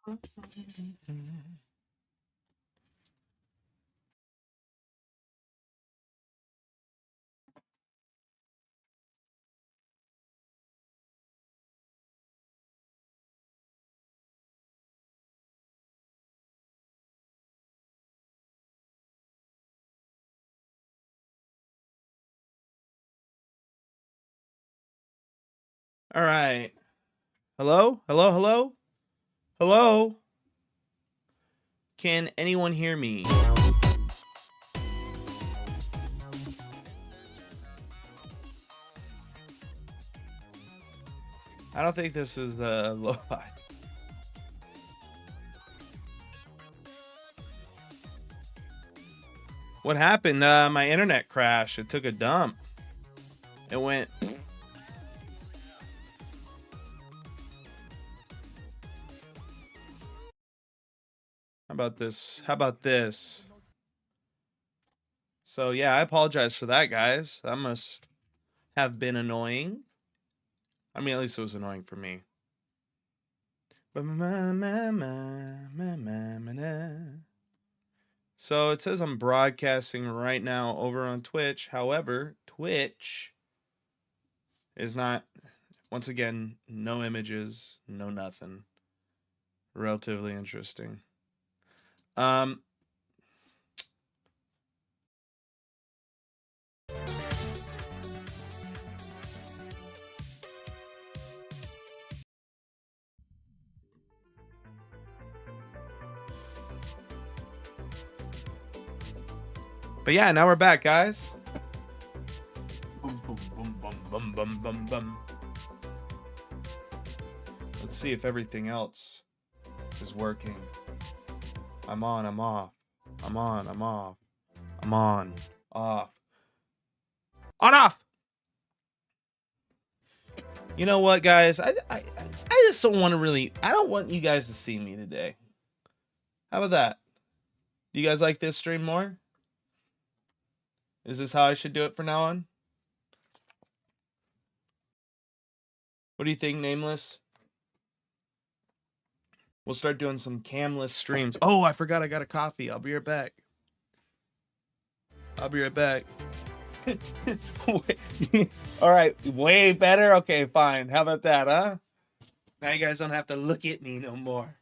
All right. Hello? Hello? Hello? Hello? Can anyone hear me? I don't think this is the lo-fi. What happened? My internet crashed. It took a dump. It went. How about this? How about this? So yeah, I apologize for that, guys. That must have been annoying. I mean, at least it was annoying for me. So it says I'm broadcasting right now over on Twitch. However, Twitch is not, once again, no images, no nothing. Relatively interesting. But yeah, now we're back, guys. Boom, boom, boom, boom, boom, boom, boom, boom. Let's see if everything else is working. I'm on, I'm off. I'm on, I'm off. I'm on, off. On, off! You know what, guys? I just don't want to really... I don't want you guys to see me today. How about that? Do you guys like this stream more? Is this how I should do it from now on? What do you think, Nameless? We'll start doing some camless streams. Oh, I forgot I got a coffee. I'll be right back. I'll be right back. All right, way better? Okay, fine. How about that, huh? Now you guys don't have to look at me no more.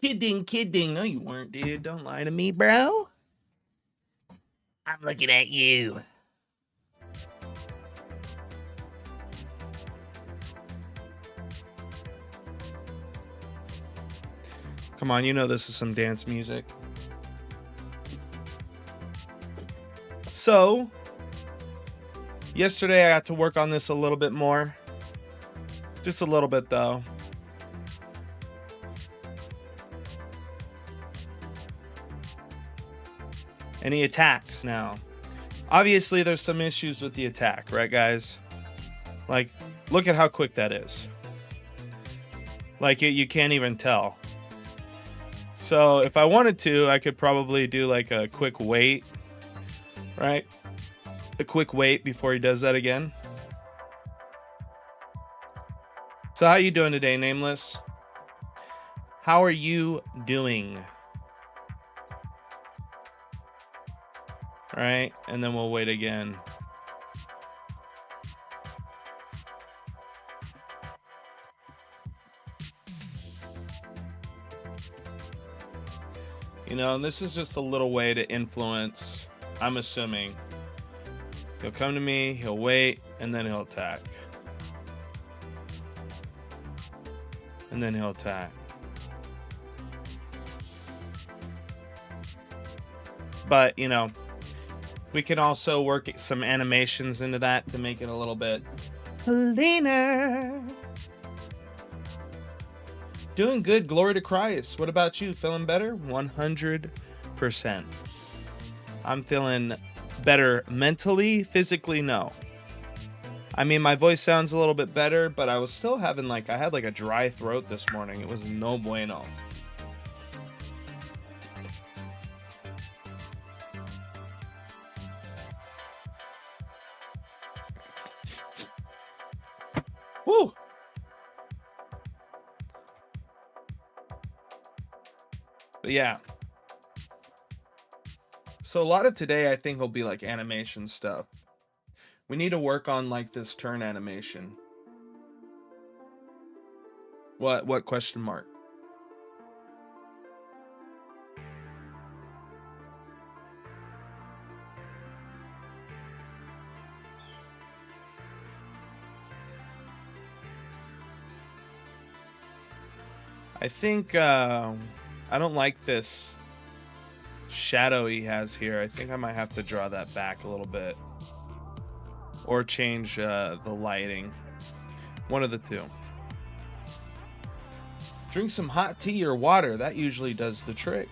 Kidding, kidding. No, you weren't, dude. Don't lie to me, bro. I'm looking at you. Come on, you know this is some dance music. So, yesterday I got to work on this a little bit more. Just a little bit, though. And he attacks now. Obviously, there's some issues with the attack, right, guys? Like, look at how quick that is. Like, you can't even tell. So, if I wanted to, I could probably do, like, a quick wait. Right? A quick wait before he does that again. So, how you doing today, Nameless? How are you doing? Right? And then we'll wait again. You know, and this is just a little way to influence, I'm assuming. He'll come to me, he'll wait, and then he'll attack. And then he'll attack. But, you know, we can also work some animations into that to make it a little bit leaner. Doing good, glory to Christ. What about you? Feeling better? 100%. 100%. I'm feeling better mentally, physically, no. I mean, my voice sounds a little bit better, but I was still having I had a dry throat this morning. It was no bueno. Woo! But yeah. So a lot of today I think will be like animation stuff. We need to work on this turn animation. What question mark? I think I don't like this shadow he has here. I think I might have to draw that back a little bit. Or change the lighting. One of the two. Drink some hot tea or water. That usually does the trick.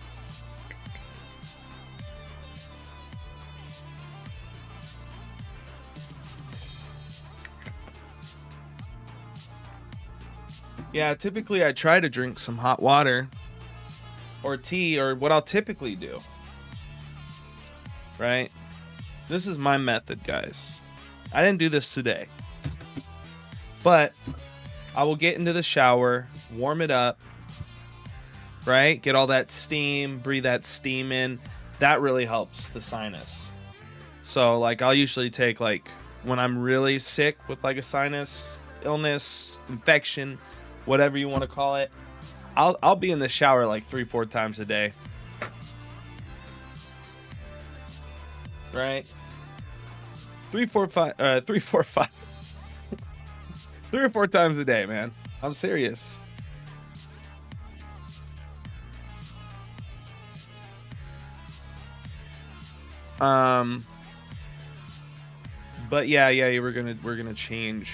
Yeah, typically I try to drink some hot water or tea, or what I'll typically do. Right? This is my method, guys. I didn't do this today. But I will get into the shower, warm it up, right? Get all that steam, breathe that steam in. That really helps the sinus. So I'll usually take when I'm really sick with a sinus illness, infection, whatever you want to call it, I'll be in the shower 3-4 times a day. Right? 3 or 4 times a day, man. I'm serious. But yeah, we're gonna change.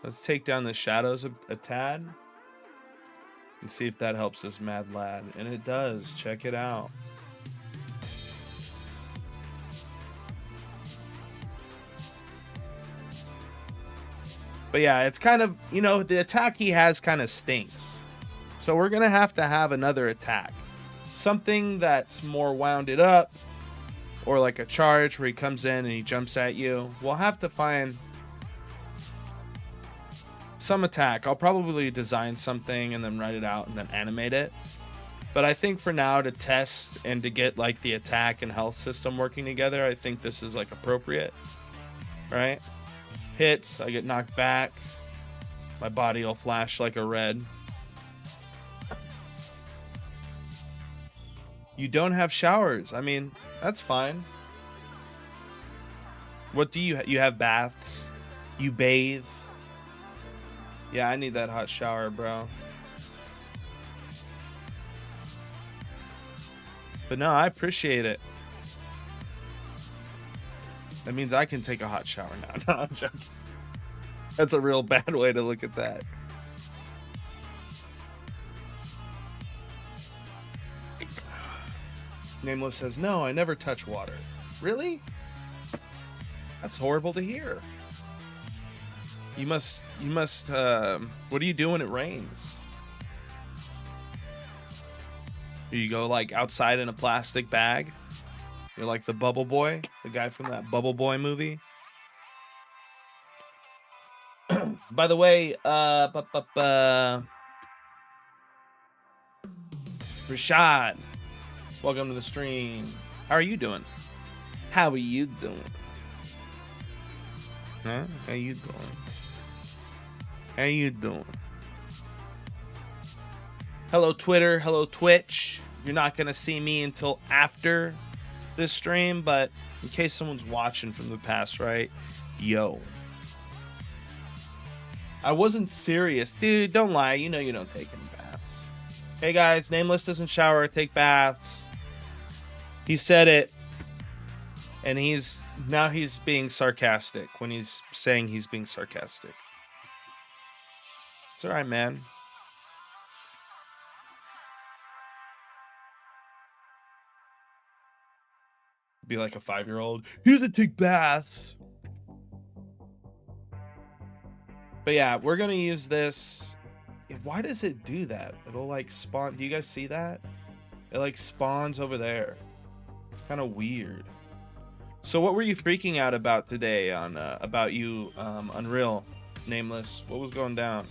Let's take down the shadows a tad and see if that helps this mad lad. And it does. Check it out. But yeah, it's kind of, the attack he has kind of stinks. So we're going to have another attack. Something that's more wounded up, or like a charge where he comes in and he jumps at you. We'll have to find some attack. I'll probably design something and then write it out and then animate it. But I think for now, to test and to get the attack and health system working together, I think this is appropriate, right? Hits, I get knocked back, my body will flash like a red. You don't have showers. I mean, that's fine. What do you have baths? You bathe? Yeah, I need that hot shower, bro. But no, I appreciate it. That means I can take a hot shower now. No, I'm joking. That's a real bad way to look at that. Nameless says, no, I never touch water. Really? That's horrible to hear. You must, what do you do when it rains? You go outside in a plastic bag? You're like the Bubble Boy, the guy from that Bubble Boy movie. By the way, Rashad, welcome to the stream. How are you doing? How are you doing? Huh? How you doing? How you doing? Hello, Twitter. Hello, Twitch. You're not going to see me until after this stream, but in case someone's watching from the past, right? Yo. I wasn't serious. Dude, don't lie. You know you don't take any baths. Hey, guys. Nameless doesn't shower or take baths. He said it. And he's being sarcastic when he's saying he's being sarcastic. It's all right, man. Be like a 5-year-old. He doesn't take baths. But yeah, we're gonna use this. Why does it do that? It'll like spawn. Do you guys see that? It like spawns over there. It's kind of weird. So what were you freaking out about today on about you Unreal Nameless? What was going down?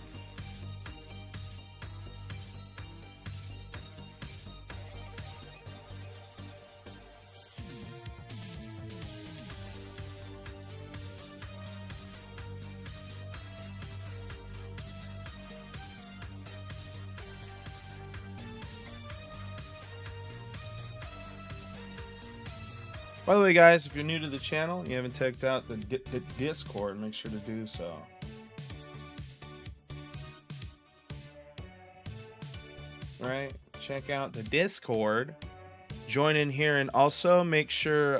By the way, guys, if you're new to the channel and you haven't checked out the Discord, make sure to do so. Right? Check out the Discord. Join in here, and also make sure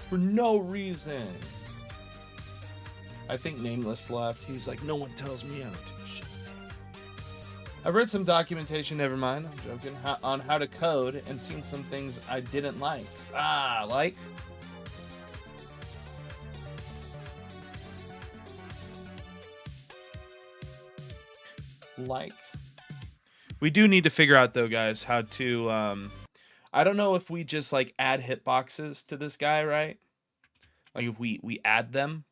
for no reason. I think Nameless left. He's like, no one tells me how to do shit. I've read some documentation, never mind, I'm joking, on how to code and seen some things I didn't like. Like? Like? We do need to figure out, though, guys, how to, I don't know if we just, like, add hitboxes to this guy, right? Like, if we add them.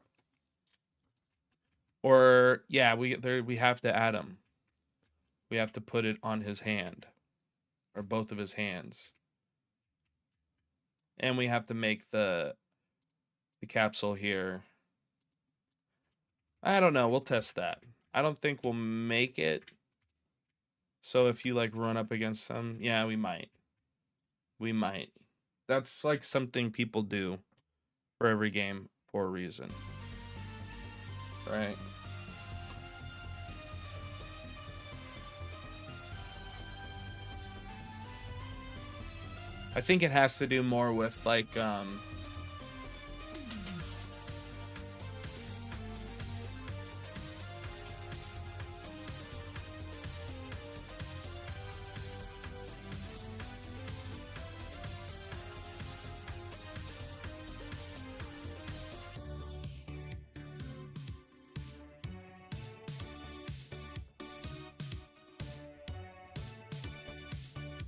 Or yeah, we have to add him. We have to put it on his hand, or both of his hands, and we have to make the capsule here. I don't know. We'll test that. I don't think we'll make it. So if you like run up against them, yeah, we might. We might. That's like something people do for every game for a reason. Right? I think it has to do more with like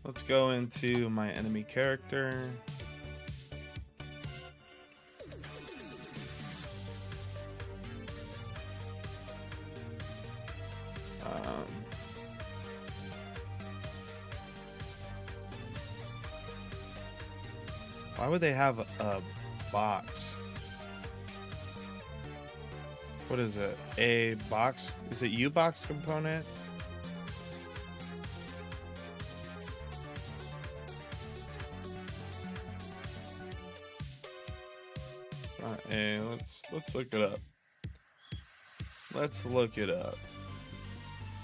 let's go into my enemy character. Why would they have a box? What is it? A box? Is it U-box component? Hey, let's look it up. Let's look it up.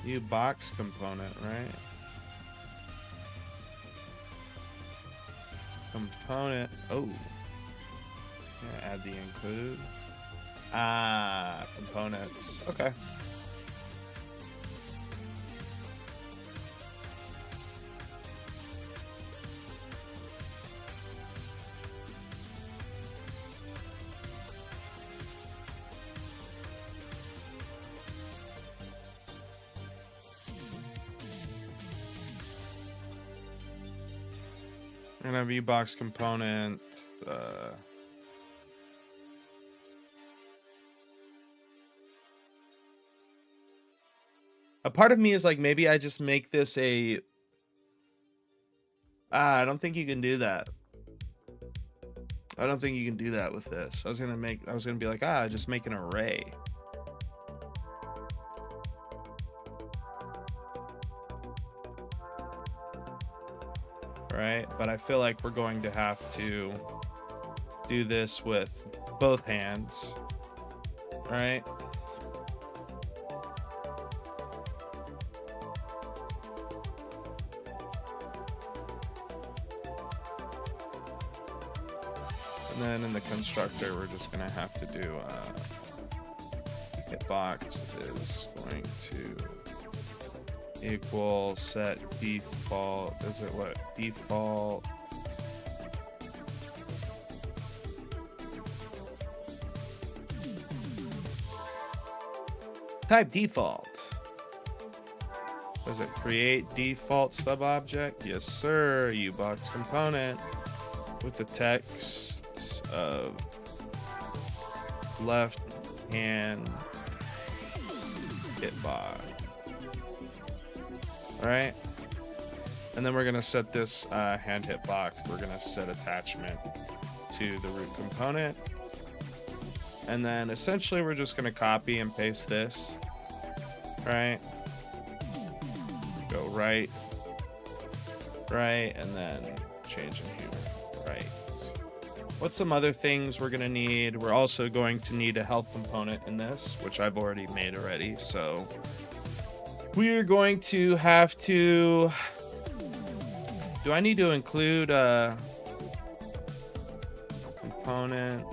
U-box component, right? Component. Oh, yeah, add the include. Components. Okay. And a V-box component. A part of me is like, maybe I just make this a. I don't think you can do that. I don't think you can do that with this. I was gonna be like, just make an array. Right? But I feel like we're going to have to do this with both hands. Right? And then in the constructor, we're just gonna have to do hitbox is going to equal set default. Is it what? Default. Type default. Does it create default subobject? Yes, sir. Ubox component with the text of left hand hitbox. All right. And then we're going to set this hand hitbox. We're going to set attachment to the root component. And then essentially we're just going to copy and paste this, right? Go right, and then change in here, right. What's some other things we're going to need? We're also going to need a health component in this, which I've already made already. So we're going to have to, do I need to include a component?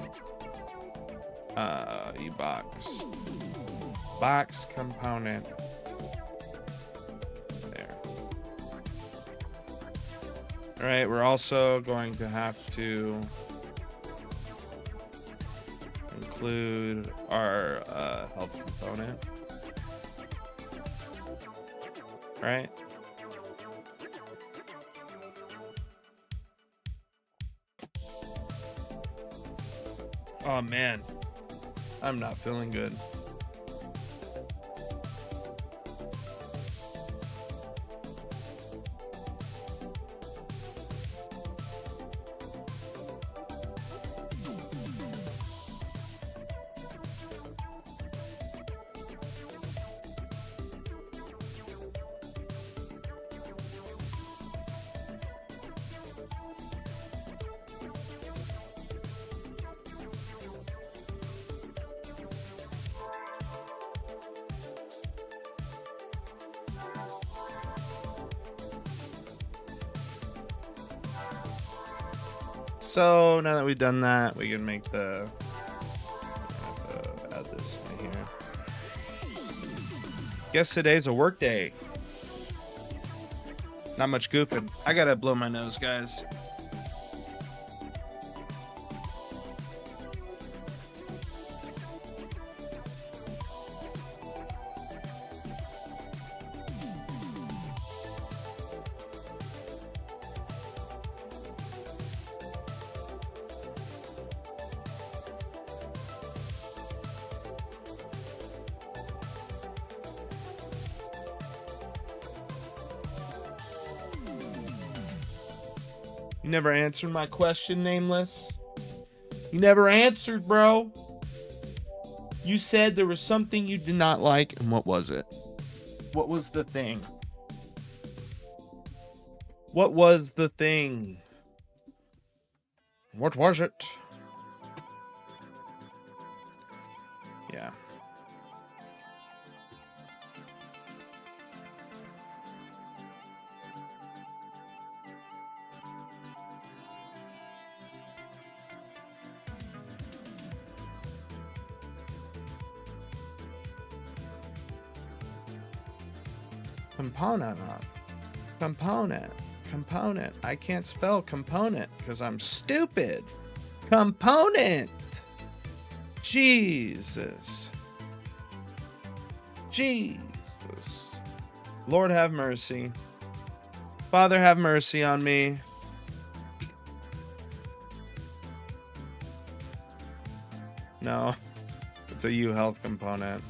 Box component there. All right, we're also going to have to include our health component. All right. Oh man, I'm not feeling good. So now that we've done that, we can make the add this in here. Guess today's a work day. Not much goofing. I gotta blow my nose, guys. You never answered my question, Nameless. You never answered, bro. You said there was something you did not like, and what was it? What was the thing? What was the thing? What was it? Yeah. Component. I can't spell component because I'm stupid. Component. Jesus. Lord have mercy. Father have mercy on me. No. It's a U health component.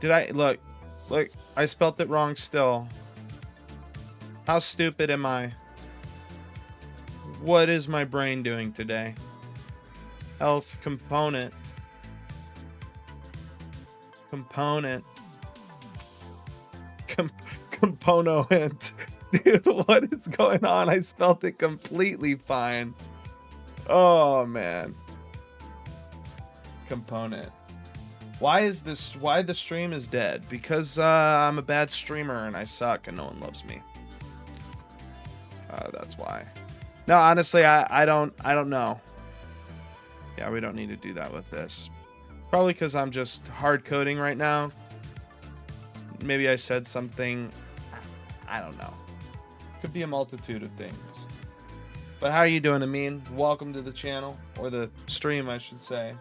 Did I look, I spelt it wrong still. How stupid am I? What is my brain doing today? Health component. Component. Component. Dude, what is going on? I spelt it completely fine. Oh man. Component. Why the stream is dead? Because I'm a bad streamer and I suck and no one loves me. That's why. No, honestly, I don't know. Yeah, we don't need to do that with this. Probably because I'm just hard coding right now. Maybe I said something. I don't know. Could be a multitude of things. But how are you doing, Amin? Welcome to the channel, or the stream, I should say.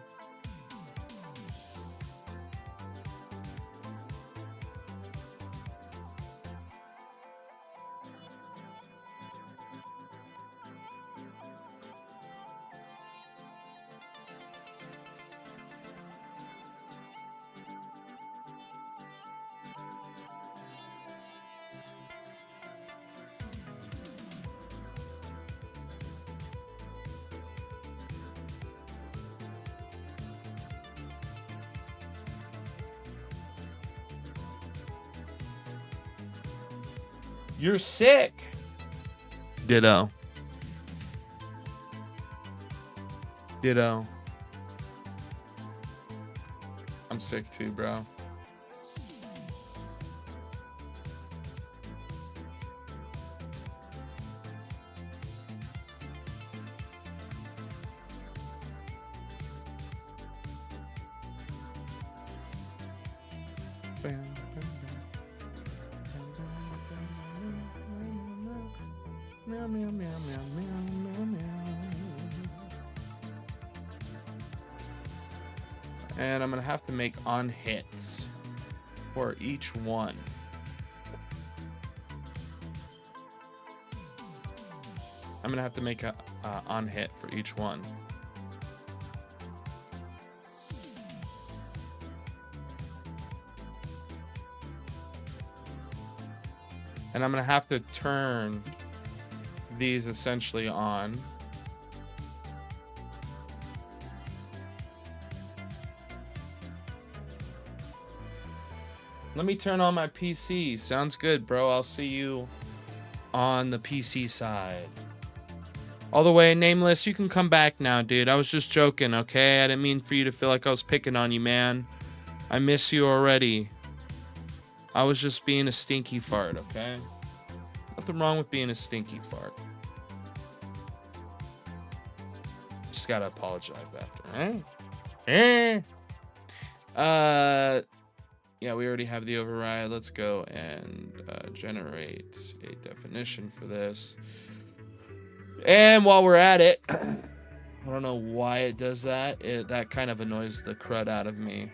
You're sick. Ditto. Ditto. I'm sick too, bro. Meow, meow, meow, meow, meow, meow, meow. And I'm gonna have to make on hits for each one. I'm gonna have to make a on hit for each one. And I'm gonna have to turn these essentially on. Let me turn on my PC. Sounds good, bro. I'll see you on the PC side. All the way, Nameless, you can come back now, dude. I was just joking, okay? I didn't mean for you to feel like I was picking on you, man. I miss you already. I was just being a stinky fart, okay? Nothing wrong with being a stinky fart. Just gotta apologize after, right? Yeah, we already have the override. Let's go and generate a definition for this. And while we're at it, I don't know why it does that. That kind of annoys the crud out of me.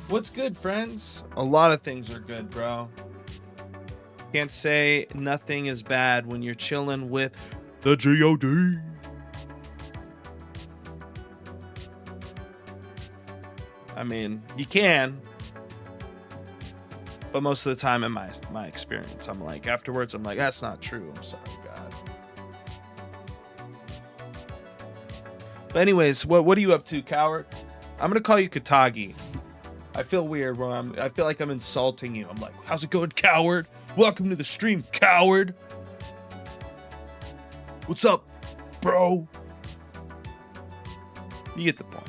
What's good, friends? A lot of things are good, bro. Can't say nothing is bad when you're chilling with the G.O.D. I mean, you can, but most of the time in my experience, I'm like, afterwards, I'm like, that's not true. I'm sorry, God. But anyways, what are you up to, coward? I'm gonna call you Katagi. I feel weird when I feel like I'm insulting you. I'm like, how's it going, coward? Welcome to the stream, coward. What's up, bro? You get the point.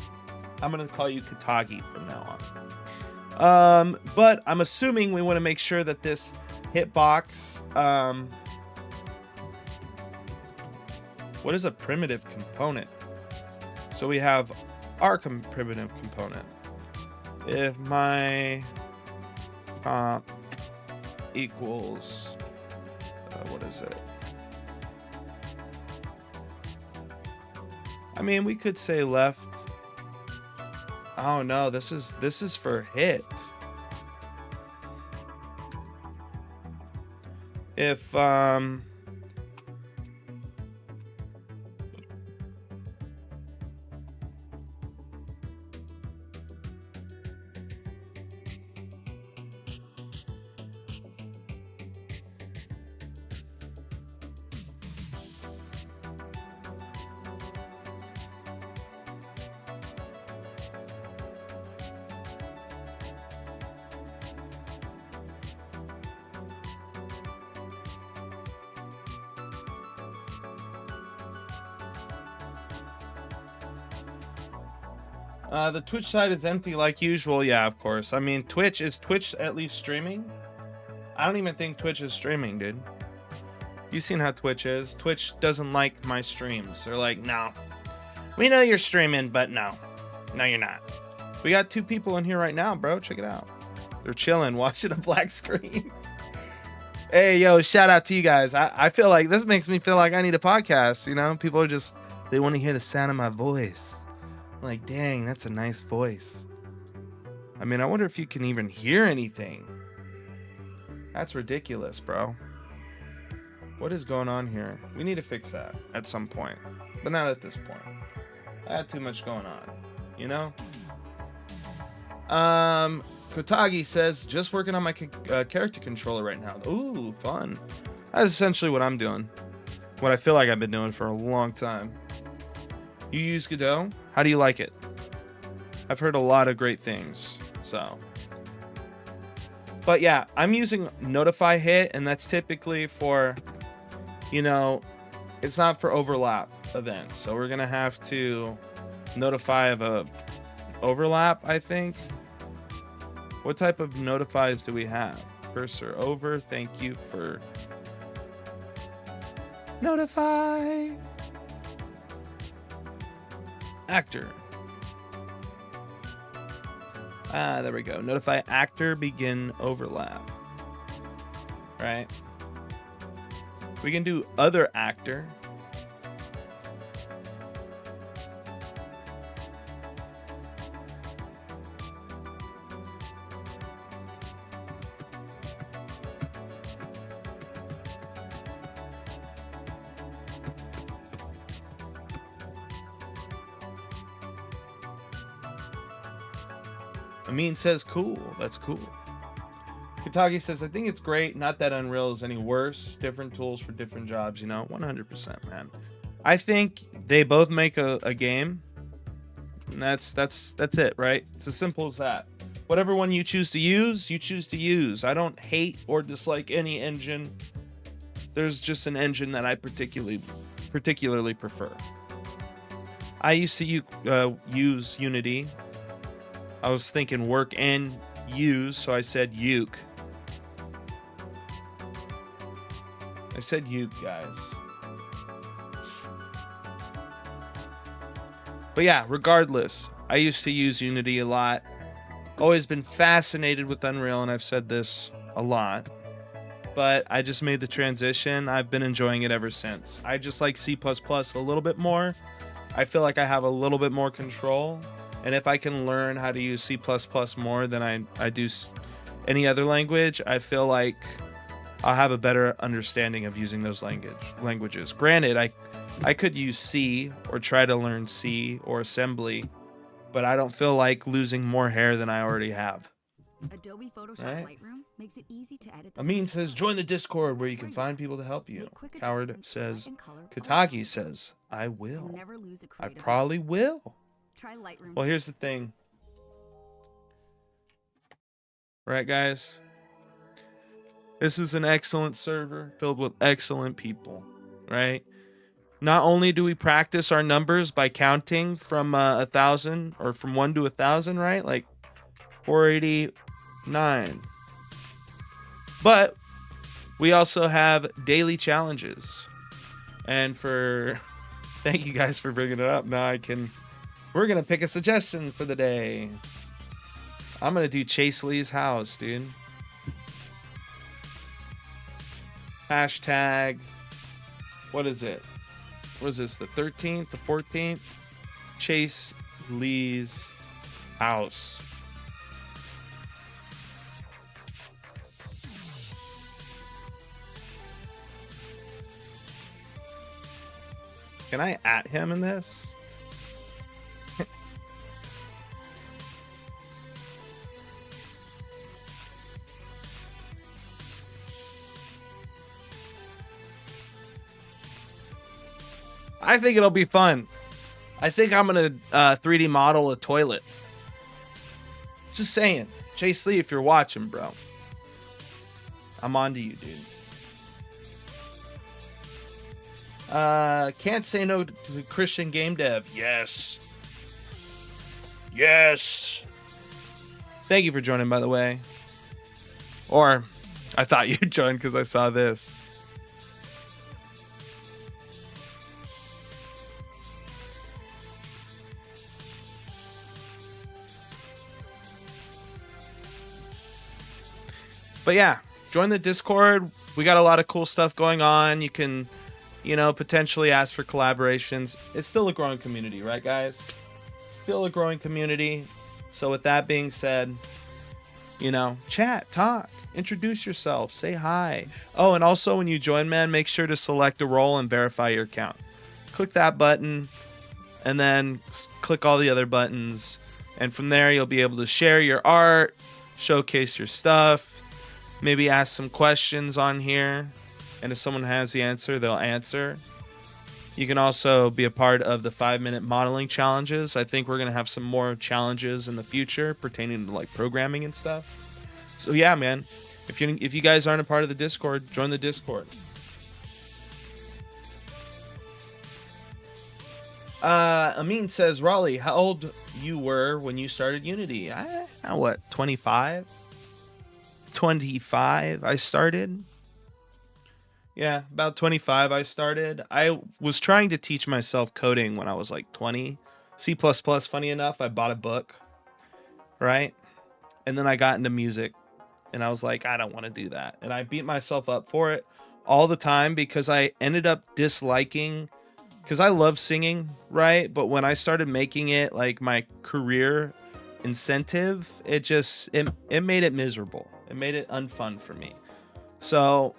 I'm gonna call you Katagi from now on. But I'm assuming we want to make sure that this hitbox, what is a primitive component? So we have our primitive component. If my comp equals, what is it? I mean, we could say left. Oh no, this is for hit. If The Twitch side is empty like usual. Yeah, of course. I mean, is Twitch at least streaming? I don't even think Twitch is streaming, dude. You seen how Twitch is? Twitch doesn't like my streams. They're like, no, we know you're streaming, but no, you're not. We got 2 people in here right now, bro. Check it out. They're chilling, watching a black screen. Hey, yo, shout out to you guys. I feel like this makes me feel like I need a podcast. You know, people are just, they want to hear the sound of my voice. I'm like, dang, that's a nice voice. I mean, I wonder if you can even hear anything. That's ridiculous, bro. What is going on here? We need to fix that at some point, but not at this point. I had too much going on, you know? Kotagi says, just working on my character controller right now. Ooh, fun. That's essentially what I'm doing. What I feel like I've been doing for a long time. You use Godot? How do you like it? I've heard a lot of great things, so. But yeah, I'm using Notify Hit, and that's typically for, you know, it's not for overlap events. So we're going to have to notify of a overlap, I think. What type of notifies do we have? Cursor over. Thank you for notify. Actor. There we go. Notify actor begin overlap. Right? We can do other actor. Amin says, cool. That's cool. Katagi says, I think it's great. Not that Unreal is any worse. Different tools for different jobs, you know? 100%, man. I think they both make a game. And that's it, right? It's as simple as that. Whatever one you choose to use, you choose to use. I don't hate or dislike any engine. There's just an engine that I particularly prefer. I used to use Unity. I was thinking work and use, so I said uke. I said uke, guys. But yeah, regardless, I used to use Unity a lot. Always been fascinated with Unreal, and I've said this a lot. But I just made the transition. I've been enjoying it ever since. I just like C++ a little bit more. I feel like I have a little bit more control. And if I can learn how to use C++ more than I do any other language, I feel like I'll have a better understanding of using those languages. Granted, I could use C or try to learn C or assembly, but I don't feel like losing more hair than I already have. Adobe Photoshop Lightroom makes it easy to edit. Amin says, join the Discord where you can find people to help you. Howard says, Katagi says, I will. I probably will. Try Lightroom. Well, here's the thing. Right, guys? This is an excellent server filled with excellent people, right? Not only do we practice our numbers by counting from 1,000 or from 1 to 1,000, right? Like 489. But we also have daily challenges. And thank you guys for bringing it up. Now we're going to pick a suggestion for the day. I'm going to do Chase Lee's house, dude. Hashtag, what is it? What is this, the 13th, the 14th? Chase Lee's house. Can I at him in this? I think it'll be fun. I think I'm gonna 3D model a toilet. Just saying. Chase Lee, if you're watching, bro. I'm on to you, dude. Can't say no to Christian game dev. Yes. Yes. Thank you for joining, by the way. Or I thought you'd join because I saw this. But yeah, join the Discord. We got a lot of cool stuff going on. You can, potentially ask for collaborations. It's still a growing community, right, guys? Still a growing community. So with that being said, chat, talk, introduce yourself, say hi. Oh, and also when you join, man, make sure to select a role and verify your account. Click that button and then click all the other buttons. And from there, you'll be able to share your art, showcase your stuff, maybe ask some questions on here. And if someone has the answer, they'll answer. You can also be a part of the 5-minute modeling challenges. I think we're going to have some more challenges in the future pertaining to like programming and stuff. So yeah, man, if you guys aren't a part of the Discord, join the Discord. Amin says, Raleigh, how old you were when you started Unity? What, 25? 25 I started. Yeah, about 25 I started. I was trying to teach myself coding when I was like 20. C++, funny enough, I bought a book, right? And then I got into music, and I was like, I don't want to do that. And I beat myself up for it all the time because I ended up disliking, because I love singing, right? But when I started making it like my career incentive, it made it miserable. It made it unfun for me. So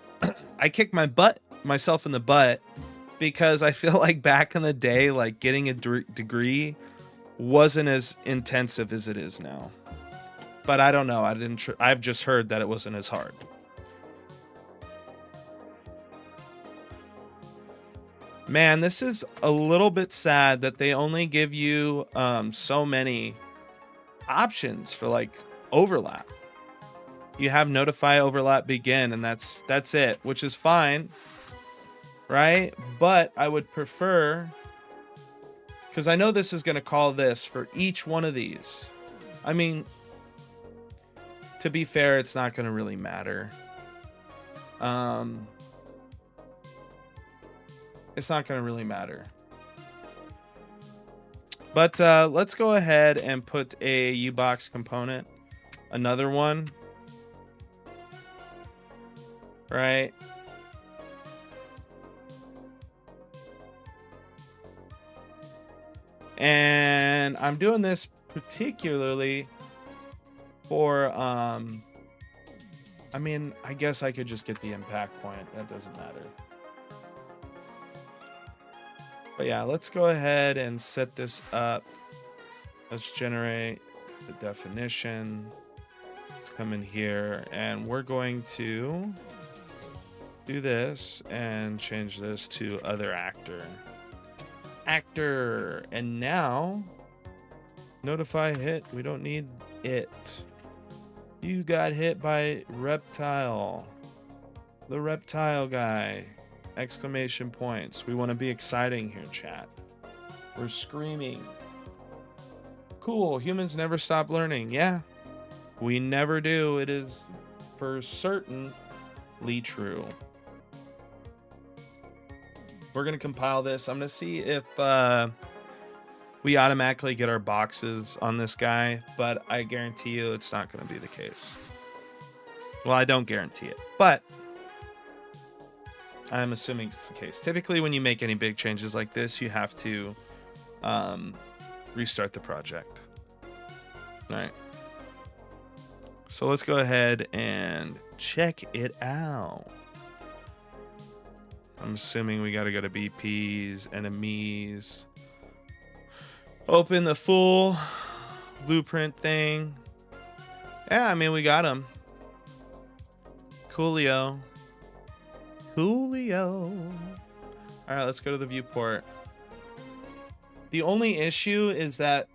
I kicked myself in the butt because I feel like back in the day, like getting a degree wasn't as intensive as it is now. But I don't know. I've just heard that it wasn't as hard. Man, this is a little bit sad that they only give you so many options for like overlap. You have notify, overlap, begin, and that's it, which is fine, right? But I would prefer, because I know this is going to call this for each one of these. I mean, to be fair, it's not going to really matter. It's not going to really matter. But let's go ahead and put a U-Box component, another one. Right. And I'm doing this particularly for I mean, I guess I could just get the impact point. That doesn't matter. But yeah, let's go ahead and set this up. Let's generate the definition. Let's come in here and we're going to do this and change this to other actor. And now notify hit. We don't need it. You got hit by reptile. The reptile guy. Exclamation points. We want to be exciting here, chat. We're screaming. Cool. Humans never stop learning. Yeah, we never do. It is for certainly true. We're going to compile this. I'm going to see if we automatically get our boxes on this guy, but I guarantee you it's not going to be the case. Well, I don't guarantee it, but I'm assuming it's the case. Typically, when you make any big changes like this, you have to restart the project. All right. So let's go ahead and check it out. I'm assuming we got to go to BPs, enemies. Open the full blueprint thing. Yeah, I mean, we got him. Coolio. All right, let's go to the viewport. The only issue is that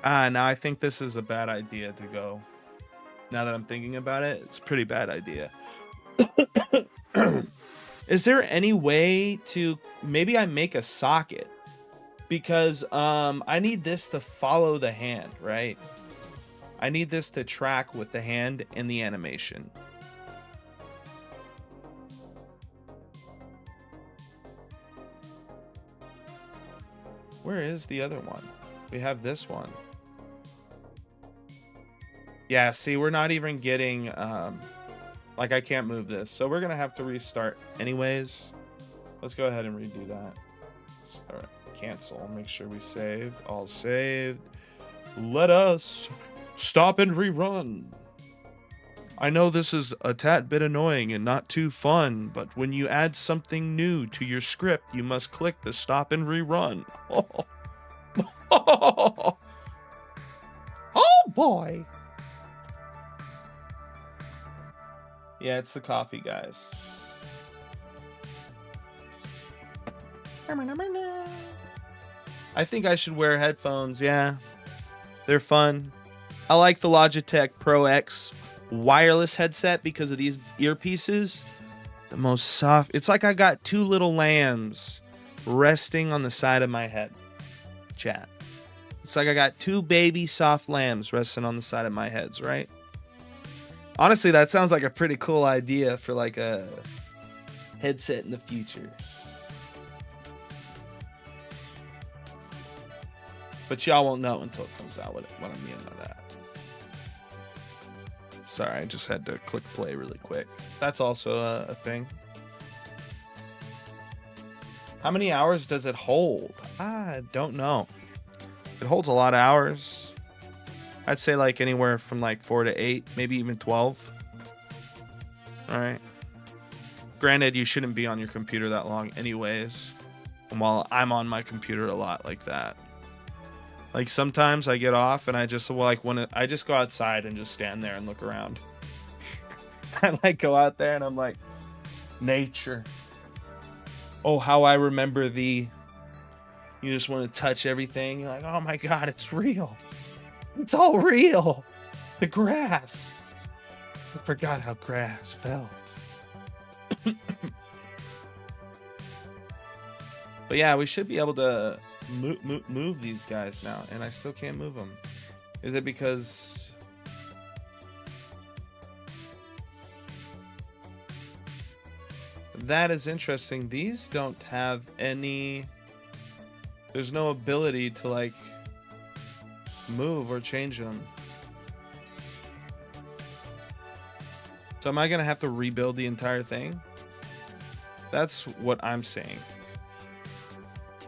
now I think this is a bad idea to go. Now that I'm thinking about it, it's a pretty bad idea. Is there any way to maybe I make a socket? Because I need this to follow the hand, right? I need this to track with the hand in the animation. Where is the other one? We have this one. Yeah, see, we're not even getting, like I can't move this. So we're gonna have to restart anyways. Let's go ahead and redo that. All right, cancel, make sure we saved, all saved. Let us stop and rerun. I know this is a tad bit annoying and not too fun, but when you add something new to your script, you must click the stop and rerun. Oh, boy. Yeah, it's the coffee, guys. I think I should wear headphones. Yeah, they're fun. I like the Logitech Pro X wireless headset because of these earpieces. The most soft. It's like I got two little lambs resting on the side of my head. Chat. It's like I got two baby soft lambs resting on the side of my heads, right? Honestly, that sounds like a pretty cool idea for like a headset in the future. But y'all won't know until it comes out what I mean by that. Sorry, I just had to click play really quick. That's also a thing. How many hours does it hold? I don't know. It holds a lot of hours. I'd say like anywhere from like 4 to 8, maybe even 12. All right. Granted, you shouldn't be on your computer that long anyways. And while I'm on my computer a lot like that. Like sometimes I get off and I just I just go outside and just stand there and look around. I like go out there and I'm like, nature. Oh, how I remember thee. You just want to touch everything. You're like, oh my God, it's real. It's all real. The grass. I forgot how grass felt. But yeah, we should be able to move these guys now, and I still can't move them. Is it because that is interesting? These don't have any. There's no ability to like move or change them. So am I gonna have to rebuild the entire thing? That's what I'm saying.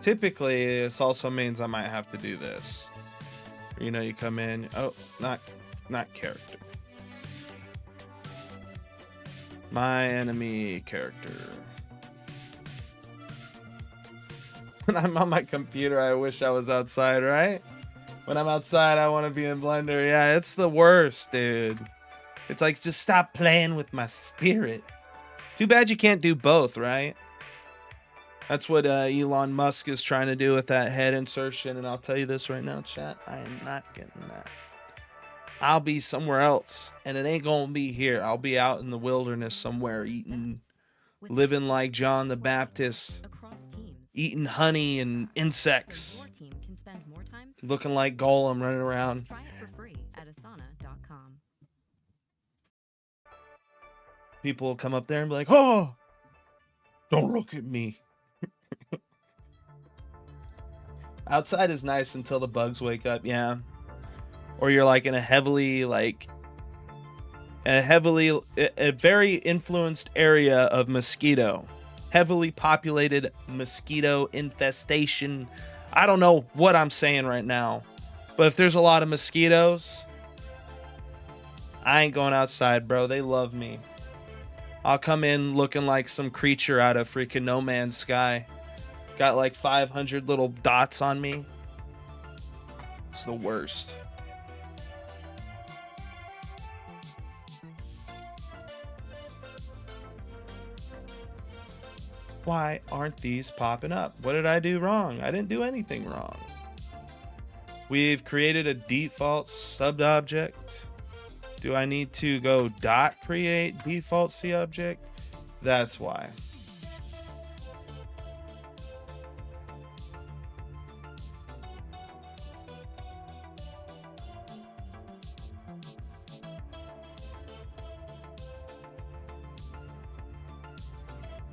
Typically, this also means I might have to do this. You know, you come in. Oh, not character. My enemy character. When I'm on my computer, I wish I was outside, right? When I'm outside, I want to be in Blender. Yeah, it's the worst, dude. It's like, just stop playing with my spirit. Too bad you can't do both, right? That's what Elon Musk is trying to do with that head insertion. And I'll tell you this right now, chat. I am not getting that. I'll be somewhere else. And it ain't going to be here. I'll be out in the wilderness somewhere eating, living like John the Baptist. Eating honey and insects. Looking like Golem running around. Try it for free at asana.com. People will come up there and be like, oh, don't look at me. Outside is nice until the bugs wake up, yeah. Or you're like in a very influenced area of mosquito. Heavily populated mosquito infestation. I don't know what I'm saying right now. But if there's a lot of mosquitoes, I ain't going outside, bro. They love me. I'll come in looking like some creature out of freaking No Man's Sky. Got like 500 little dots on me. It's the worst. Why aren't these popping up? What did I do wrong? I didn't do anything wrong. We've created a default subbed object. Do I need to go dot create default C object? That's why.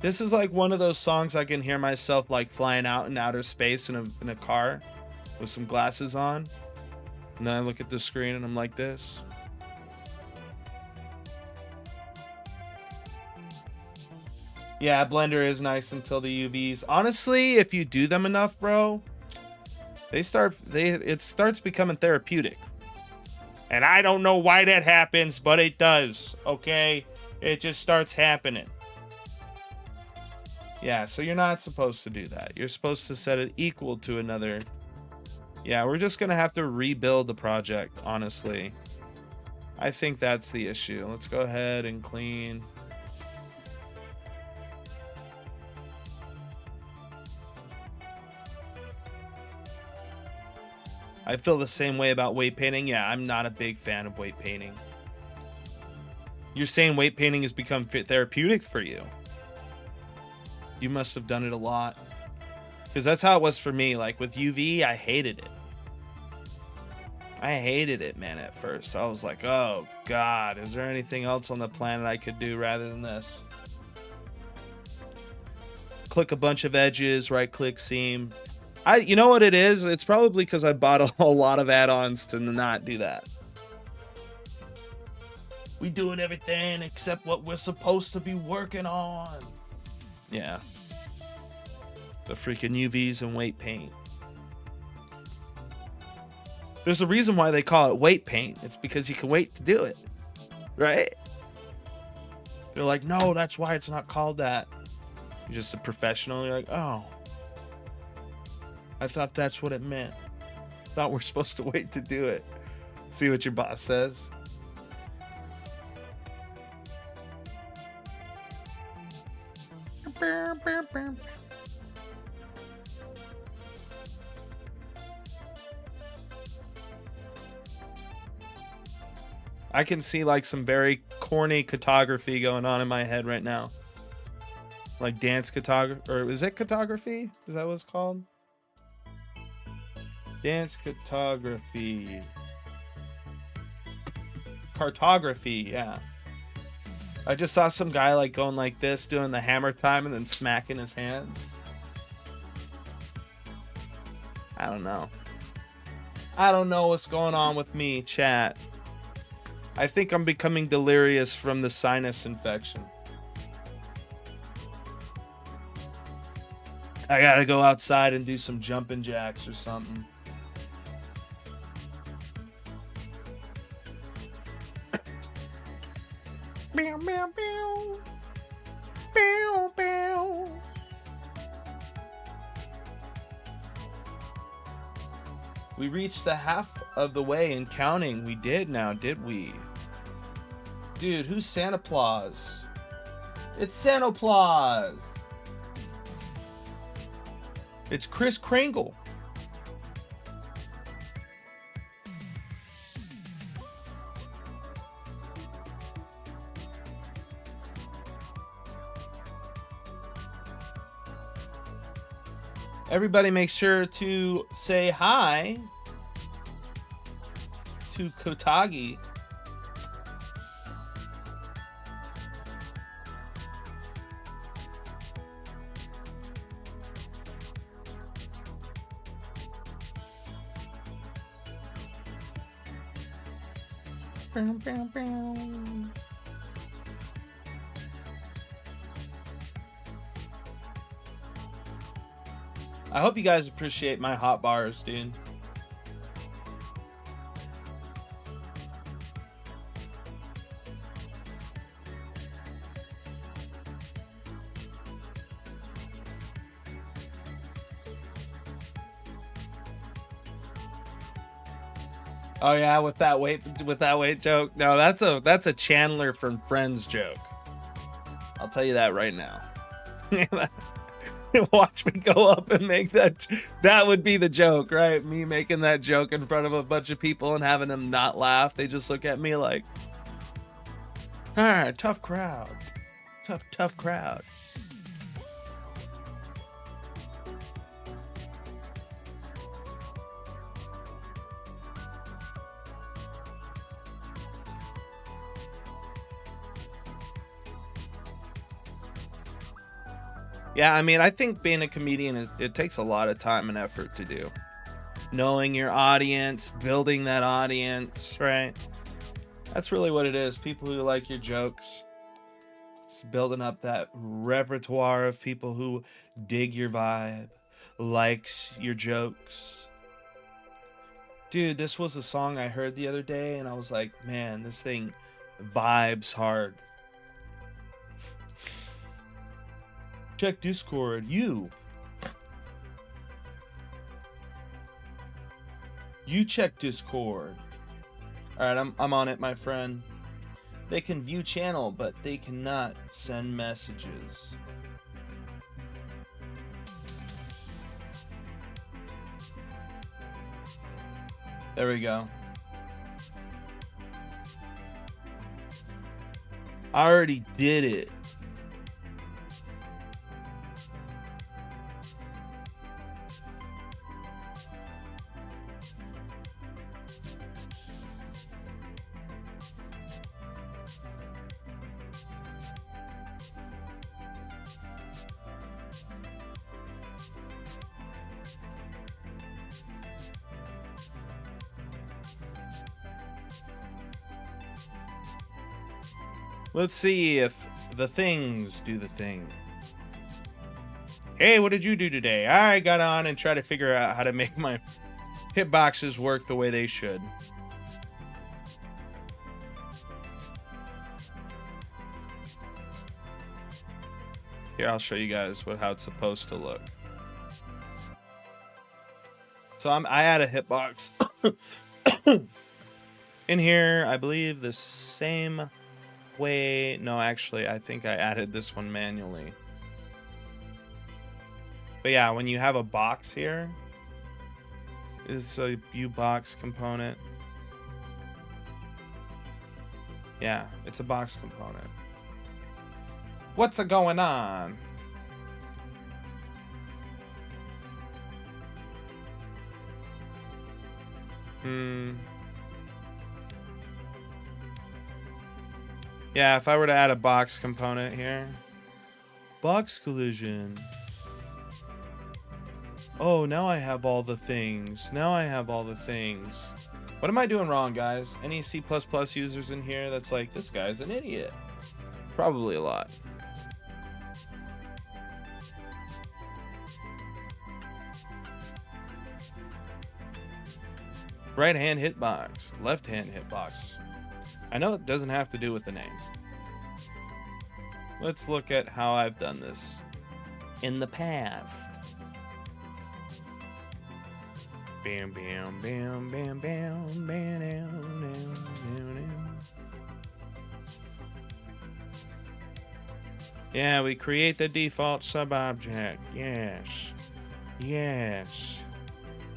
This is like one of those songs I can hear myself like flying out in outer space in a car with some glasses on. And then I look at the screen and I'm like this. Yeah, Blender is nice until the UVs. Honestly, if you do them enough, bro, it starts becoming therapeutic. And I don't know why that happens, but it does, okay? It just starts happening. Yeah, so you're not supposed to do that. You're supposed to set it equal to another. Yeah, we're just going to have to rebuild the project, honestly. I think that's the issue. Let's go ahead and clean. I feel the same way about weight painting. Yeah, I'm not a big fan of weight painting. You're saying weight painting has become therapeutic for you. You must have done it a lot. Because that's how it was for me. Like with UV, I hated it. I hated it, man, at first. I was like, oh, God, is there anything else on the planet I could do rather than this? Click a bunch of edges, right-click seam. You know what it is? It's probably because I bought a lot of add-ons to not do that. We doing everything except what we're supposed to be working on. Yeah. The freaking UVs and weight paint. There's a reason why they call it weight paint. It's because you can wait to do it. Right? They're like, no, that's why it's not called that. You're just a professional. You're like, oh. I thought that's what it meant. Thought we're supposed to wait to do it. See what your boss says. I can see like some very corny cartography going on in my head right now. Like dance cartography, or is it cartography? Is that what it's called? Dance cartography. Cartography, yeah. I just saw some guy like going like this, doing the hammer time and then smacking his hands. I don't know. I don't know what's going on with me, chat. I think I'm becoming delirious from the sinus infection. I gotta go outside and do some jumping jacks or something. Bow, bow, bow. Bow, bow. We reached the half of the way and counting. We did now, did we? Dude, who's Santa Claus? It's Santa Claus. It's Kris Kringle. Everybody make sure to say hi to Kotagi. Bow, bow, bow. I hope you guys appreciate my hot bars, dude. Oh yeah, with that weight joke. No, that's a Chandler from Friends joke. I'll tell you that right now. Watch me go up and make that. That would be the joke, right? Me making that joke in front of a bunch of people and having them not laugh. They just look at me like, tough crowd. Tough crowd. Yeah, I mean, I think being a comedian, it takes a lot of time and effort to do. Knowing your audience, building that audience, right? That's really what it is. People who like your jokes. Just building up that repertoire of people who dig your vibe, likes your jokes. Dude, this was a song I heard the other day, and I was like, man, this thing vibes hard. Check Discord. You check Discord. All right, I'm on it, my friend. They can view channel, but they cannot send messages. There we go. I already did it. Let's see if the things do the thing. Hey, what did you do today? I got on and tried to figure out how to make my hitboxes work the way they should. Here, I'll show you guys how it's supposed to look. So I add a hitbox in here, I believe the same way. No, actually, I think I added this one manually. But yeah, when you have a box here, is a U-box component. Yeah, it's a box component. What's a going on? Yeah, if I were to add a box component here. Box collision. Oh, now I have all the things. Now I have all the things. What am I doing wrong, guys? Any C++ users in here that's like, this guy's an idiot? Probably a lot. Right hand hitbox, left hand hitbox. I know it doesn't have to do with the name. Let's look at how I've done this in the past. Bam, bam, bam, bam, bam, bam, bam, bam, bam. Yeah, we create the default sub-object. Yes. Yes.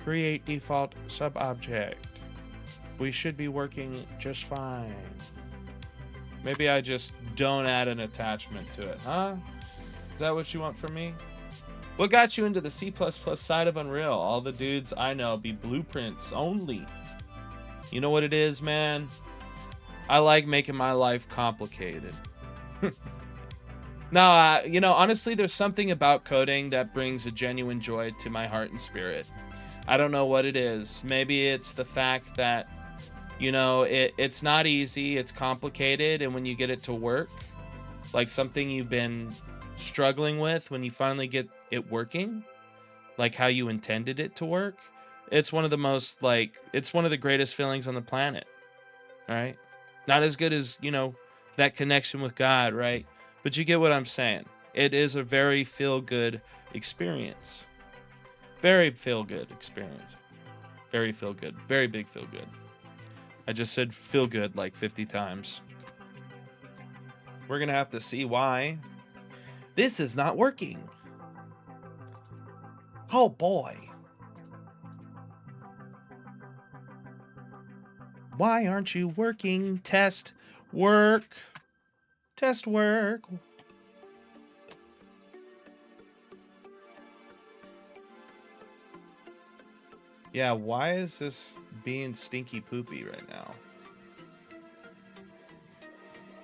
Create default sub-object. We should be working just fine. Maybe I just don't add an attachment to it, huh? Is that what you want from me? What got you into the C++ side of Unreal? All the dudes I know be blueprints only. You know what it is, man? I like making my life complicated. Now, you know, honestly, there's something about coding that brings a genuine joy to my heart and spirit. I don't know what it is. Maybe it's the fact that, you know, it's not easy, it's complicated, and when you get it to work, like something you've been struggling with, when you finally get it working, like how you intended it to work, it's one of the most, like, it's one of the greatest feelings on the planet, right? Not as good as, you know, that connection with God, right? But you get what I'm saying. It is a very feel-good experience. Very feel-good experience. Very feel-good. Very big feel-good. I just said feel-good like 50 times. We're going to have to see why this is not working. Oh, boy. Why aren't you working? Test work. Test work. Yeah, why is this being stinky poopy right now?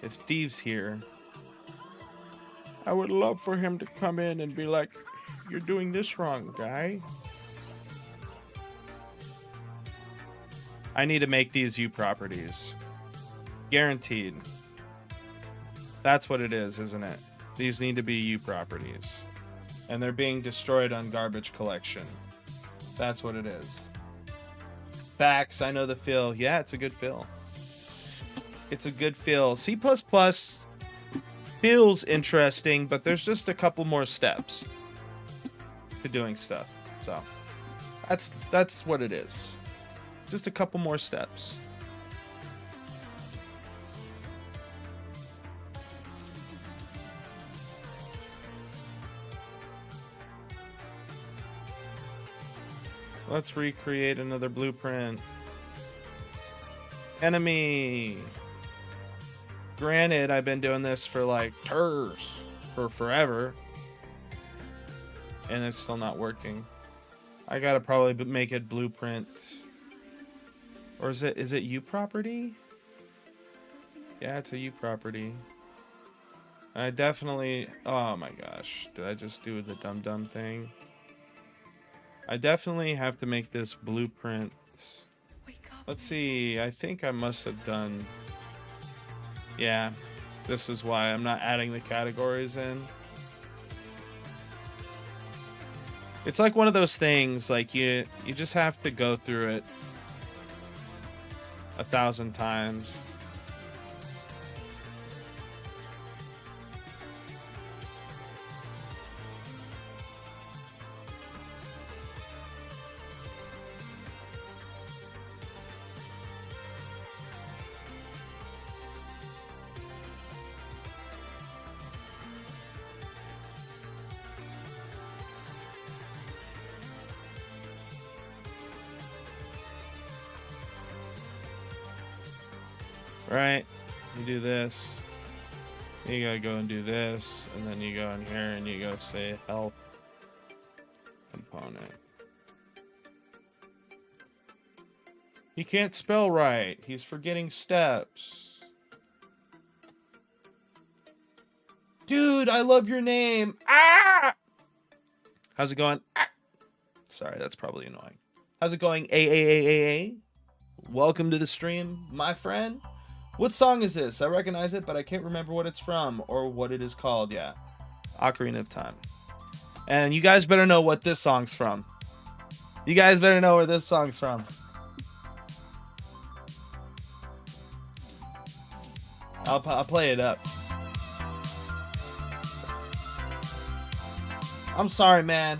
If Steve's here, I would love for him to come in and be like, you're doing this wrong, guy. I need to make these U properties. Guaranteed. That's what it is, isn't it? These need to be U properties. And they're being destroyed on garbage collection. That's what it is. Facts, I know the feel. Yeah, it's a good feel. It's a good feel. C++ feels interesting, but there's just a couple more steps to doing stuff. So that's what it is. Just a couple more steps. Let's recreate another blueprint. Enemy. Granted, I've been doing this for like for forever, and it's still not working. I gotta probably make it blueprint, or is it U property? Yeah, it's a U property. I definitely. Oh my gosh, did I just do the dumb thing? I definitely have to make this blueprint. Let's see. I think I must have done. Yeah, this is why I'm not adding the categories in. It's like one of those things, like you just have to go through it 1,000 times. Right, you do this, you gotta go and do this, and then you go in here and you go say help component. He can't spell right, he's forgetting steps. Dude, I love your name. Ah! How's it going? Ah! Sorry, that's probably annoying. How's it going? A. Welcome to the stream, my friend. What song is this? I recognize it, but I can't remember what it's from or what it is called. Yeah, Ocarina of Time. And you guys better know what this song's from. You guys better know where this song's from. I'll play it up. I'm sorry, man.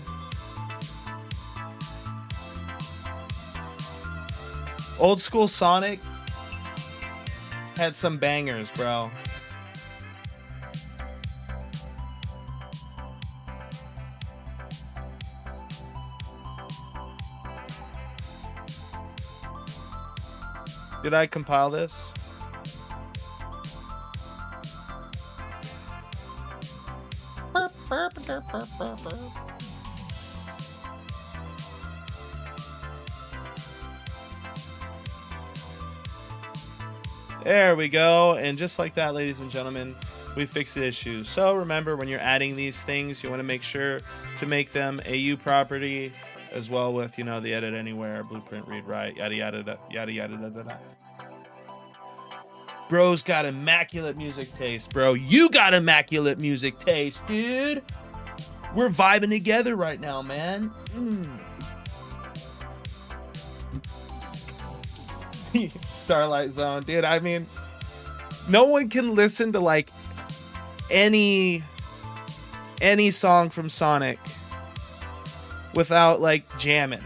Old school Sonic had some bangers, bro. Did I compile this? There we go. And just like that, ladies and gentlemen, we fixed the issues. So remember, when you're adding these things, you want to make sure to make them a U property, as well with, you know, the edit anywhere, blueprint, read, write, yada yada yada yada yada. Bro's got immaculate music taste, bro. You got immaculate music taste, dude. We're vibing together right now, man. Starlight Zone, dude. I mean, no one can listen to like any song from Sonic without like jamming.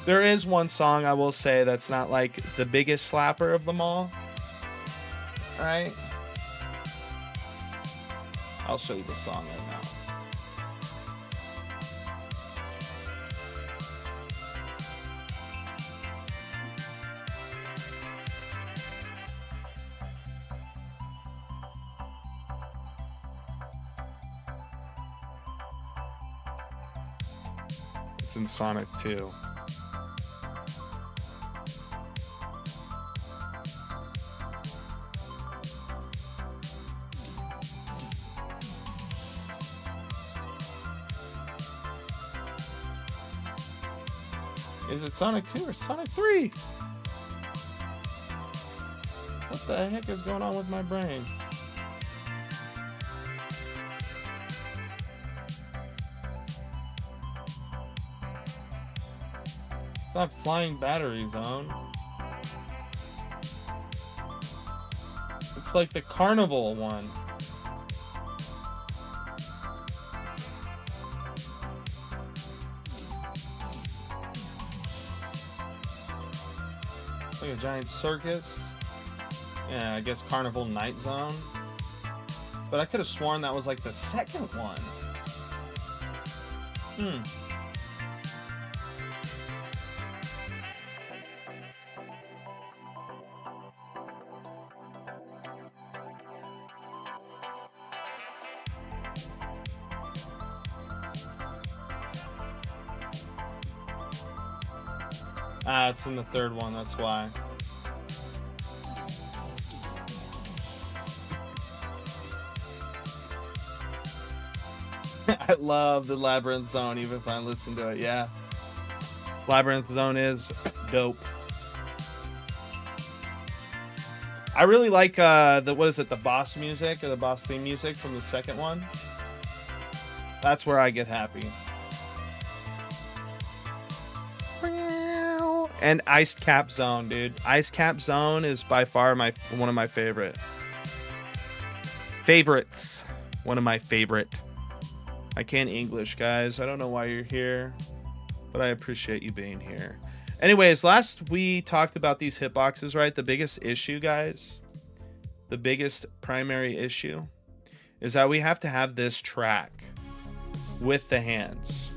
There is one song I will say that's not like the biggest slapper of them all. All right, I'll show you the song right now. It's in Sonic 2. Is it Sonic 2 or Sonic 3? What the heck is going on with my brain? It's not Flying Battery Zone. It's like the Carnival one. Like a giant circus. Yeah, I guess Carnival Night Zone. But I could have sworn that was like the second one. Ah, it's in the third one, that's why. I love the Labyrinth Zone, even if I listen to it, yeah. Labyrinth Zone is dope. I really like the boss music, or the boss theme music from the second one. That's where I get happy. And Ice Cap Zone, dude. Ice Cap Zone is by far one of my favorites. One of my favorite. I can't English, guys. I don't know why you're here, but I appreciate you being here. Anyways, last we talked about these hitboxes, right? The biggest issue, guys, the biggest primary issue is that we have to have this track with the hands.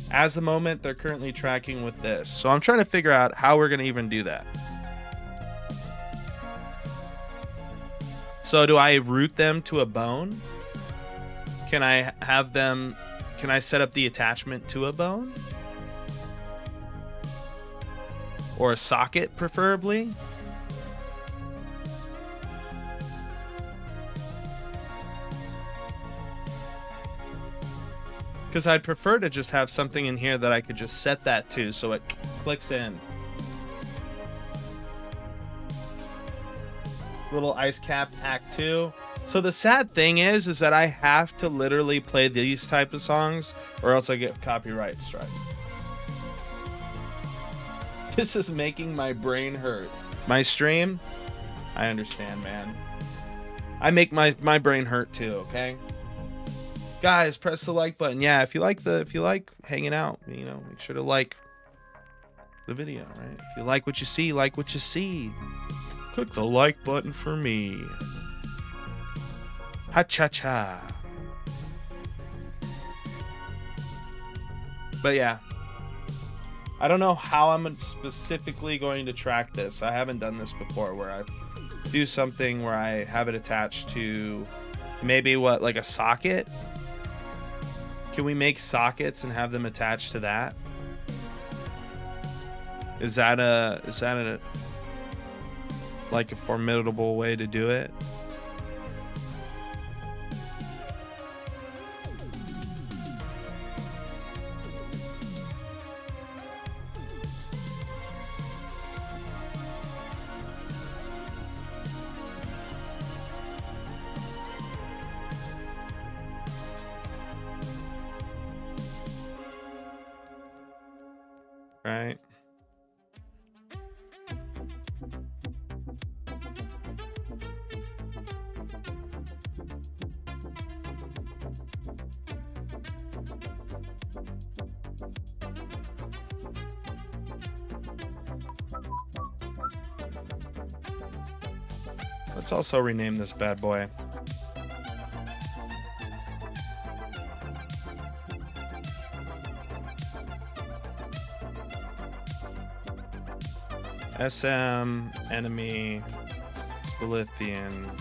As the moment, they're currently tracking with this. So I'm trying to figure out how we're going to even do that. So do I route them to a bone? Can I set up the attachment to a bone? Or a socket, preferably? Because I'd prefer to just have something in here that I could just set that to so it clicks in. Little Ice Cap Act 2. So the sad thing is that I have to literally play these type of songs or else I get copyright strike. This is making my brain hurt. My stream? I understand, man. I make my brain hurt too, okay? Guys, press the like button. Yeah, if you like hanging out, you know, make sure to like the video, right? If you like what you see, like what you see. Click the like button for me. Ha-cha-cha. But yeah. I don't know how I'm specifically going to track this. I haven't done this before where I do something where I have it attached to maybe like a socket. Can we make sockets and have them attached to that? Is that a like a formidable way to do it? Right. Let's also rename this bad boy. SM enemy Scythian.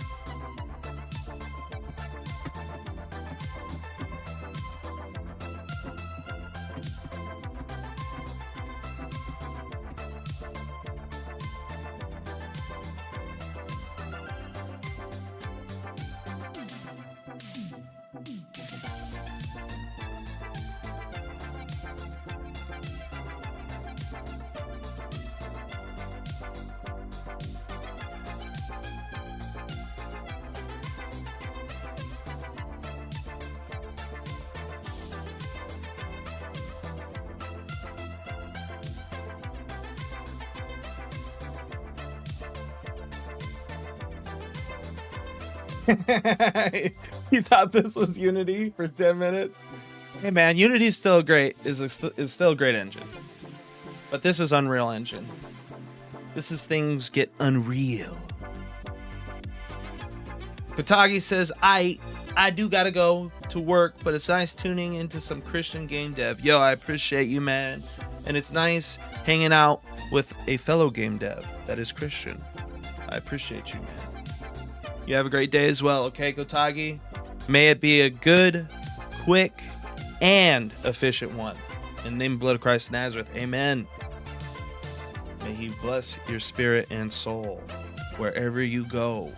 You thought this was Unity for 10 minutes? Hey man, Unity is still great. Is still a great engine. But this is Unreal Engine. This is things get unreal. Kotagi says, I do gotta go to work, but it's nice tuning into some Christian game dev. Yo, I appreciate you, man. And it's nice hanging out with a fellow game dev that is Christian. I appreciate you, man. You have a great day as well, okay, Kotagi? May it be a good, quick, and efficient one. In the name of the blood of Christ of Nazareth, amen. May he bless your spirit and soul wherever you go.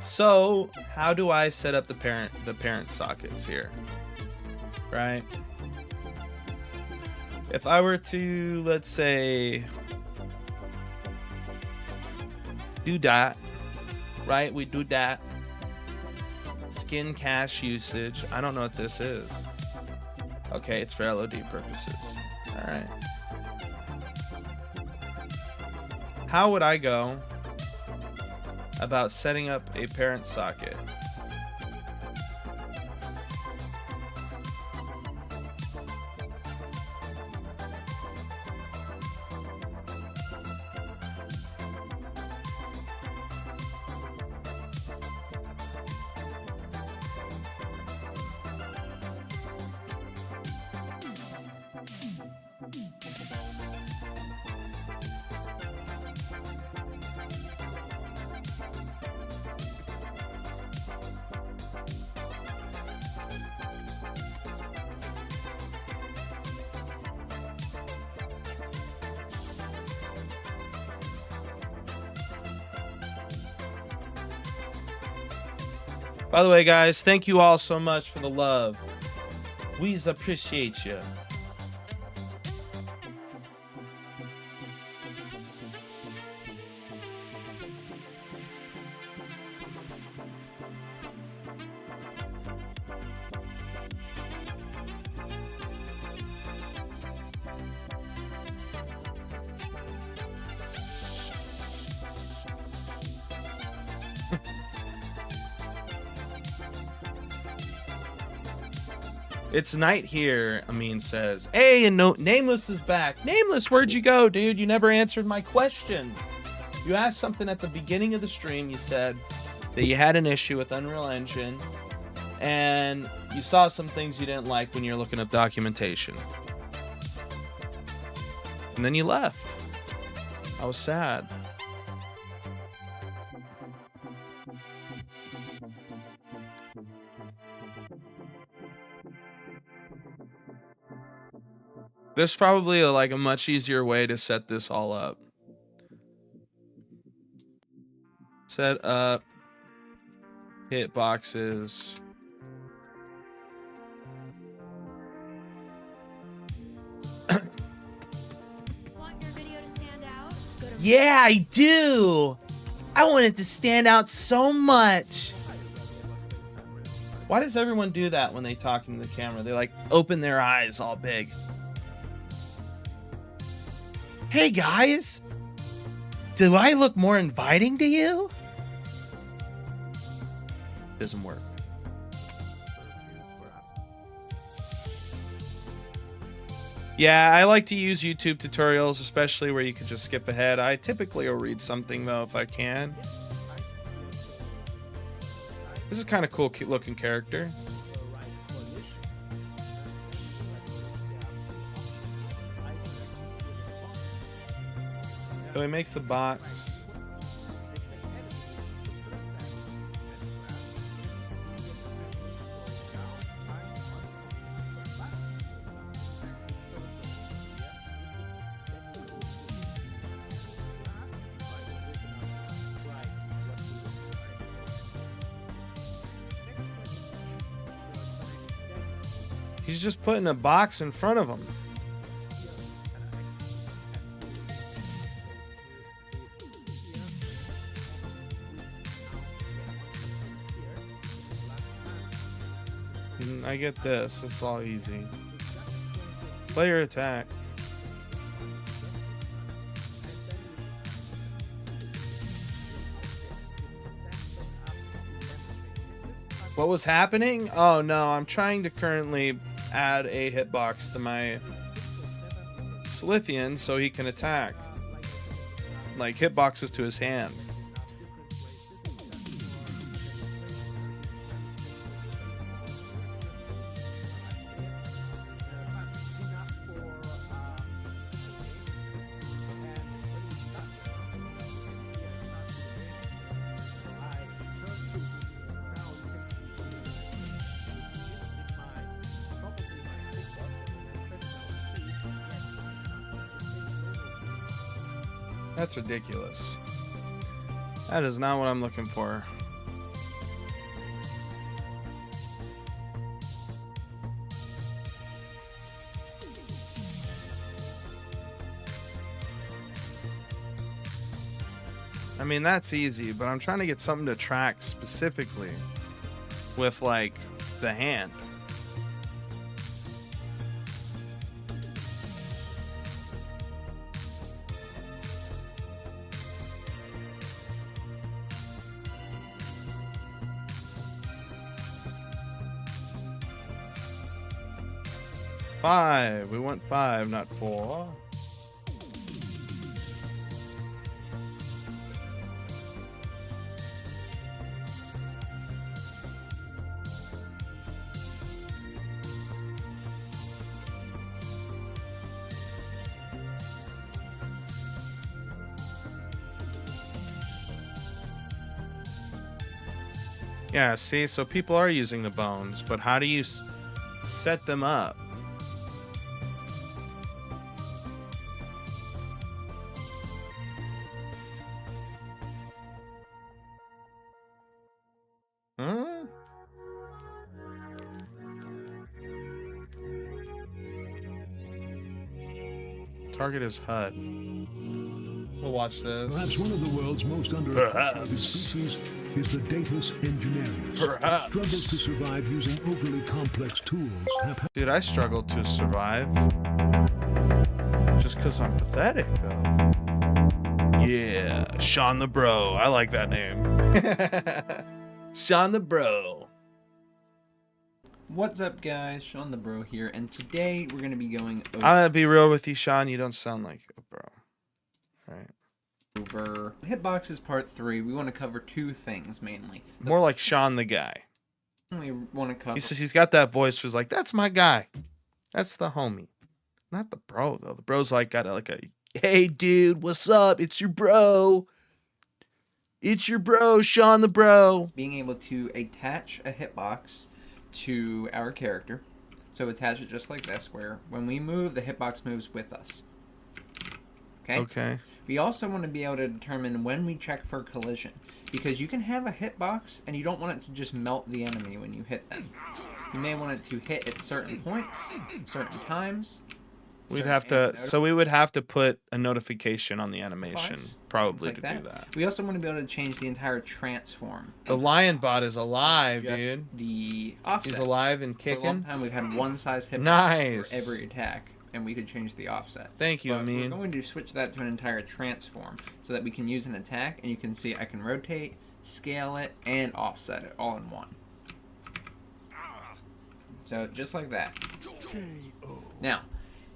So, how do I set up the parent sockets here? Right? If I were to, let's say, do that, right? We do that. Skin cache usage. I don't know what this is. Okay, it's for LOD purposes. All right. How would I go about setting up a parent socket? By the way, guys, thank you all so much for the love. We appreciate you. It's night here, Amin says. Hey, and no, Nameless is back. Nameless, where'd you go, dude? You never answered my question. You asked something at the beginning of the stream. You said that you had an issue with Unreal Engine, and you saw some things you didn't like when you're looking up documentation. And then you left. I was sad. There's probably a much easier way to set this all up. Set up hitboxes. Want your video to stand out? Yeah, I do. I want it to stand out so much. Why does everyone do that when they talk into the camera? They like open their eyes all big. Hey guys, do I look more inviting to you? Doesn't work. Yeah, I like to use YouTube tutorials, especially where you can just skip ahead. I typically will read something though if I can. This is kind of cool looking character. So he makes the box. He's just putting a box in front of him. I get this. It's all easy. Player attack. What was happening? Oh no, I'm trying to currently add a hitbox to my Slithian so he can attack. Like hitboxes to his hand. That's ridiculous. That is not what I'm looking for. I mean, that's easy, but I'm trying to get something to track specifically with, like, the hand. Five. We want 5, not 4. Yeah, see, so people are using the bones, but how do you set them up? Huh? Target is HUD. We'll watch this. Perhaps one of the world's most underappreciated species is the Datus engineerius. Perhaps. Struggles to survive using overly complex tools. Dude, I struggle to survive. Just because I'm pathetic, though. Yeah, Sean the Bro. I like that name. Sean the Bro. What's up, guys? Sean the Bro here, and today we're going to be going I'm gonna be real with you, Sean. You don't sound like a bro. Right. over Hitboxes Part 3. We want to cover two things mainly. More like Sean the guy. We want to cover... He's got that voice who's like, that's my guy. That's the homie. Not the bro, though. The bro's like got a hey, dude, what's up? It's your bro. It's your bro, Sean the Bro. being able to attach a hitbox to our character. So attach it just like this, where when we move, the hitbox moves with us. Okay? Okay. We also want to be able to determine when we check for collision, because you can have a hitbox and you don't want it to just melt the enemy when you hit them. You may want it to hit at certain points, certain times. We'd have to, so we would have to put a notification on the animation, probably, like to do that. We also want to be able to change the entire transform. The lion bot is alive, Just dude. the offset. He's alive and For a long kicking. time, we've had one size hitbox Nice. for every attack, and we could change the offset. Thank you, But Amin. we're going to switch that to an entire transform, so that we can use an attack, and you can see I can rotate, scale it, and offset it all in one. So just like that. Now,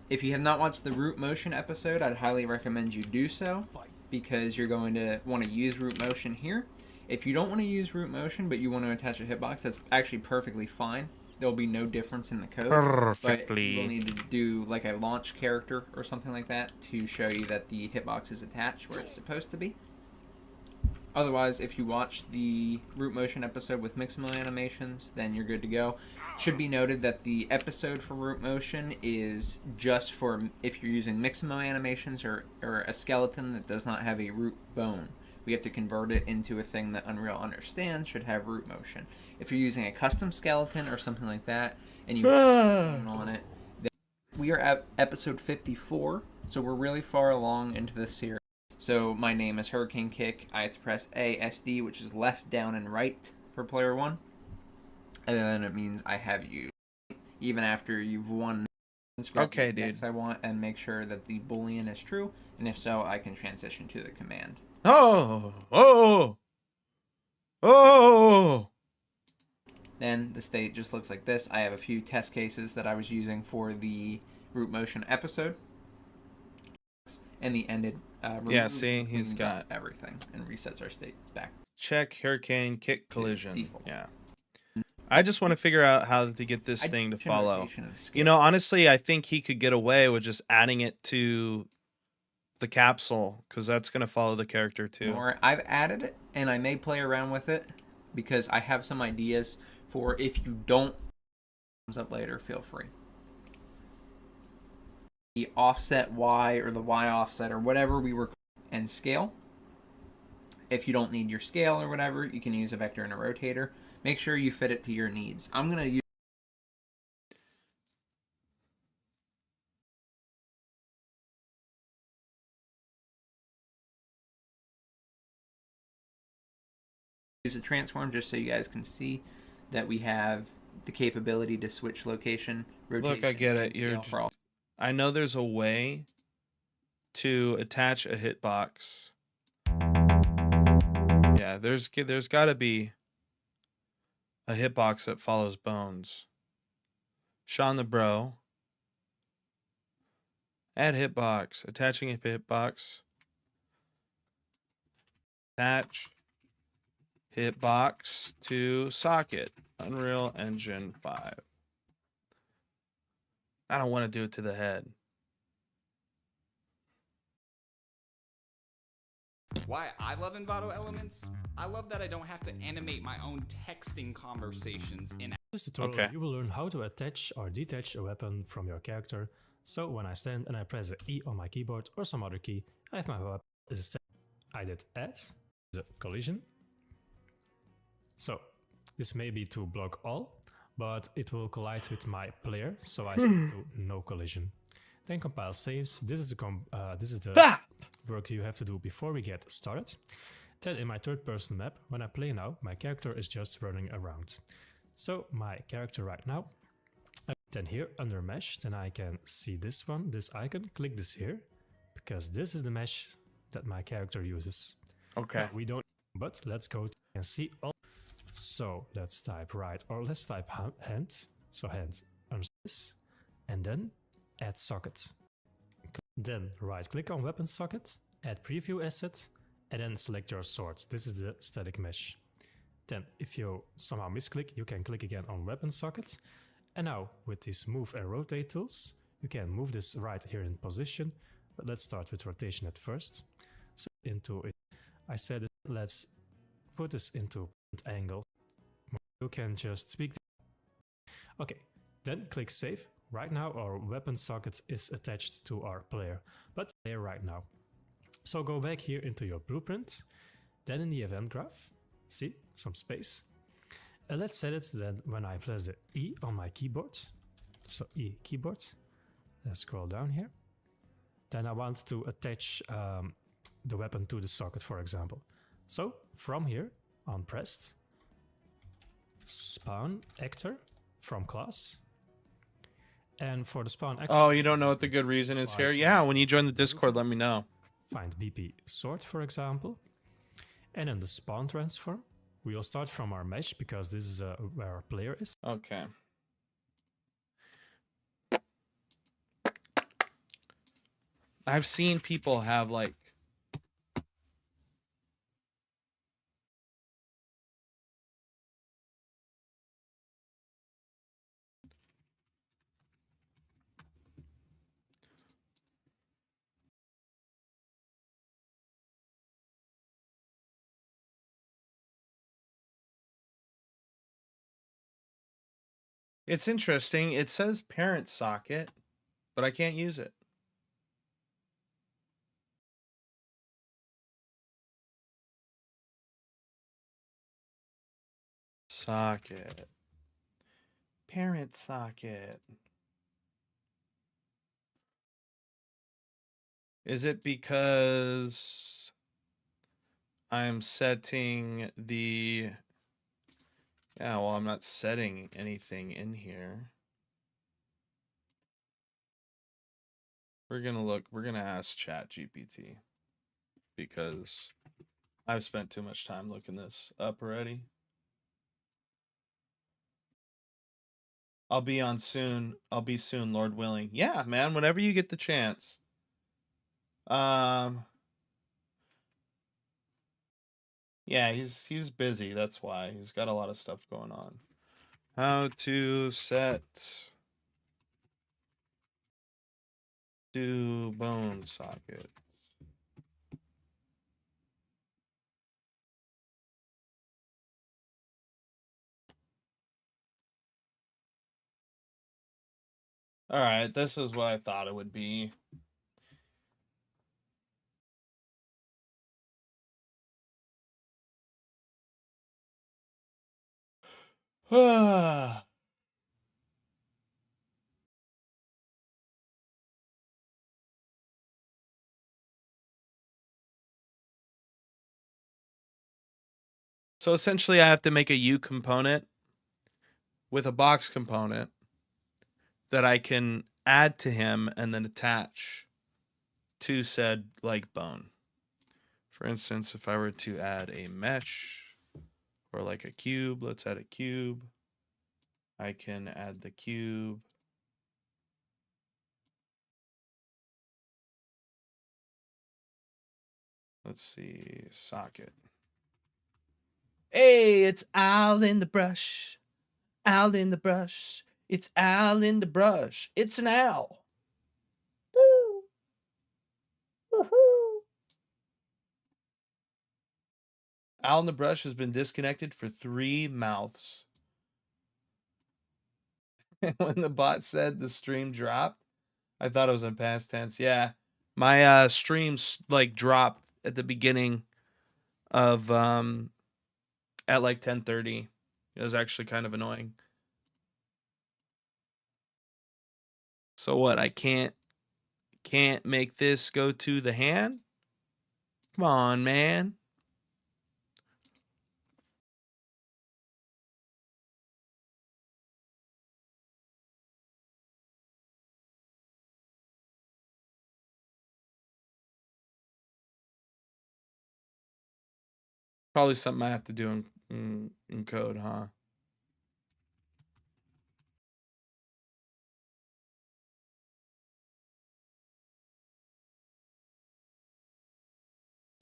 if you have not watched the root motion episode, I'd highly recommend you do so, because you're going to want to use root motion here. If you don't want to use root motion, but you want to attach a hitbox, that's actually perfectly fine. There'll be no difference in the code. Perfectly. But you'll need to do like a launch character or something like that to show you that the hitbox is attached where it's supposed to be. Otherwise, if you watch the root motion episode with Mixamo animations, then you're good to go. Should be noted that the episode for root motion is just for if you're using Mixamo animations or a skeleton that does not have a root bone. We have to convert it into a thing that Unreal understands should have root motion. If you're using a custom skeleton or something like that, and you on it, then we are at episode 54, so we're really far along into this series. So my name is Hurricane Kick. I had to press ASD, which is left, down, and right for player 1. And then it means I have you. Even after you've won, Okay, dude. I want and make sure that the Boolean is true, and if so, I can transition to the command. Oh, oh, oh. Then the state just looks like this. I have a few test cases that I was using for the root motion episode. And the ended yeah, see, he's got everything and resets our state back. Check hurricane kick collision. Default. Yeah. I just want to figure out how to get this thing to follow. You know, honestly, I think he could get away with just adding it to the capsule, because that's going to follow the character too. Or I've added it, and I may play around with it because I have some ideas for if you don't comes up later, feel free. The offset Y or the Y offset or whatever we were, and scale. If you don't need your scale or whatever, you can use a vector and a rotator. Make sure you fit it to your needs. I'm going to use a transform just so you guys can see that we have the capability to switch location, rotation. Look, I get it. I know there's a way to attach a hitbox. Yeah, there's got to be a hitbox that follows bones. Sean the Bro. Add hitbox. Attaching a hitbox. Attach hitbox to socket. Unreal Engine 5. I don't want to do it to the head. Why I love Envato Elements? I love that I don't have to animate my own texting conversations in this tutorial, you will learn how to attach or detach a weapon from your character. So when I stand and I press the E on my keyboard or some other key, I have my weapon as a step. I did add the collision. So this may be to block all, but it will collide with my player, so I set to no collision. Then compile saves. This is the work you have to do before we get started. Then in my third person map, when I play now, my character is just running around. So my character right now, then here under mesh, then I can see this one, this icon, click this here, because this is the mesh that my character uses. Okay. We don't, but let's go and see all. So let's type right, or let's type hand. So hands under this, and then add socket. Then right click on weapon socket, add preview asset, and then select your sword. This is the static mesh. Then if you somehow misclick, you can click again on weapon socket. And now with these move and rotate tools, you can move this right here in position. But let's start with rotation at first. So into it, I said let's put this into angle. You can just speak. Okay, then click save. Right now our weapon socket is attached to our player, but player right now. So go back here into your blueprint, then in the event graph, see some space. And let's set it then when I press the E on my keyboard. So E keyboard. Let's scroll down here. Then I want to attach the weapon to the socket, for example. So from here on pressed, spawn actor from class. And for the spawn actor, oh, you don't know what the good reason is here? Yeah, when you join the Discord, let me know. Find BP sword, for example. And then the spawn transform. We will start from our mesh because this is where our player is. Okay. I've seen people have like it's interesting. It says parent socket, but I can't use it. Socket. Parent socket. Is it because I'm setting the... Yeah, well, I'm not setting anything in here. We're gonna ask ChatGPT because I've spent too much time looking this up already. I'll be on soon. I'll be soon, Lord willing. Yeah, man, whenever you get the chance. Yeah, he's busy, that's why. He's got a lot of stuff going on. How to set to bone socket. All right, this is what I thought it would be. So essentially I have to make a U component with a box component that I can add to him and then attach to said like bone. For instance, if I were to add a mesh or like a cube, let's add a cube. I can add the cube. Let's see, socket. Hey, it's Al in the brush. Al in the brush. It's Al in the brush. It's an owl. Woo. Woohoo. Al in the brush has been disconnected for 3 mouths. When the bot said the stream dropped, I thought it was in past tense. Yeah. My streams like dropped at the beginning of at like 10:30. It was actually kind of annoying. So what? I can't make this go to the hand? Come on, man. Probably something I have to do in code, huh?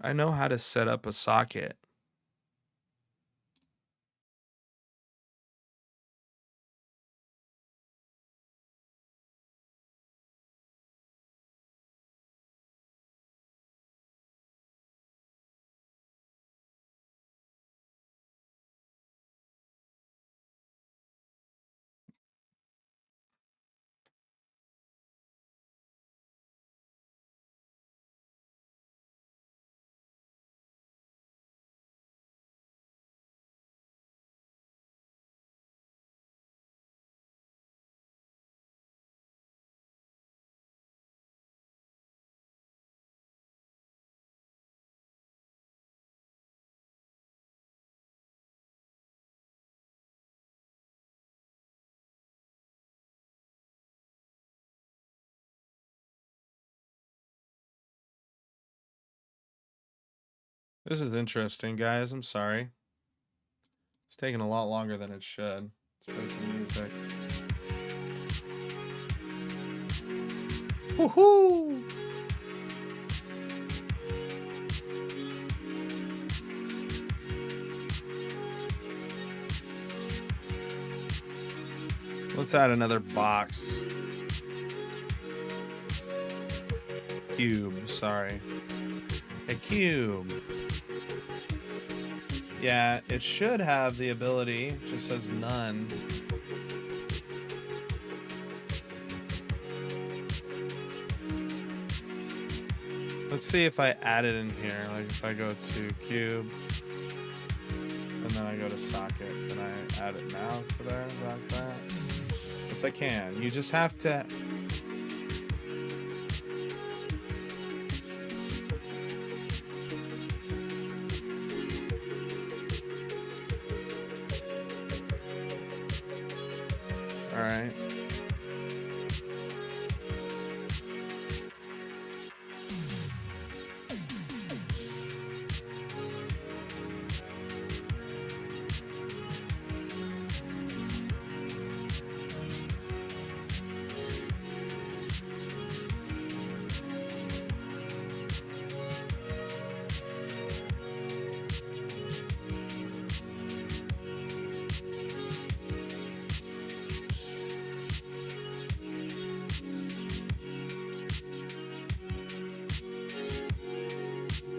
I know how to set up a socket. This is interesting, guys. I'm sorry. It's taking a lot longer than it should. Let's play some music. Woohoo! Let's add another box. Cube, sorry. A cube. Yeah, it should have the ability. It just says none. Let's see if I add it in here. Like if I go to cube and then I go to socket, can I add it now to there like that? Yes, I can. You just have to. All right.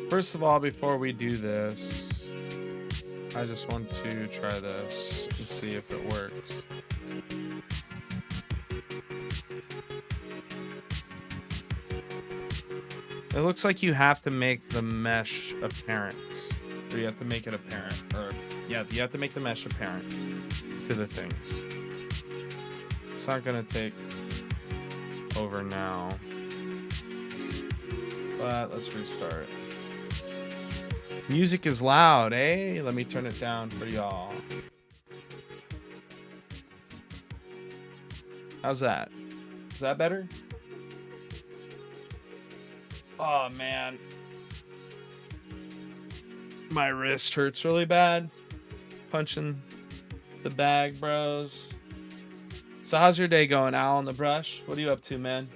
First of all, before we do this, I just want to try this and see if it works. It looks like you have to make the mesh apparent. Or you have to make it apparent. Or, yeah, you have to make the mesh apparent to the things. It's not going to take over now. But let's restart. Music is loud, eh? Let me turn it down for y'all. How's that? Is that better? Oh, man. My wrist hurts really bad. Punching the bag, bros. So how's your day going, Al on the brush? What are you up to, man?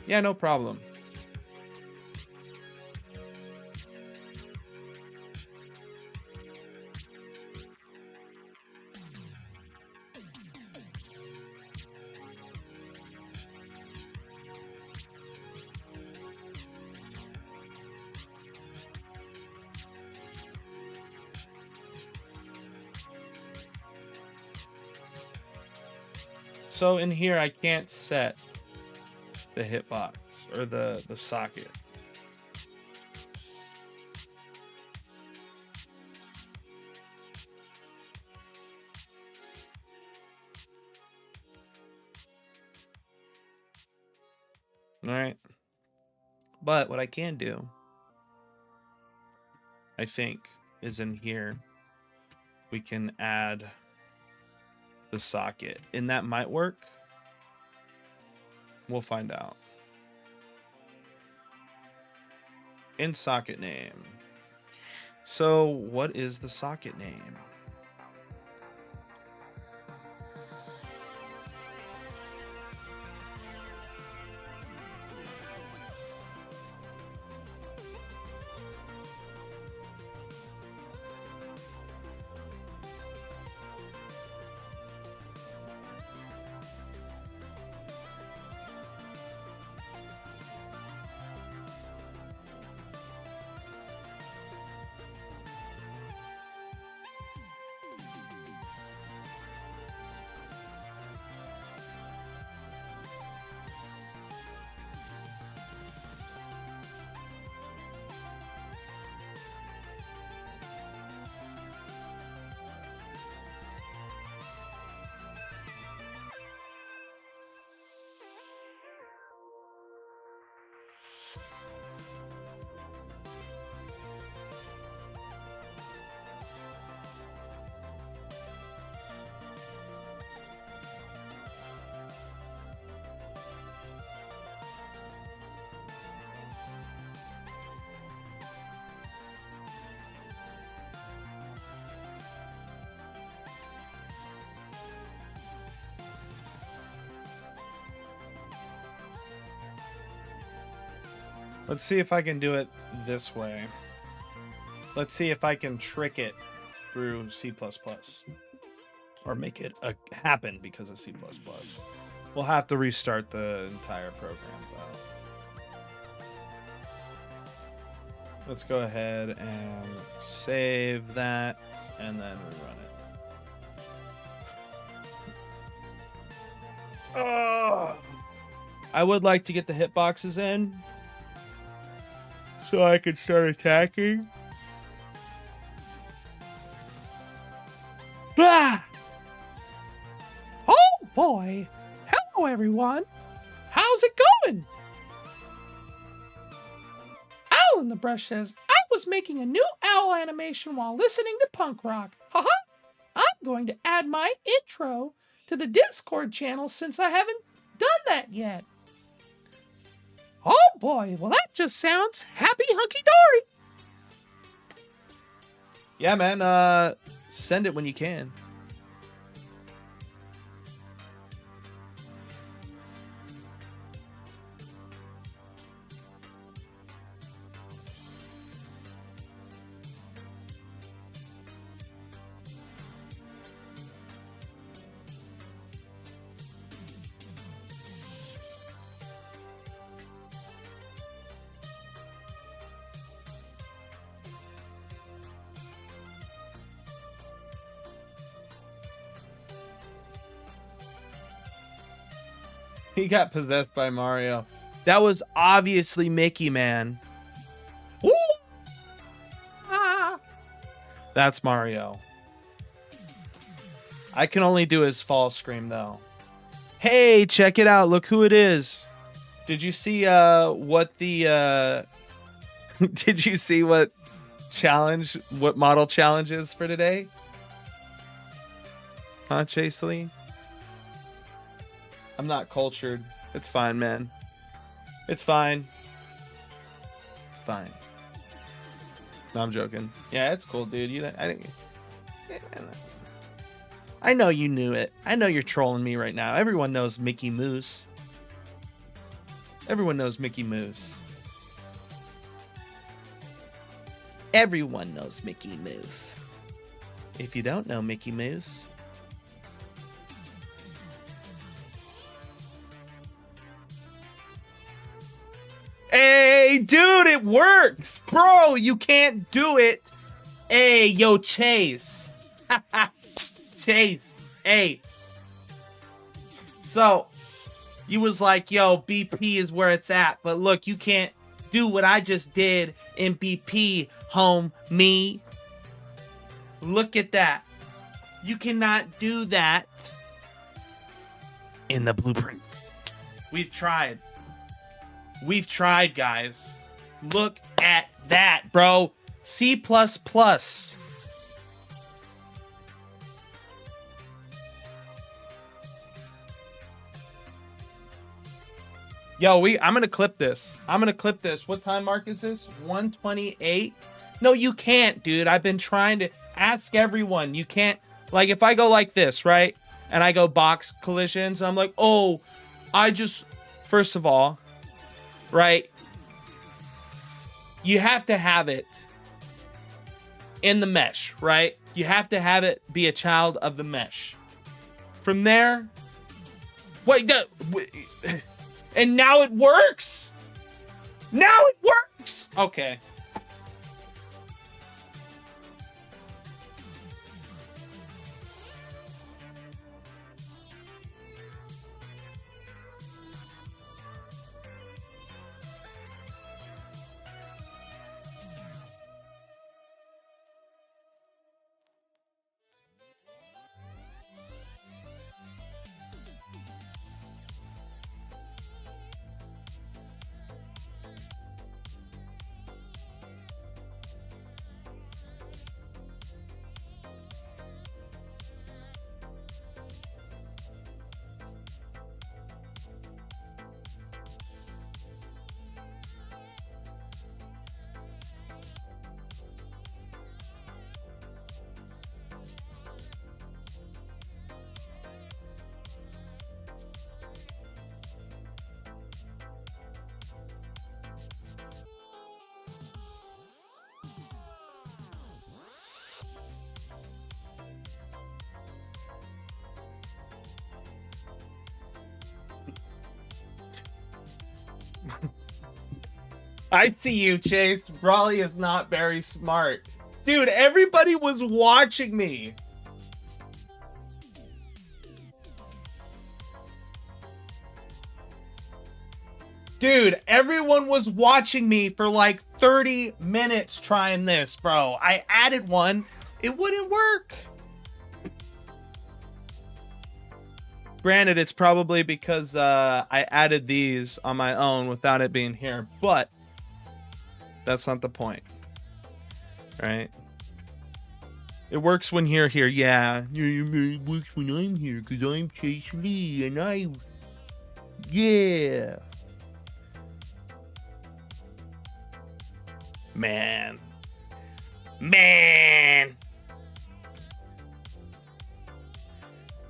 Yeah, no problem. So in here, I can't set the hitbox or the socket. All right. But what I can do, I think, is in here, we can add the socket, and that might work. We'll find out. In socket name. So what is the socket name? Let's see if I can do it this way. Let's see if I can trick it through C++. Or make it happen because of C++. We'll have to restart the entire program, though. Let's go ahead and save that and then rerun it. Oh, I would like to get the hitboxes in so I can start attacking. Ah! Oh boy! Hello everyone! How's it going? Owl in the Brush says, I was making a new owl animation while listening to punk rock. Haha! I'm going to add my intro to the Discord channel since I haven't done that yet. Oh boy, well that just sounds happy hunky-dory. Yeah, man, send it when you can. He got possessed by Mario. That was obviously Mickey, man. Woo! Ah. That's Mario. I can only do his fall scream though. Hey, check it out. Look who it is. Did you see what the did you see what model challenge is for today? Huh, Chase Lee? I'm not cultured. It's fine, man. It's fine. It's fine. No, I'm joking. Yeah, it's cool, dude. I know you knew it. I know you're trolling me right now. Everyone knows Mickey Mouse. Everyone knows Mickey Mouse. Everyone knows Mickey Mouse. If you don't know Mickey Mouse, hey, dude, it works. Bro, you can't do it. Hey, yo, Chase. Chase. Hey. So, you was like, yo, BP is where it's at. But look, you can't do what I just did in BP, homie. Look at that. You cannot do that in the blueprints. We've tried. We've tried, guys. Look at that, bro. C++. Yo, I'm gonna clip this. What time mark is this? 1:28. No, you can't, dude. I've been trying to ask everyone. You can't, like, if I go like this, right? And I go box collisions, and I'm like, oh, first of all, right? You have to have it in the mesh, right? You have to have it be a child of the mesh. From there, and now it works. Now it works. Okay. I see you, Chase. Raleigh is not very smart. Dude, everybody was watching me. Dude, everyone was watching me for like 30 minutes trying this, bro. I added one. It wouldn't work. Granted, it's probably because I added these on my own without it being here, but that's not the point, right? It works when you're here. Yeah, it works when I'm here because I'm Chase Lee and yeah. Man.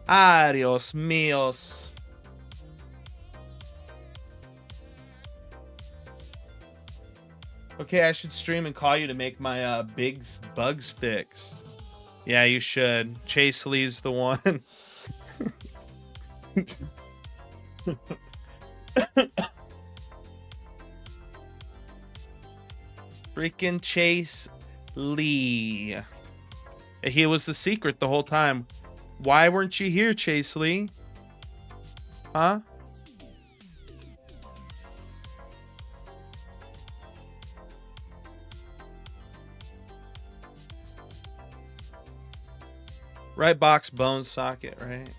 Adios míos. Okay, I should stream and call you to make my Big's bugs fix. Yeah, you should. Chase Lee's the one. Freaking Chase Lee. He was the secret the whole time. Why weren't you here, Chase Lee? Huh? Right box, bone socket, right?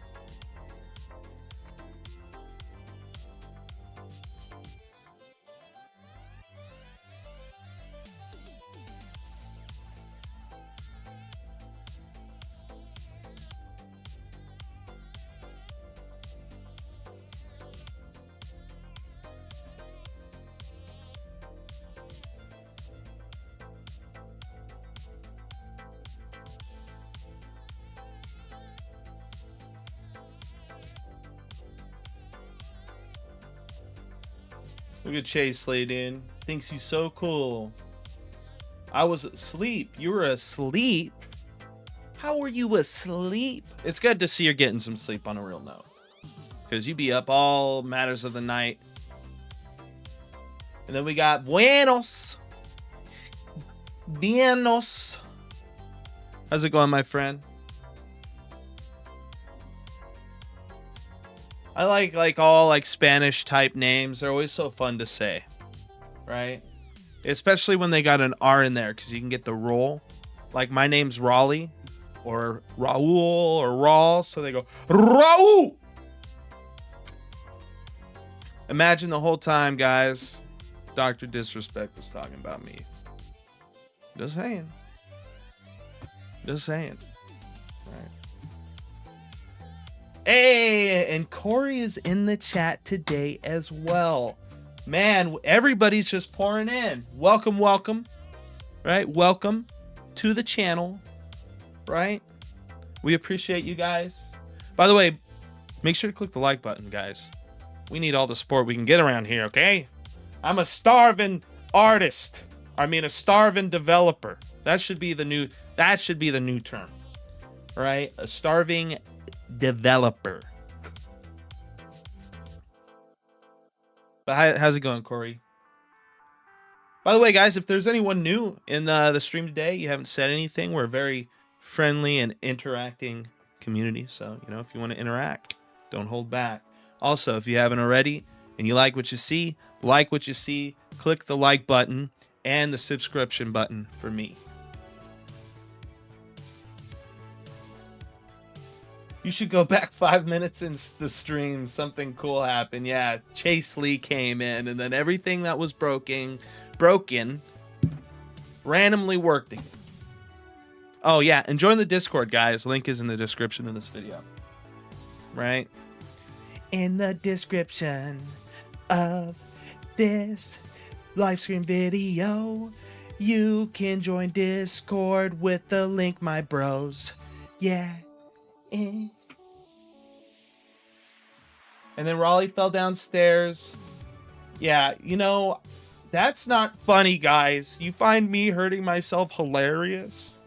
Look at Chase Lee, dude. Thinks he's so cool. I was asleep. You were asleep? How were you asleep? It's good to see you're getting some sleep on a real note. Because you be up all matters of the night. And then we got Buenos. Buenos. How's it going, my friend? I like all like Spanish type names. They're always so fun to say, right? Especially when they got an R in there, because you can get the roll. Like my name's Raleigh or Raul or Raul, so they go Raul. Imagine the whole time, guys, Dr. Disrespect was talking about me. Just saying. Just saying. Right. Hey, and Corey is in the chat today as well. Man, everybody's just pouring in. Welcome, welcome. Right? Welcome to the channel. Right? We appreciate you guys. By the way, make sure to click the like button, guys. We need all the support we can get around here, okay? I'm a starving artist. I mean, a starving developer. That should be the new term. Right? A starving developer. But how's it going, Corey? By the way, guys, if there's anyone new in the stream today, you haven't said anything, we're a very friendly and interacting community. So, you know, if you want to interact, don't hold back. Also, if you haven't already and you like what you see, click the like button and the subscription button for me. You should go back 5 minutes in the stream. Something cool happened. Yeah, Chase Lee came in, and then everything that was broken, randomly working. Oh, yeah, and join the Discord, guys. Link is in the description of this video. Right? In the description of this live stream video, you can join Discord with the link, my bros. Yeah. And then Raleigh fell downstairs. Yeah, you know, that's not funny, guys. You find me hurting myself hilarious?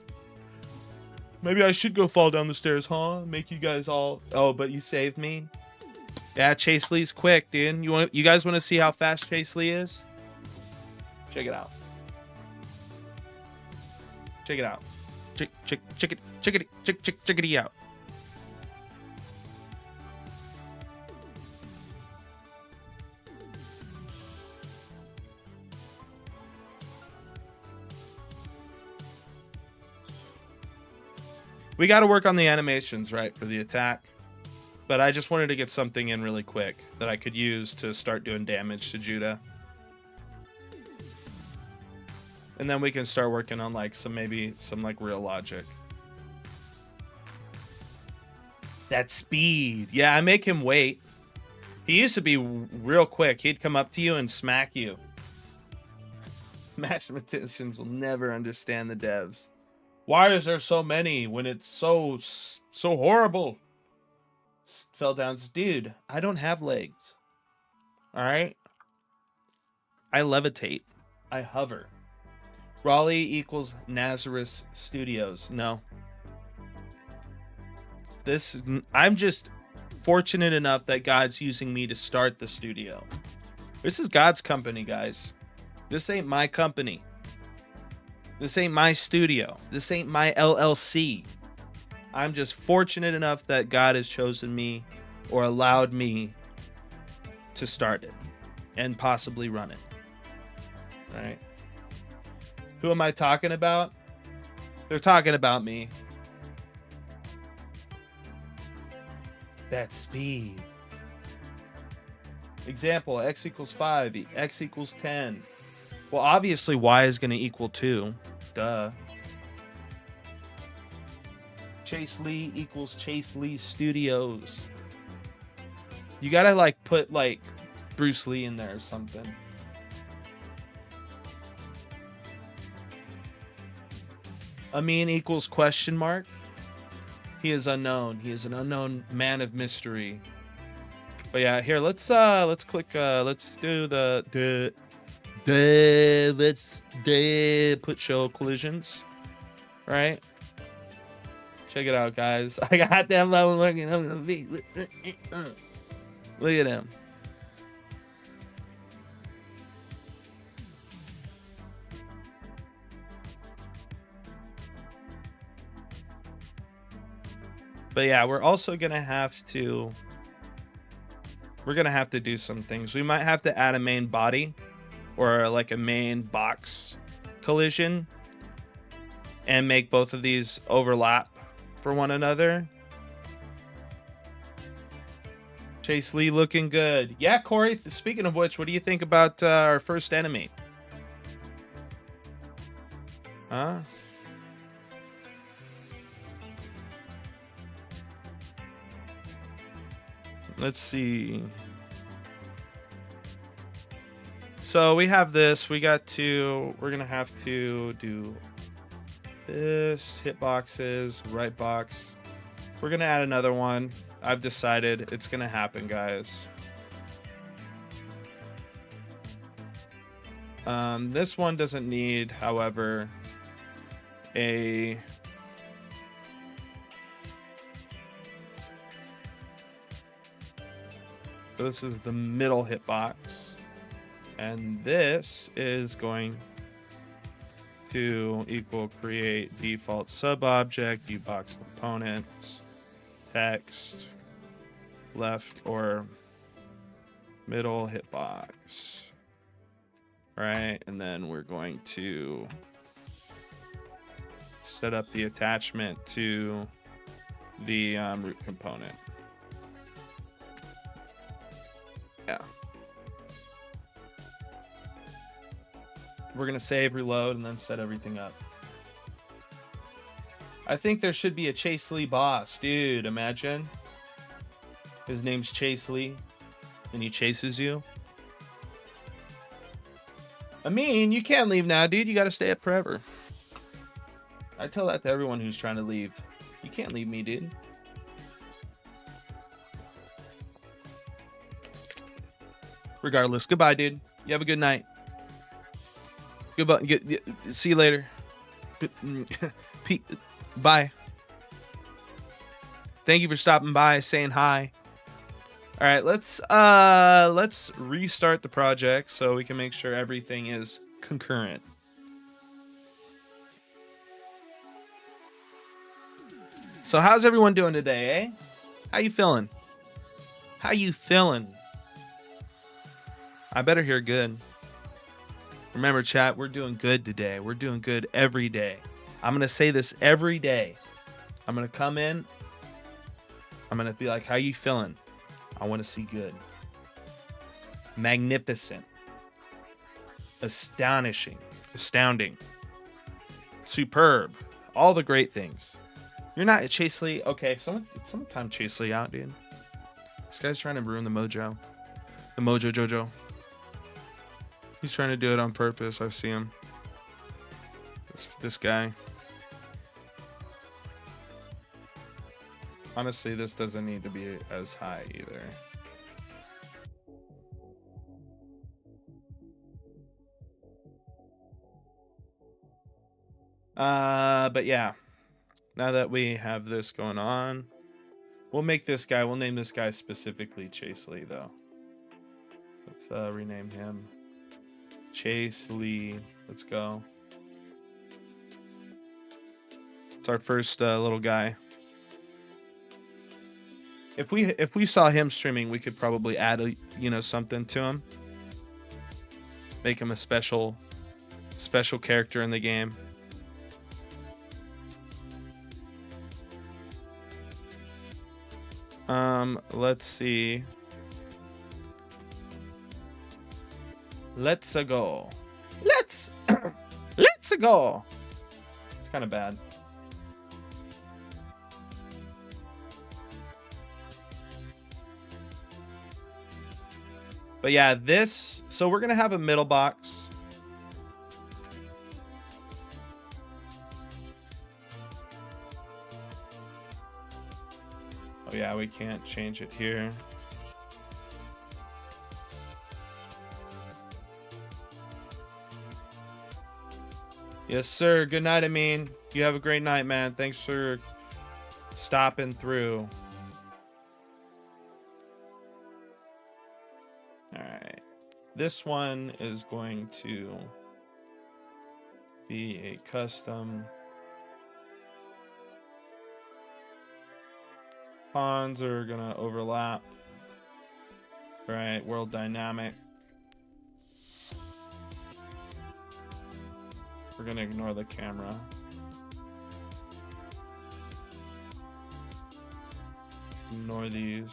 Maybe I should go fall down the stairs, huh? Make you guys all... Oh, but you saved me? Yeah, Chase Lee's quick, dude. You guys want to see how fast Chase Lee is? Check it out. Check it out. Check it out. We got to work on the animations, right, for the attack. But I just wanted to get something in really quick that I could use to start doing damage to Judah. And then we can start working on like some real logic. That speed. Yeah, I make him wait. He used to be real quick. He'd come up to you and smack you. Mathematicians will never understand the devs. Why is there so many when it's so horrible? Fell down. Dude, I don't have legs. All right? I levitate. I hover. Raleigh equals Nazareth Studios. No. I'm just fortunate enough that God's using me to start the studio. This is God's company, guys. This ain't my company. This ain't my studio. This ain't my LLC. I'm just fortunate enough that God has chosen me or allowed me to start it and possibly run it. All right. Who am I talking about? They're talking about me. that speed. Example, x equals 5, x equals 10. Well, obviously y is going to equal 2. Duh. Chase Lee equals Chase Lee Studios. You gotta like put like Bruce Lee in there or something. Amin equals question mark. He is unknown. He is an unknown man of mystery. But yeah, here let's click let's do let's put show collisions. Right? Check it out, guys. I got that level working on the feet. Look at him. But yeah, we're also gonna have to do some things. We might have to add a main body or like a main box collision and make both of these overlap for one another. Chase Lee looking good. Yeah, Corey, speaking of which, what do you think about our first enemy? Huh? Let's see. So we have this. We're gonna have to do this, hitboxes, right box. We're gonna add another one. I've decided it's gonna happen, guys. This one doesn't need, however, a this is the middle hitbox, and this is going to equal create default sub object, ubox components, text, left or middle hitbox, right? And then we're going to set up the attachment to the root component. Yeah. We're going to save, reload, and then set everything up. I think there should be a Chase Lee boss. Dude, imagine. His name's Chase Lee, and he chases you. I mean, you can't leave now, dude. You got to stay up forever. I tell that to everyone who's trying to leave. You can't leave me, dude. Regardless, goodbye, dude. You have a good night. Goodbye. See you later. Bye. Thank you for stopping by, saying hi. All right, let's restart the project so we can make sure everything is concurrent. So how's everyone doing today, eh? How you feeling? How you feeling? I better hear good. Remember, chat, we're doing good today. We're doing good every day. I'm going to say this every day. I'm going to come in. I'm going to be like, how you feeling? I want to see good. Magnificent. Astonishing. Astounding. Superb. All the great things. You're not a Chase Lee. Okay, someone time Chase Lee out, dude. This guy's trying to ruin the mojo. The mojo Jojo. He's trying to do it on purpose. I see him. This guy. Honestly, this doesn't need to be as high either. But yeah. Now that we have this going on, we'll name this guy specifically Chase Lee, though. Let's rename him Chase Lee. Let's go. It's our first little guy. If we saw him streaming, we could probably add something to him. Make him a special character in the game. Let's see. Let's go. Let's let's go. It's kind of bad. But yeah, this, so we're gonna have a middle box. Oh yeah, we can't change it here. Yes, sir. Good night, Amin. You have a great night, man. Thanks for stopping through. All right. This one is going to be a custom. Pawns are going to overlap. All right. World dynamic. We're going to ignore the camera. Ignore these.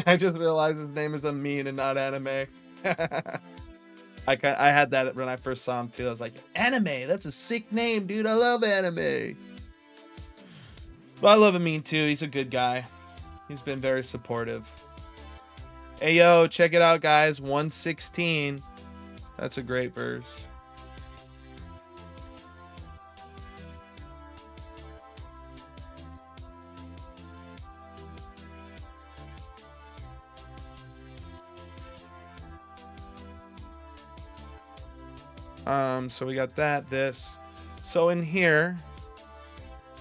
I just realized his name is Amin and not Anime. I had that when I first saw him too. I was like, Anime, that's a sick name, dude. I love Anime. But I love Amin too. He's a good guy. He's been very supportive. Hey, yo, check it out, guys. 116. That's a great verse. So we got this. So in here,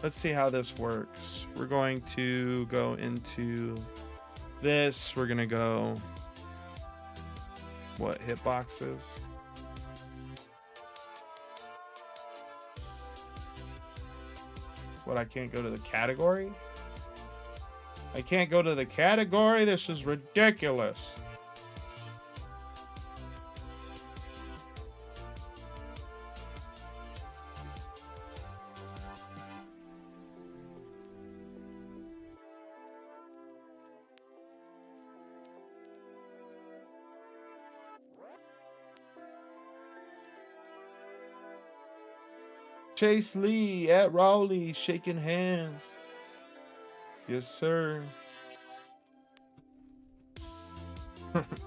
let's see how this works. We're going to go into this. We're gonna go, what, hitboxes? What, I can't go to the category? I can't go to the category? This is ridiculous. Chase Lee at Rowley shaking hands. Yes, sir.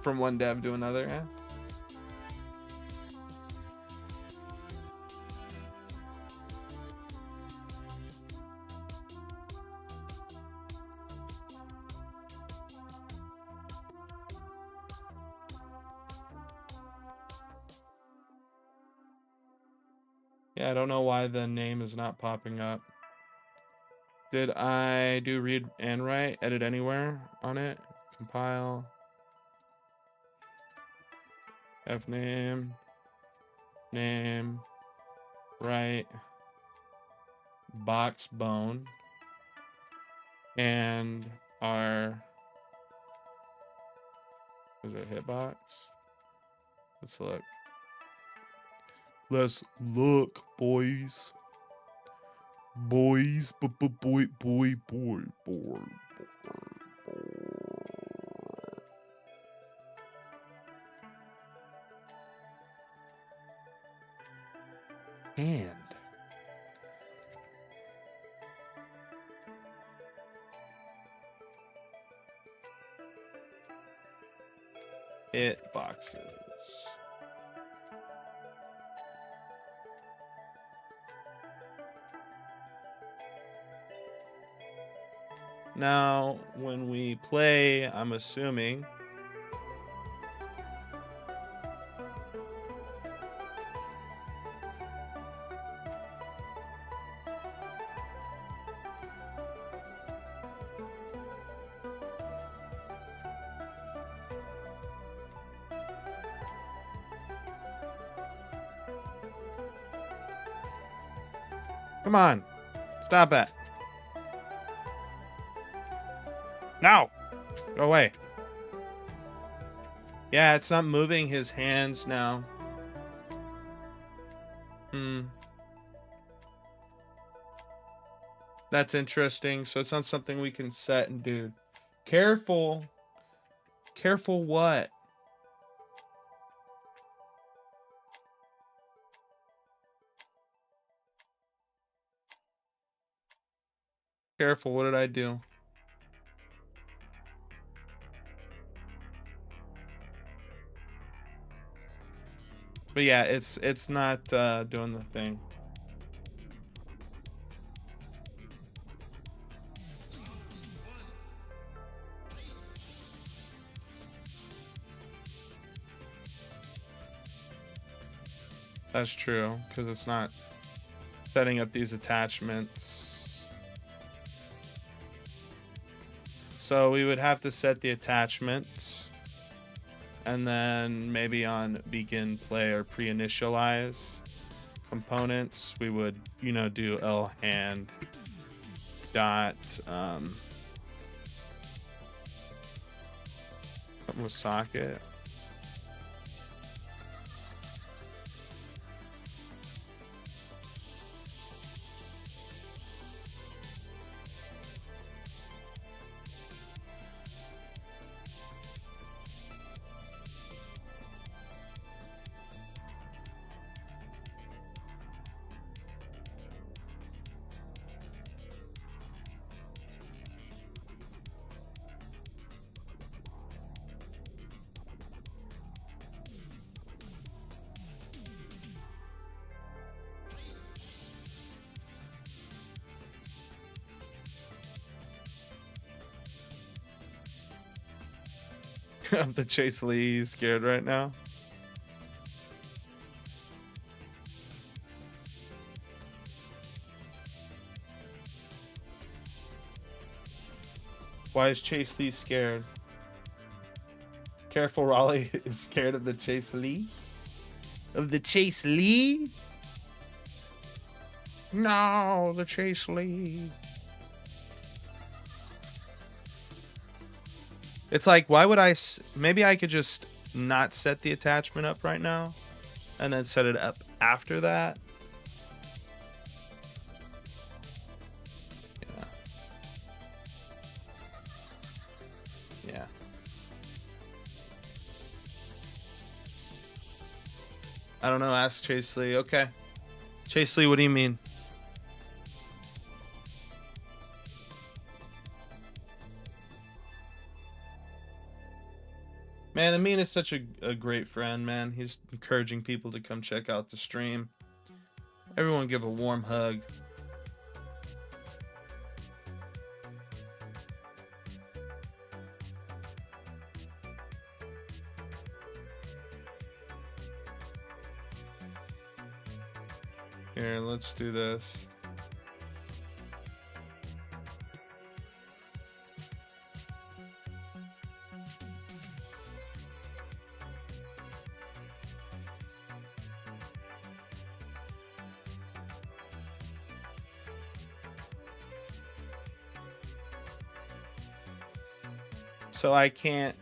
From one dev to another, yeah. Yeah, I don't know why the name is not popping up. Did I do read and write? Edit anywhere on it? Compile. F name. Name. Write. Box bone. And our... Was it hitbox? Let's look. Let's look, boys. Boys, boy. And it boxes. Now, when we play, I'm assuming come on, stop it. No! Go away. Yeah, it's not moving his hands now. That's interesting. So it's not something we can set and do. Careful. Careful what? Careful, what did I do? But yeah, it's not doing the thing. That's true, because it's not setting up these attachments. So we would have to set the attachments, and then maybe on begin play or pre-initialize components, we would, you know, do L hand dot something with socket. The Chase Lee scared right now. Why is Chase Lee scared? Careful, Raleigh is scared of the Chase Lee. Of the Chase Lee? No, the Chase Lee. It's like, why would maybe I could just not set the attachment up right now and then set it up after that. Yeah. I don't know. Ask Chase Lee. Okay. Chase Lee, what do you mean? Man, Amin is such a great friend, man. He's encouraging people to come check out the stream. Everyone give a warm hug. Here, let's do this. So I can't.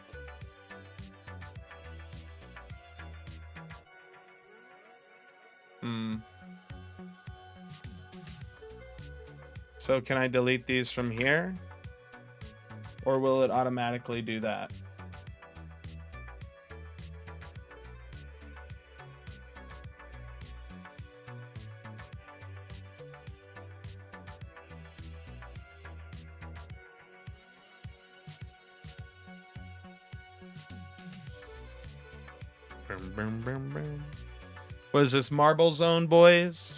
So can I delete these from here? Or will it automatically do that? What is this, Marble Zone, boys?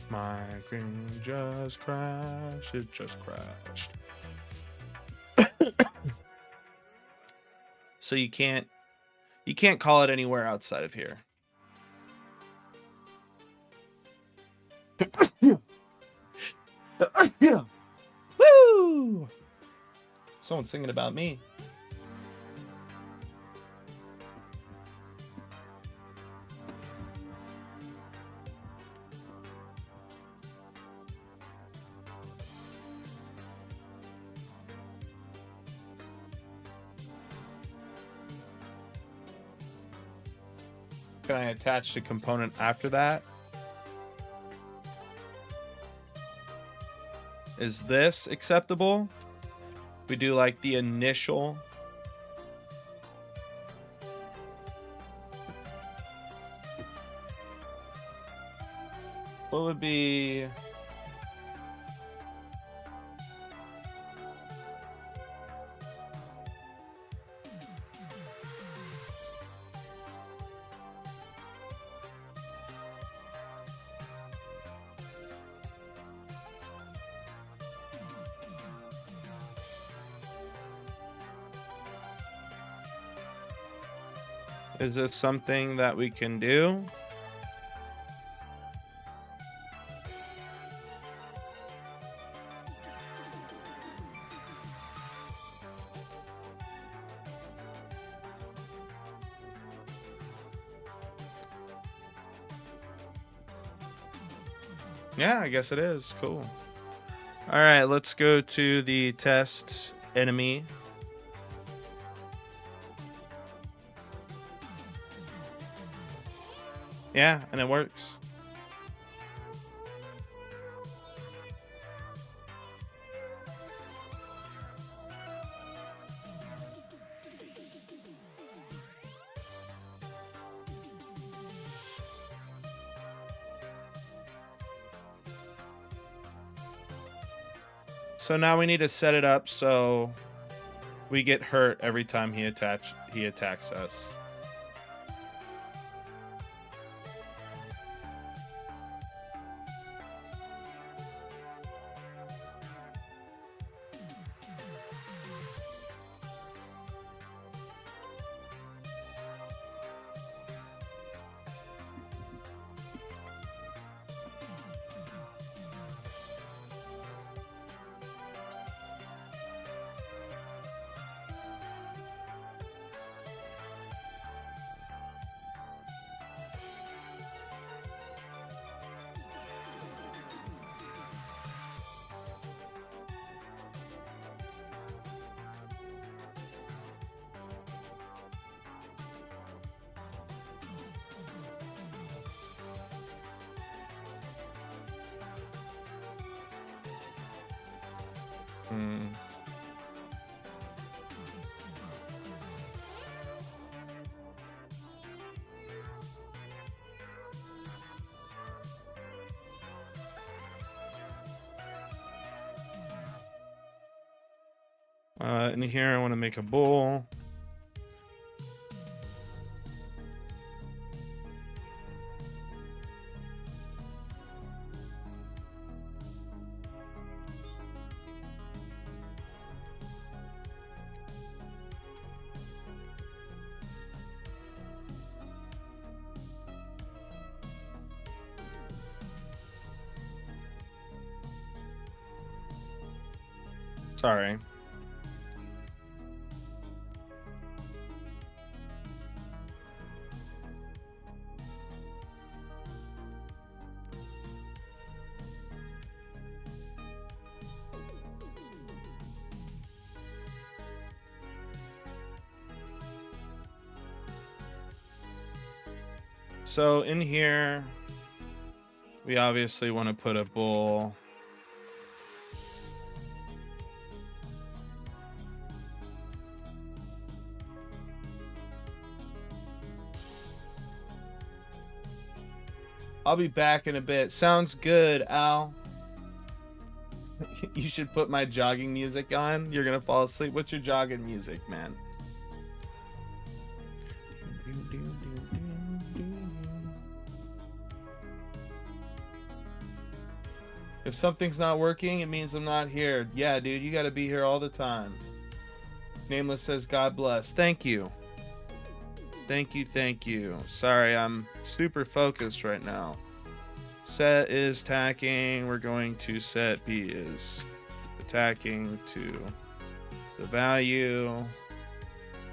My screen just crashed. It just crashed. So you can't call it anywhere outside of here. Woo! Someone's singing about me. can I attach the component after that? Is this acceptable? We do like the initial. What would be... Is this something that we can do? Yeah, I guess it is. Cool. All right, let's go to the test enemy. Yeah, and it works. So now we need to set it up so we get hurt every time he attacks us. In here, I want to make a bowl. Sorry. So in here, we obviously want to put a bowl. I'll be back in a bit. Sounds good, Al. You should put my jogging music on. You're gonna fall asleep. What's your jogging music, man? If something's not working, it means I'm not here. Yeah, dude, you gotta be here all the time. Nameless says, God bless. Thank you. Thank you, thank you. Sorry, I'm super focused right now. Set is attacking. We're going to set B is attacking to the value.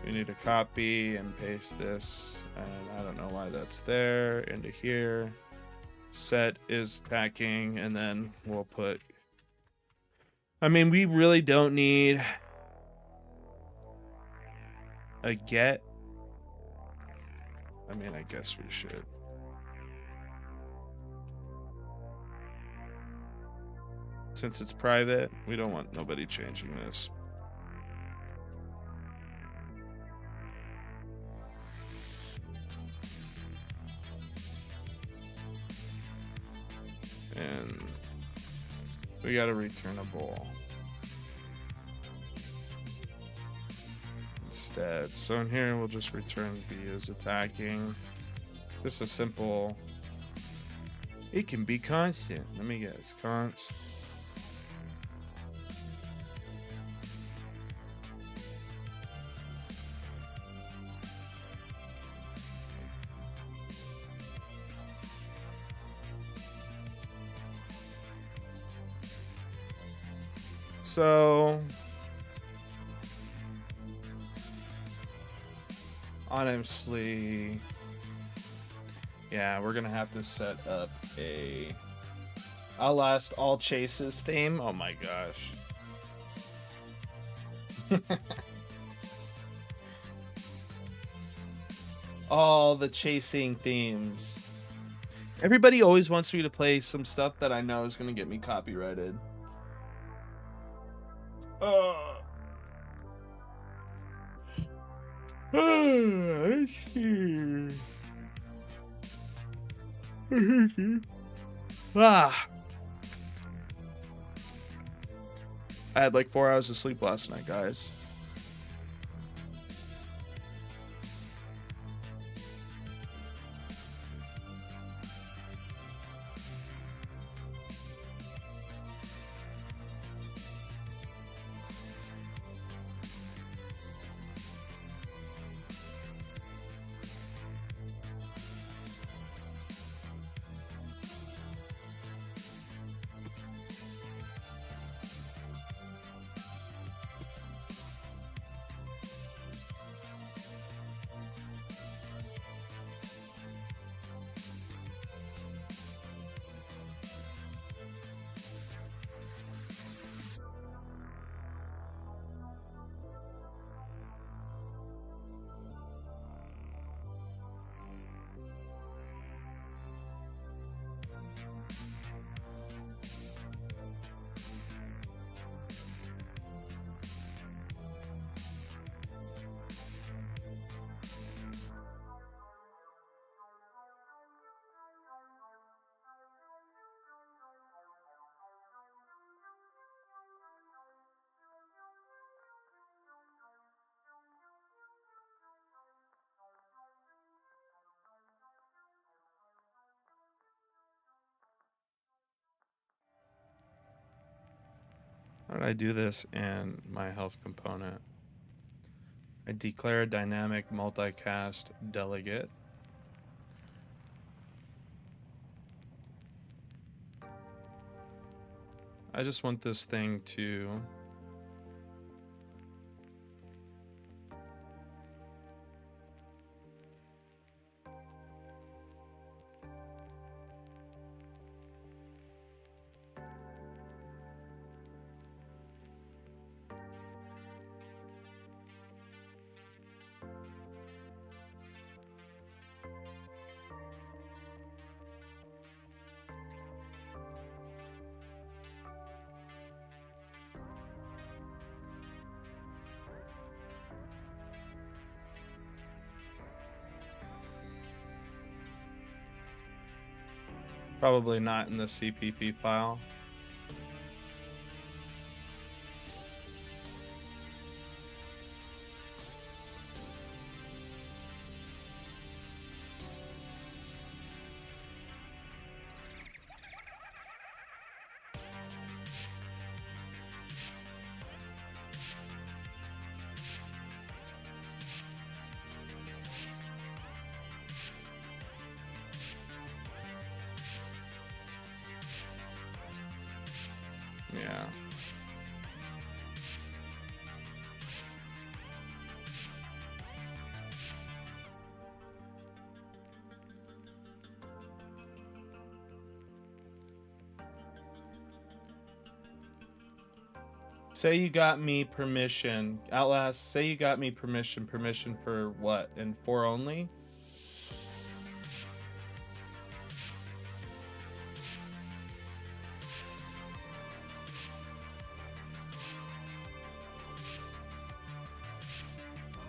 We need to copy and paste this. And I don't know why that's there. Into here. Set is attacking, and then we'll put... I mean, we really don't need a get. I mean, I guess we should. Since it's private, we don't want nobody changing this. And we got a returnable instead. So in here, we'll just return B as attacking. Just a simple. It can be constant. Let me guess. Const. So honestly, yeah, we're gonna have to set up a Outlast all chases theme. Oh my gosh. All the chasing themes. Everybody always wants me to play some stuff that I know is gonna get me copyrighted. Let's see. Ah. I had like 4 hours of sleep last night, guys. How did I do this in my health component? I declare a dynamic multicast delegate. I just want this thing to probably not in the CPP file. Yeah. Say you got me permission. Outlast, say you got me permission. Permission for what? In 4 only?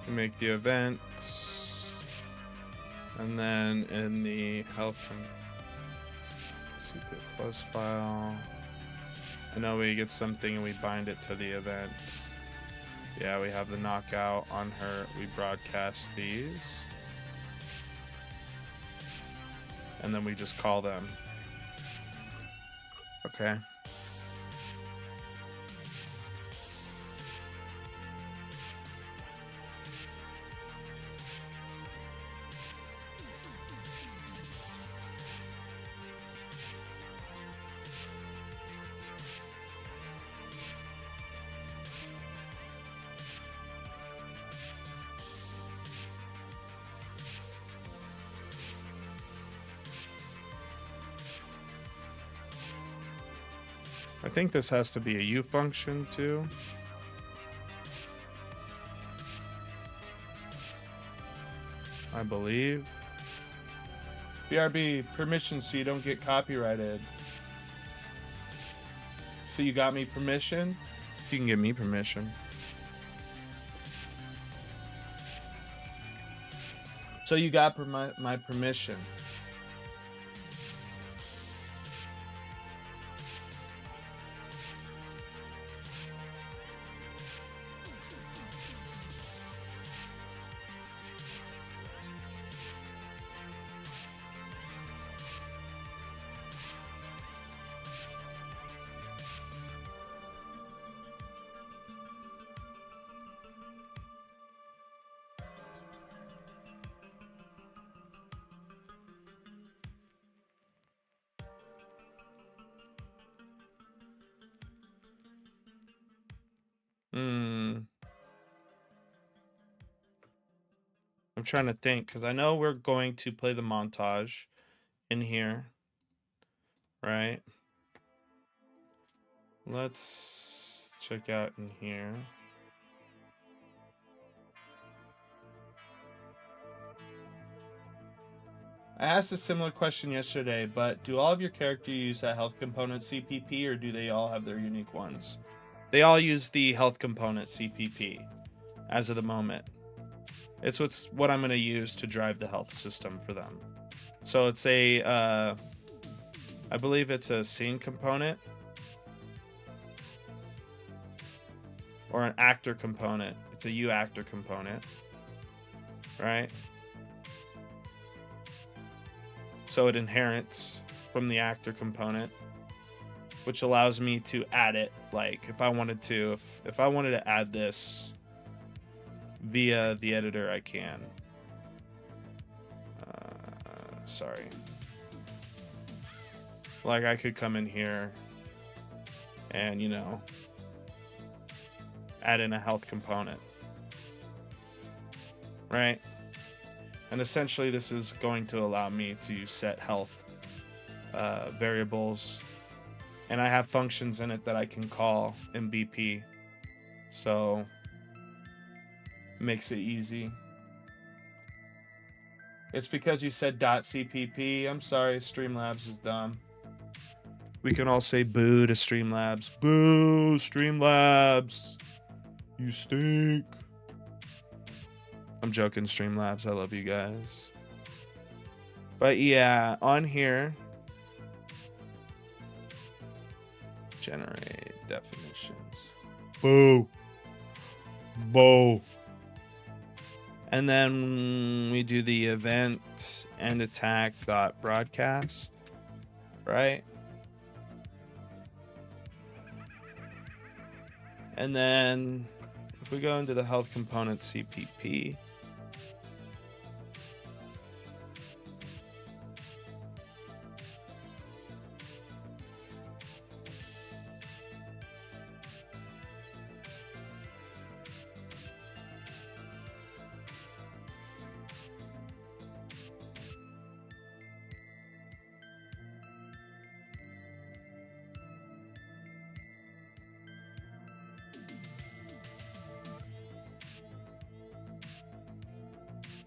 we make the event, and then in the health and secret plus file, I know we get something and we bind it to the event. Yeah, we have the knockout on her. We broadcast these, and then we just call them. Okay. I think this has to be a U function too. I believe. BRB, permission so you don't get copyrighted. So you got me permission? You can give me permission. So you got my permission. I'm trying to think because I know we're going to play the montage in here, right? Let's check out in here. I asked a similar question yesterday, but do all of your characters use that health component CPP, or do they all have their unique ones? They all use the health component CPP as of the moment. It's what I'm going to use to drive the health system for them. So it's a, I believe it's a scene component or an actor component. It's a U actor component, right? So it inherits from the actor component, which allows me to add it. Like if I wanted to, if I wanted to add this via the editor, I can. Sorry. Like I could come in here and, you know, add in a health component, right? And essentially this is going to allow me to set health variables, and I have functions in it that I can call in BP, so makes it easy. It's because you said .cpp. I'm sorry, Streamlabs is dumb. We can all say boo to Streamlabs. Boo, Streamlabs. You stink. I'm joking, Streamlabs. I love you guys. But yeah, on here, generate definitions. Boo. Boo. And then we do the event and attack dot broadcast, right? And then if we go into the health component CPP,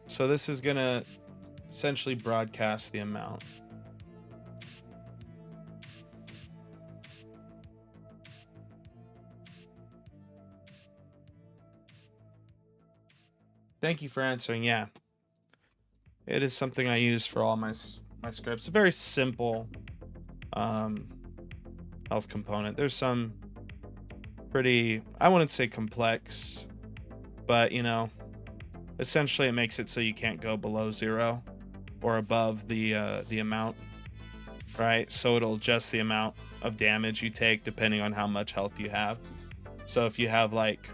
so this is gonna essentially broadcast the amount. Thank you for answering. Yeah, it is something I use for all my scripts. A very simple health component. There's some pretty, I wouldn't say complex, but you know, essentially it makes it so you can't go below 0 or above the amount, right? So it'll adjust the amount of damage you take depending on how much health you have. So if you have like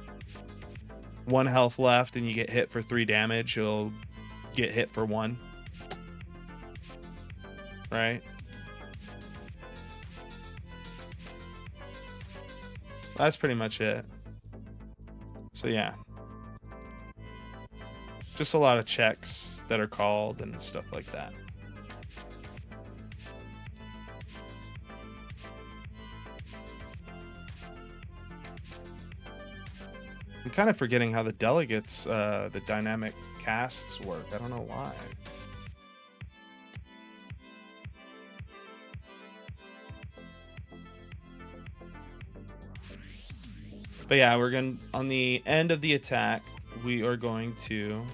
1 health left and you get hit for 3 damage, you'll get hit for 1, right? That's pretty much it. So yeah, just a lot of checks that are called and stuff like that. I'm kind of forgetting how the delegates, the dynamic casts work. I don't know why. But yeah, we're going to, on the end of the attack, we are going to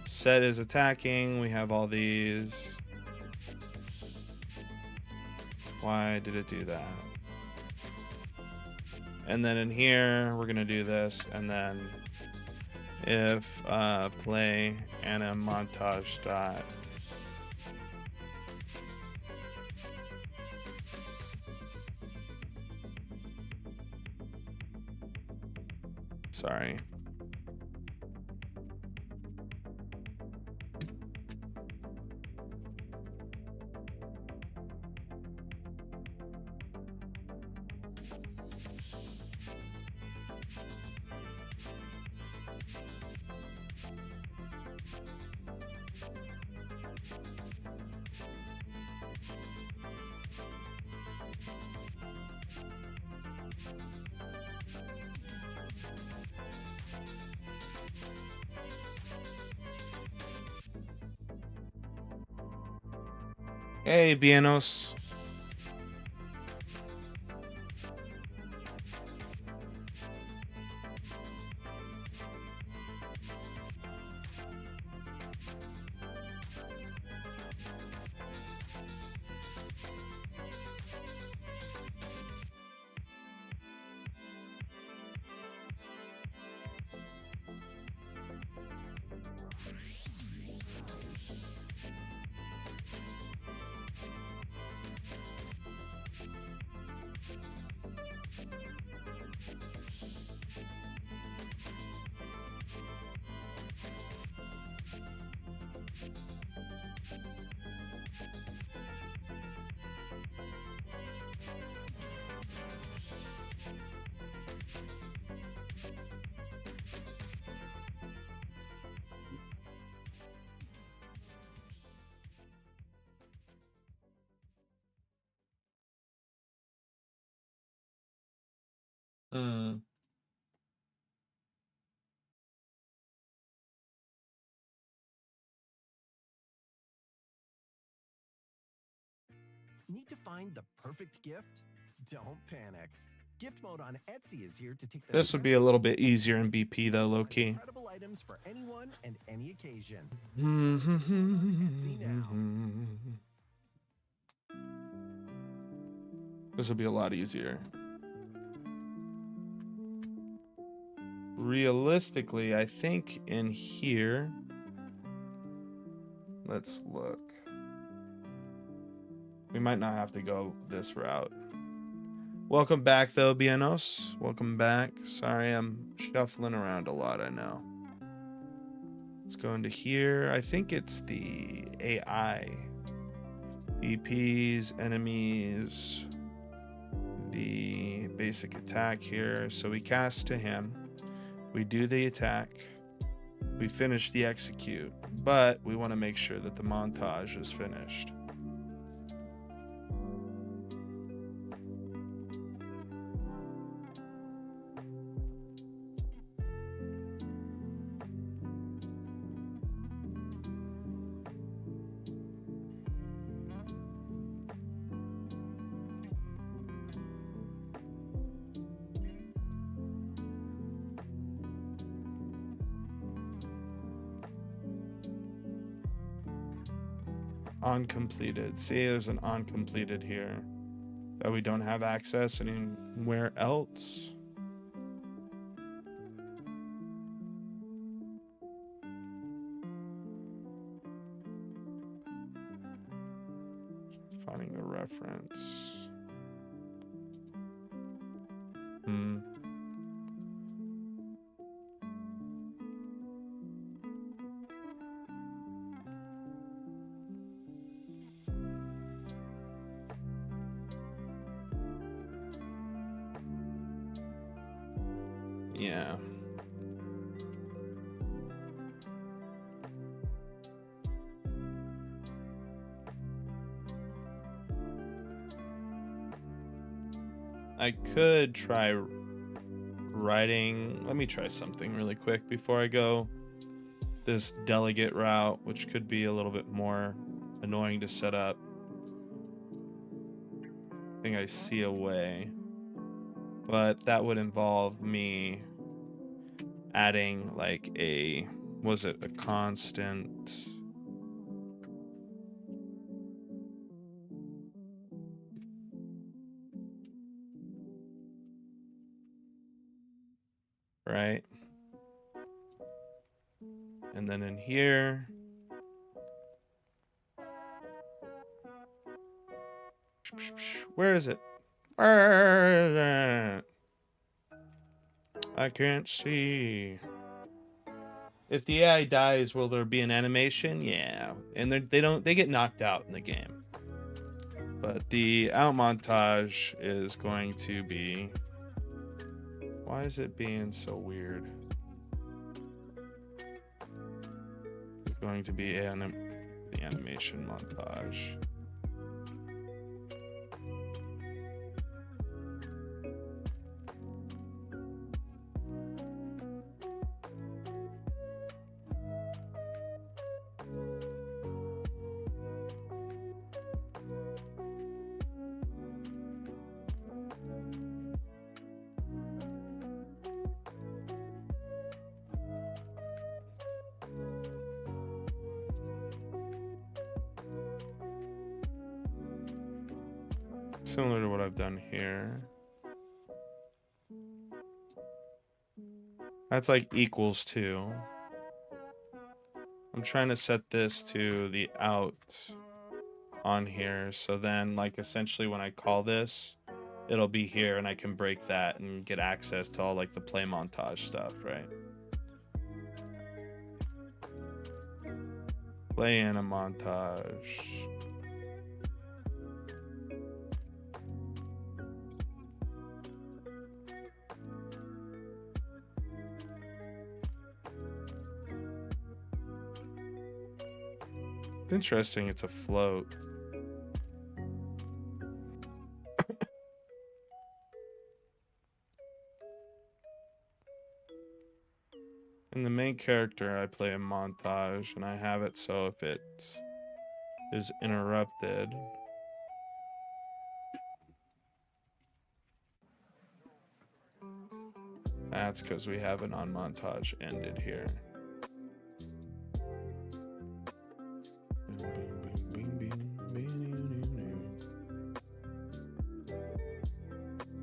set as attacking. We have all these. Why did it do that? And then in here, we're going to do this. And then if play anim montage dot. Sorry. Hey, Bienos. Hmm. Need to find the perfect gift? Don't panic. Gift mode on Etsy is here to take the This would be a little bit easier in BP though, low key. incredible items for anyone and any occasion. Etsy now. This will be a lot easier. Realistically, I think in here, let's look. We might not have to go this route. Welcome back though, Bienos. Welcome back. Sorry, I'm shuffling around a lot, I know. Let's go into here. I think it's the AI. EPs, enemies, the basic attack here. So we cast to him. We do the attack. We finish the execute. But we want to make sure that the montage is finished. uncompleted. See, there's an uncompleted here that we don't have access anywhere else. Finding the reference. Yeah. I could try writing. Let me try something really quick before I go this delegate route, which could be a little bit more annoying to set up. I think I see a way, but that would involve me adding like a, was it a constant? Right? And then in here, where is it? Where is it? I can't see. If the AI dies, will there be an animation? Yeah. And they get knocked out in the game. But the out montage is going to be, why is it being so weird? It's going to be the animation montage. Similar to what I've done here. That's like equals to. I'm trying to set this to the out on here. So then like essentially when I call this, it'll be here and I can break that and get access to all like the play montage stuff, right? Play in a montage. It's interesting, it's a float. In the main character, I play a montage, and I have it so if it is interrupted, that's because we have an on montage ended here.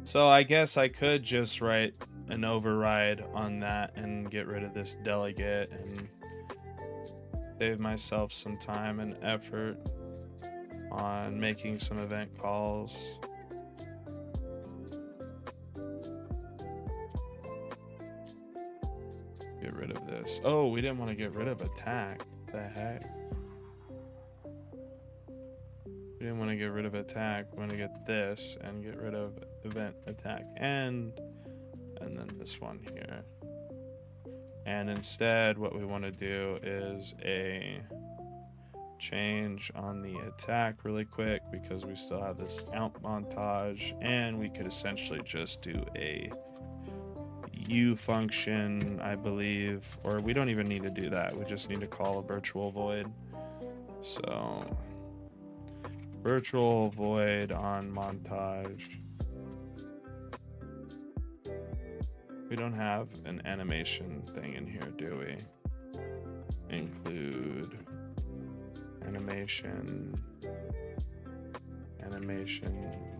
So I guess I could just write an override on that and get rid of this delegate and save myself some time and effort on making some event calls. Get rid of this. Oh, we didn't want to get rid of attack. What the heck? We didn't want to get rid of attack. We want to get this and get rid of event attack and then this one here. And instead what we want to do is a change on the attack really quick because we still have this out montage, and we could essentially just do a U function, I believe, or we don't even need to do that. We just need to call a virtual void. So virtual void on montage. We don't have an animation thing in here, do we? Include animation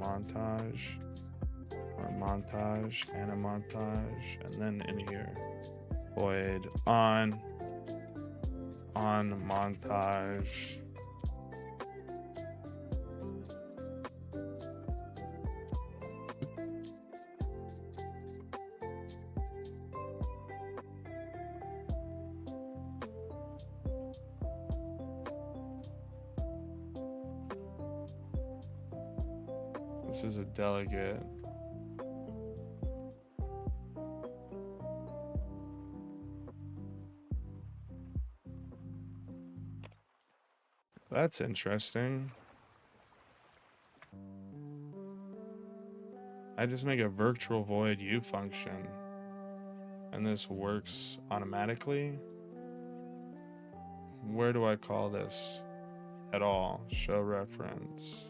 montage, or montage and a montage, and then in here void on montage. This is a delegate. That's interesting. I just make a virtual void U function, and this works automatically. Where do I call this at all? Show reference.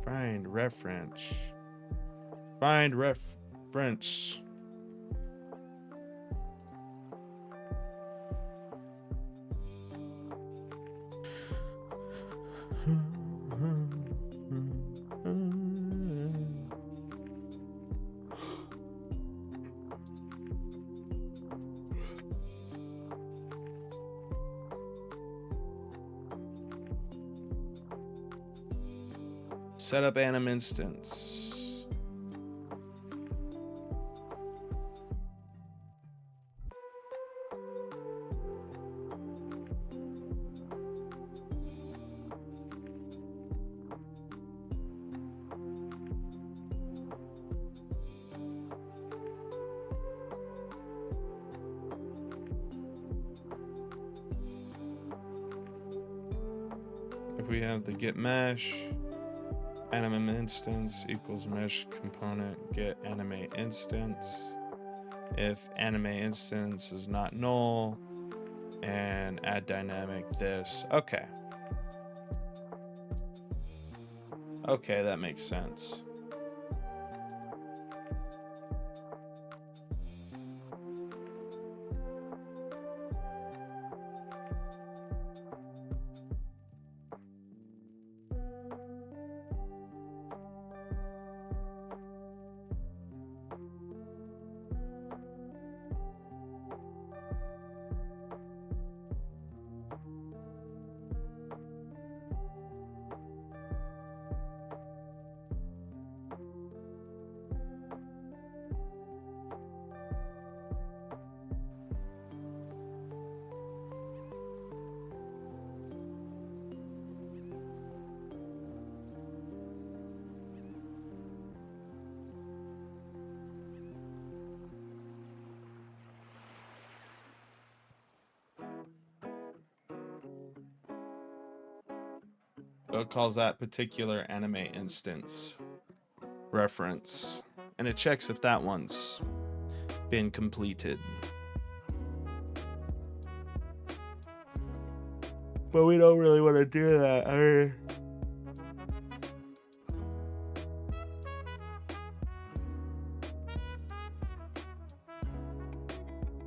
Find reference. Find reference. Set up anim instance. If we have the get mesh, anime instance equals mesh component get anime instance. If anime instance is not null, and add dynamic this. Okay. Okay, that makes sense. So it calls that particular anime instance reference, and it checks if that one's been completed. But we don't really want to do that. I mean,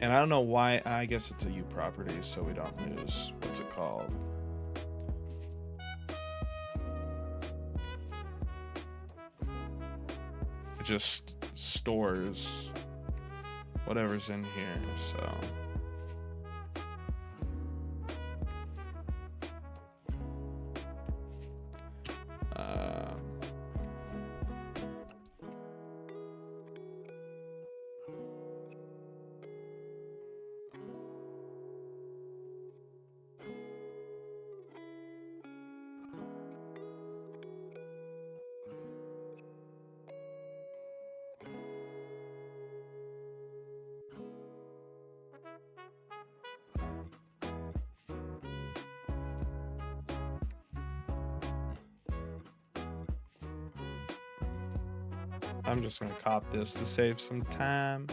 and I don't know why. I guess it's a U property, so we don't lose. What's it called? It just stores whatever's in here, so. I'm just gonna copy this to save some time.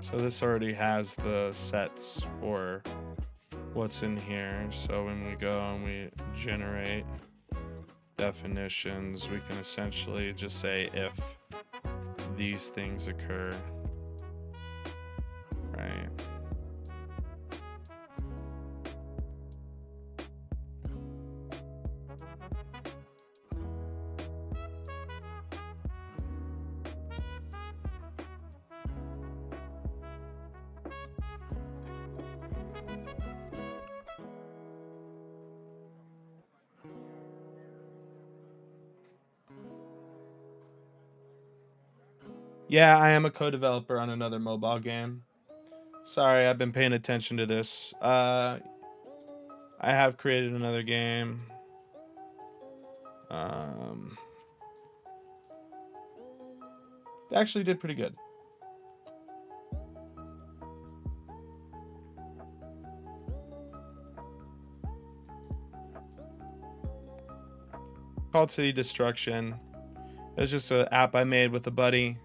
So this already has the sets for what's in here. So when we go and we generate definitions, we can essentially just say if these things occur, right? Yeah, I am a co-developer on another mobile game. Sorry, I've been paying attention to this. I have created another game. They actually did pretty good. Called City Destruction. It was just an app I made with a buddy.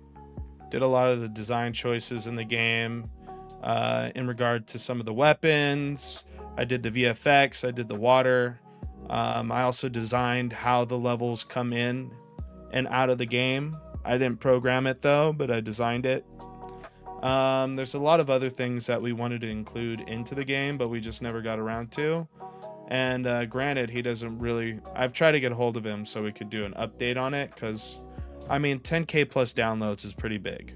Did a lot of the design choices in the game in regard to some of the weapons. I did the VFX. I did the water. I also designed how the levels come in and out of the game. I didn't program it though, but I designed it. There's a lot of other things that we wanted to include into the game, but we just never got around to. And granted, he doesn't really... I've tried to get a hold of him so we could do an update on it, because, I mean, 10K plus downloads is pretty big,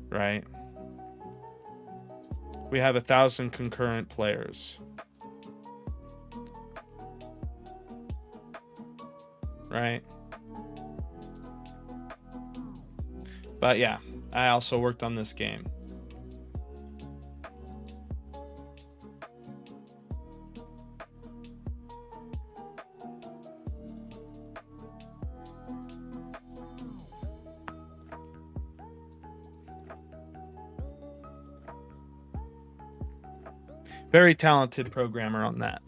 right? We have 1,000 concurrent players. Right? But yeah, I also worked on this game. Very talented programmer on that.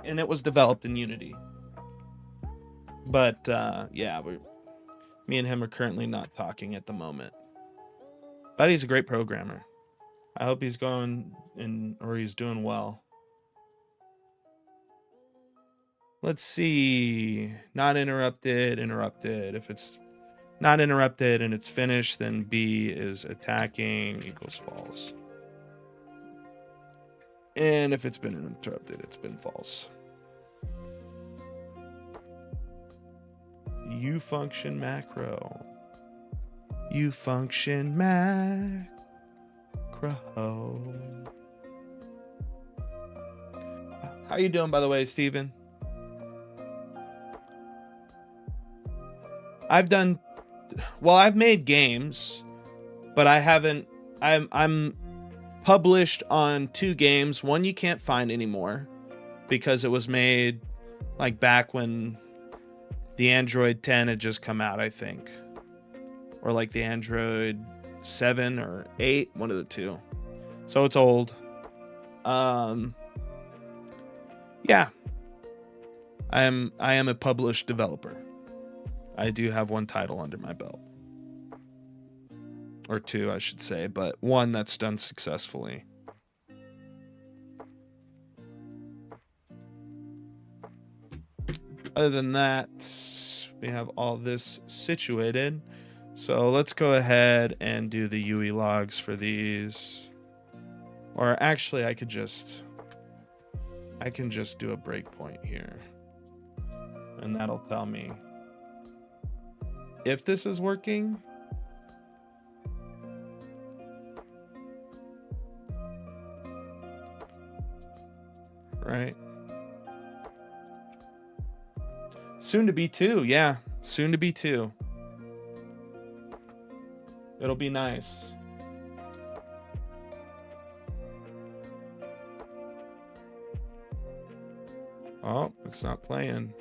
And it was developed in Unity. But yeah, me and him are currently not talking at the moment. But he's a great programmer. I hope he's he's doing well. Let's see. Not interrupted, interrupted. If it's not interrupted and it's finished, then B is attacking equals false. And if it's been interrupted, it's been false. U function macro. U function macro. How you doing, by the way, Steven? I've made games, but I haven't. I'm published on 2 games. One you can't find anymore because it was made like back when the Android 10 had just come out, I think. Or like the Android 7 or 8, one of the two. So it's old. Yeah. I am a published developer. I do have 1 title under my belt. Or 2, I should say, but 1 that's done successfully. Other than that, we have all this situated. So let's go ahead and do the UE logs for these. Or actually, I can just do a breakpoint here. And that'll tell me if this is working. Right. Soon to be 2. Yeah. Soon to be 2. It'll be nice. Oh, it's not playing.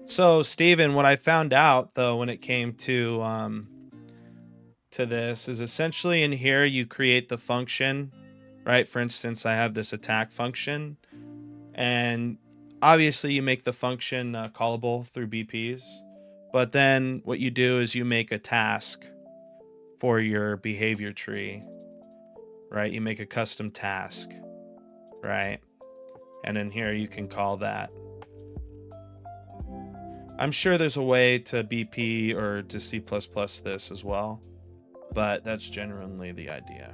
So, Steven, what I found out though when it came to to this is essentially in here you create the function, right? For instance, I have this attack function, and obviously you make the function callable through BPs, but then what you do is you make a task for your behavior tree, right? You make a custom task, right? And in here you can call that. I'm sure there's a way to BP or to C++ this as well, but that's generally the idea.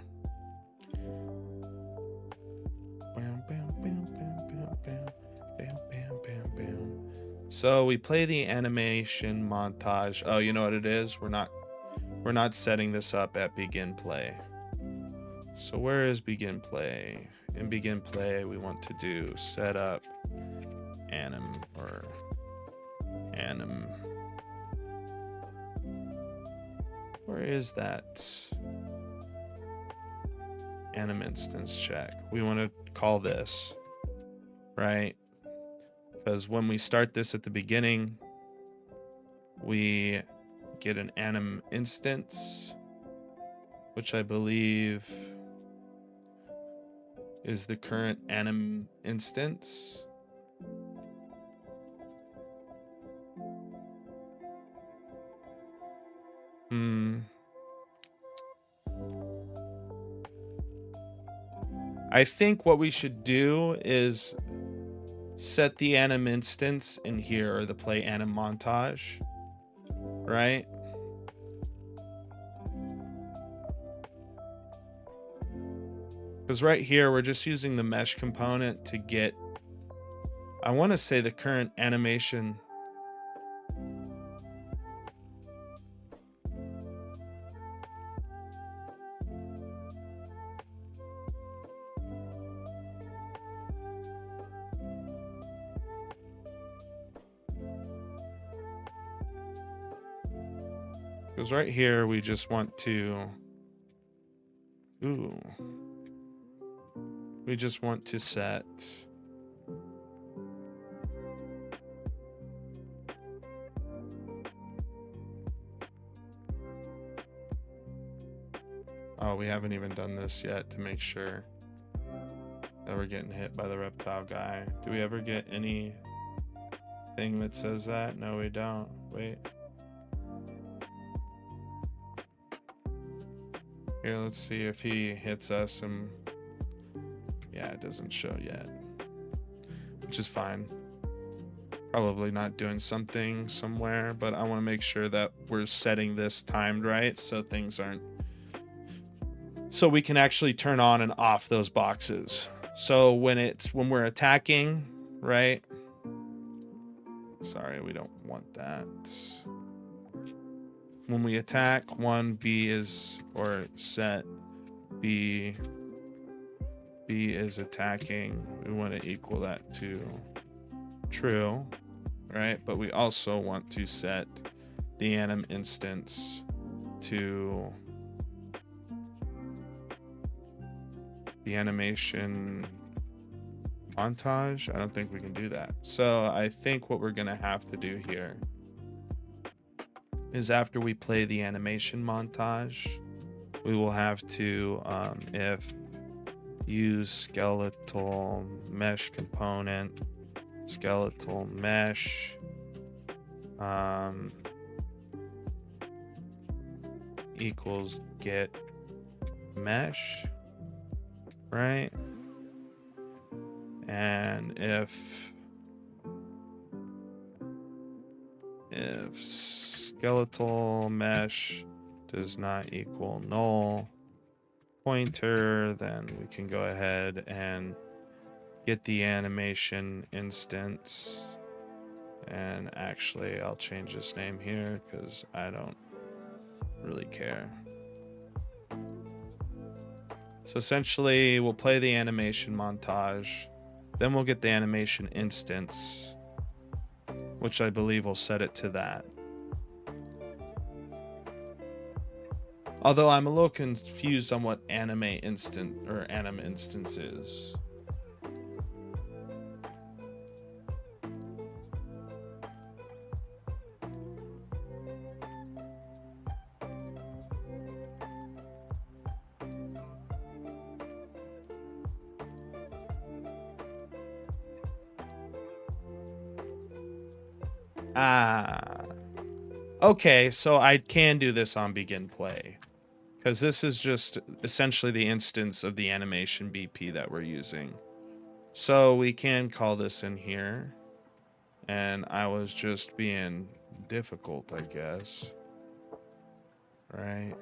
So we play the animation montage. Oh, you know what it is? We're not setting this up at begin play. So where is begin play? In begin play, we want to do setup anim or anim. Where is that? Anim instance check. We want to call this, right? Because when we start this at the beginning, we get an anim instance, which I believe is the current anim instance. I think what we should do is set the anim instance in here, or the play anim montage, right? Because right here we're just using the mesh component to get, I want to say, the current animation. Because right here we just want to, we just want to set we haven't even done this yet to make sure that we're getting hit by the reptile guy. Do we ever get any thing that says that? No, we don't. Wait. Here, let's see if he hits us, and yeah, it doesn't show yet, which is fine. Probably not doing something somewhere, but I want to make sure that we're setting this timed right so things aren't, so we can actually turn on and off those boxes. So when we're attacking, right? Sorry, we don't want that. When we attack, 1B is, or set B is attacking. We want to equal that to true, right? But we also want to set the anim instance to the animation montage. I don't think we can do that. So I think what we're gonna have to do here is, after we play the animation montage, we will have to if use skeletal mesh component, skeletal mesh equals get mesh, right? And if skeletal mesh does not equal null pointer, then we can go ahead and get the animation instance. And actually, I'll change this name here because I don't really care. So essentially, we'll play the animation montage, then we'll get the animation instance, which I believe will set it to that. Although I'm a little confused on what anim instance is. Ah. Okay, so I can do this on begin play. Because this is just essentially the instance of the animation BP that we're using. So we can call this in here. And I was just being difficult, I guess. Right?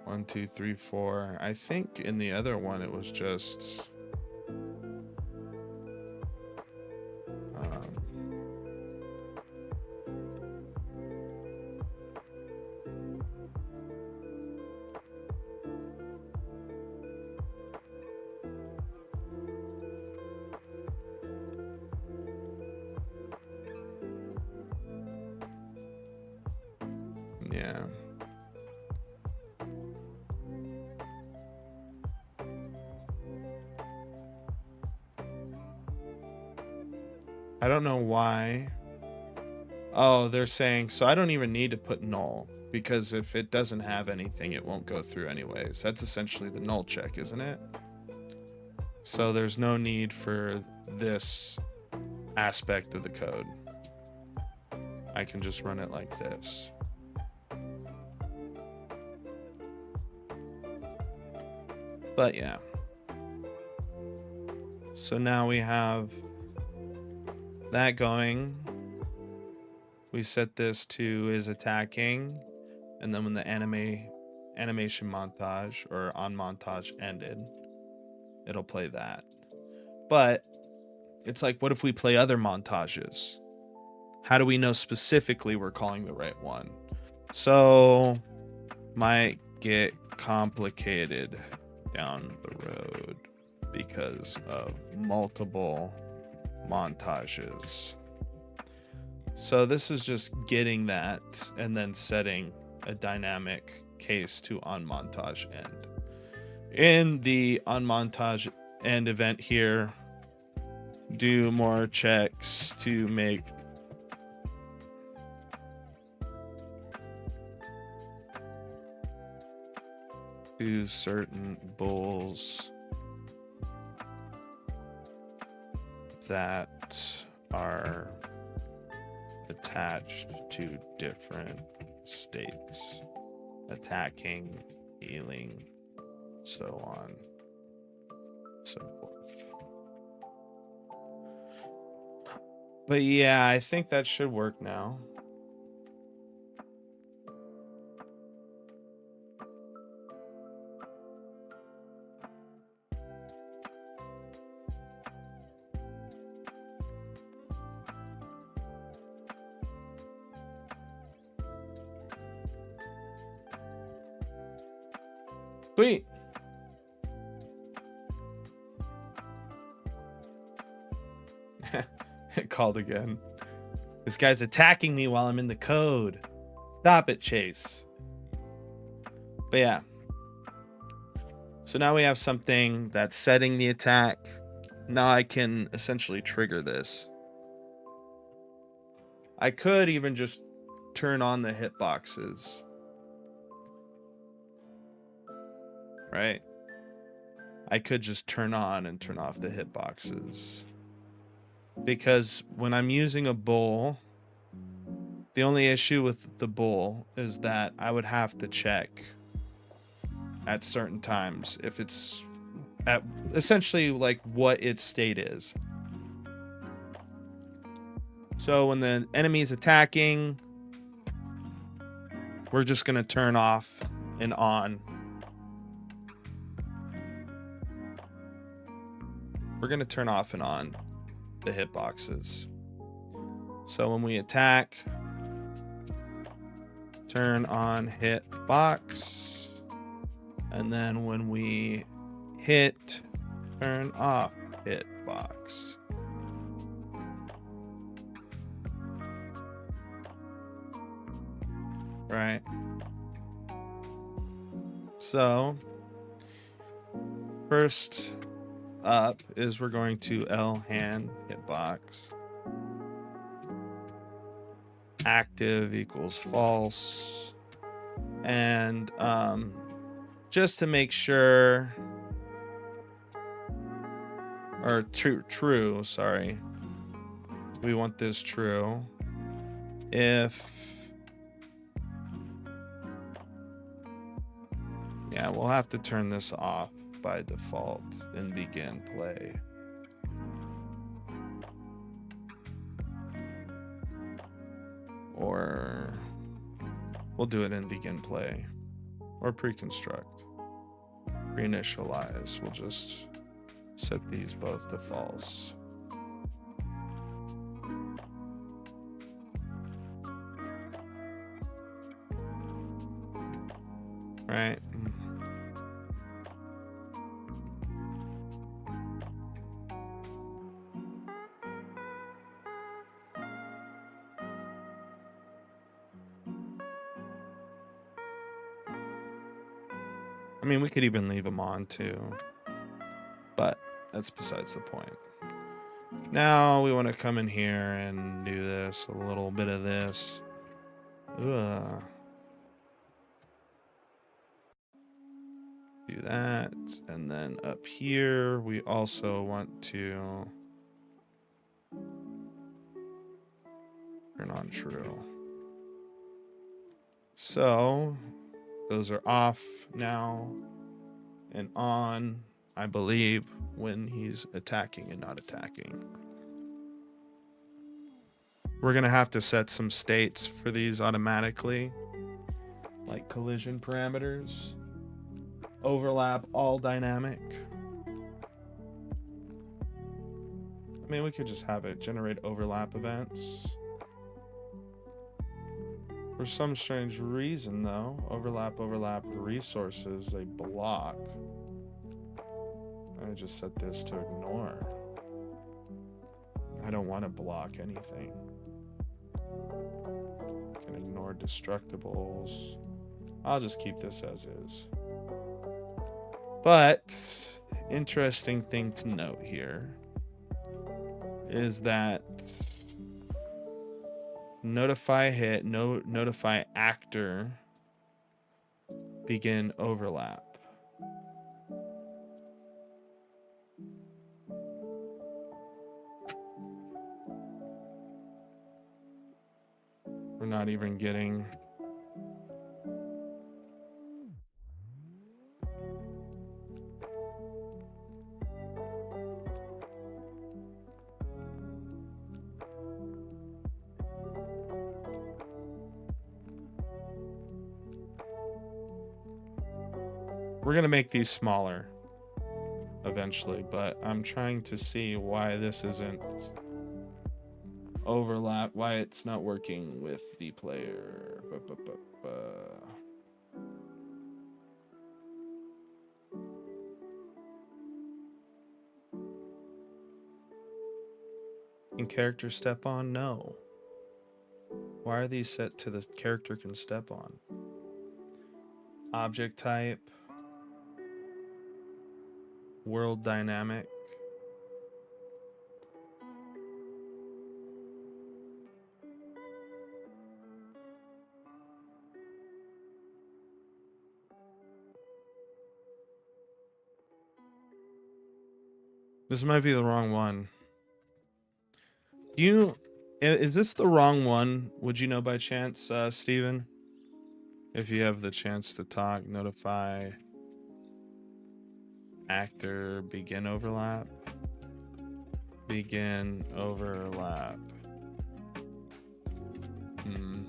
1, 2, 3, 4. I think in the other one it was just... yeah. I don't know why. Oh, they're saying, so I don't even need to put null, because if it doesn't have anything, it won't go through anyways. That's essentially the null check, isn't it? So there's no need for this aspect of the code. I can just run it like this. But yeah. So now we have that going. We set this to is attacking, and then when the animation montage or on montage ended, it'll play that. But it's like, what if we play other montages? How do we know specifically we're calling the right one? So might get complicated down the road because of multiple montages. So this is just getting that and then setting a dynamic case to on montage end. In the on montage end event here, do more checks to make to certain bulls that are attached to different states, attacking, healing, so on, so forth. But yeah, I think that should work now. Sweet. It called again. This guy's attacking me while I'm in the code. Stop it, Chase. But yeah. So now we have something that's setting the attack. Now I can essentially trigger this. I could even just turn on the hitboxes. Right? I could just turn on and turn off the hitboxes. Because when I'm using a bull, the only issue with the bull is that I would have to check at certain times if it's at essentially like what its state is. So when the enemy's attacking, we're just going to turn off and on. We're going to turn off and on the hitboxes. So when we attack, turn on hitbox. And then when we hit, turn off hitbox. Right? So first up is we're going to L hand hitbox. Active equals false. And just to make sure, or true, sorry. we want this true. If, yeah, we'll have to turn this off by default and begin play. Or we'll do it in begin play or pre-construct. Reinitialize. We'll just set these both to false. Right. I mean, we could even leave them on too, but that's besides the point. Now we want to come in here and do this, a little bit of this. Ugh. Do that, and then up here we also want to turn on true. So those are off now and on, I believe, when he's attacking and not attacking. We're gonna have to set some states for these automatically, like collision parameters. Overlap all dynamic. I mean, we could just have it generate overlap events. For some strange reason, though, overlap resources, they block. I just set this to ignore. I don't want to block anything. Can ignore destructibles. I'll just keep this as is. But interesting thing to note here is that notify hit, notify actor, begin overlap. We're not even getting we're going to make these smaller eventually, but I'm trying to see why this isn't overlap, why it's not working with the player. Can character step on? No. Why are these set to the character can step on? Object type. World dynamic. This might be the wrong one. Is this the wrong one? Would you know by chance, Steven? If you have the chance to talk, notify actor, begin overlap. Begin overlap. Boom,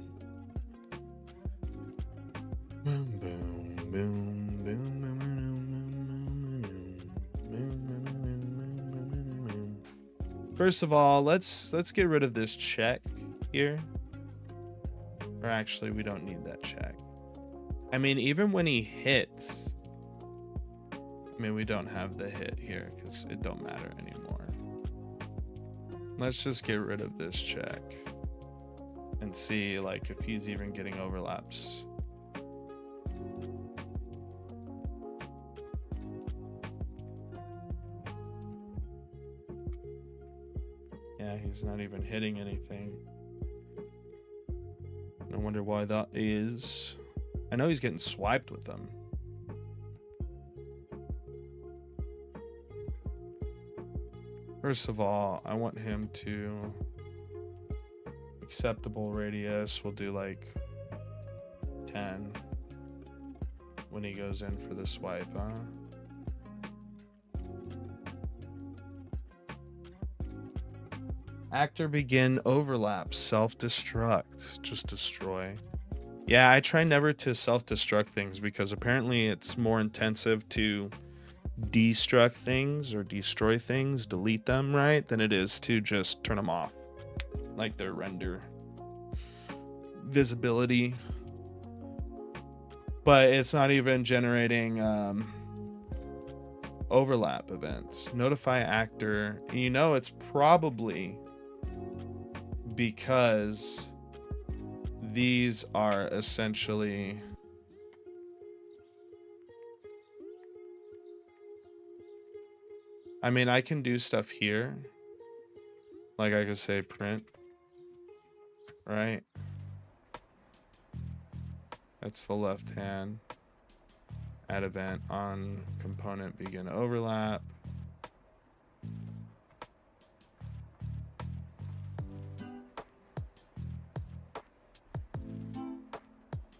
boom, boom, boom, boom, boom, boom, boom. First of all, let's get rid of this check here. Or actually, we don't need that check. I mean, even when he hits, I mean, we don't have the hit here because it don't matter anymore. Let's just get rid of this check and see like if he's even getting overlaps. Yeah, he's not even hitting anything. I wonder why that is. I know he's getting swiped with them. First of all, I want him to Acceptable radius, we'll do like 10 when he goes in for the swipe, huh? Actor begin overlap, self-destruct, just destroy. Yeah, I try never to self-destruct things because apparently it's more intensive to destruct things or destroy things, delete them, right, than it is to just turn them off, like their render visibility. But it's not even generating overlap events. Notify actor. You know, it's probably because these are essentially I mean, I can do stuff here. Like I could say print, right? That's the left hand. Add event on component begin overlap.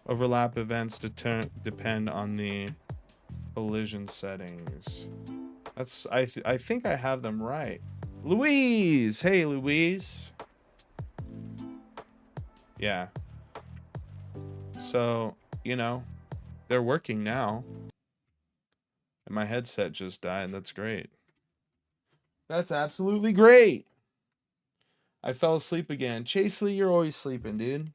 Overlap events depend on the collision settings. That's I think I have them right. Louise, hey Louise. Yeah. So, you know, they're working now. And my headset just died, and that's great. That's absolutely great. I fell asleep again. Chase Lee, you're always sleeping, dude.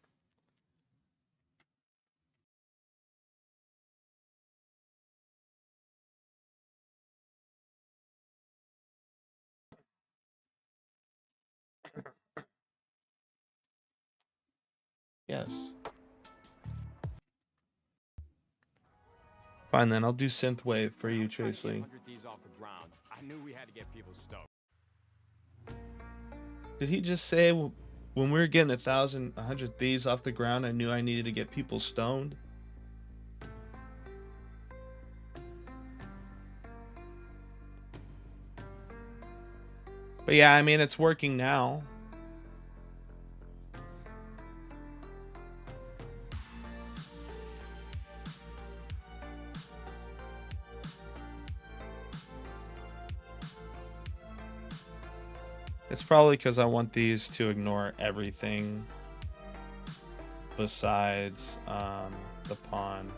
Yes. Fine then, I'll do synthwave for you, Chase Lee. I knew we had to get people stoked. Did he just say when we were getting 100 thieves off the ground, I knew I needed to get people stoned? But yeah, I mean, it's working now. It's probably because I want these to ignore everything besides the pawn.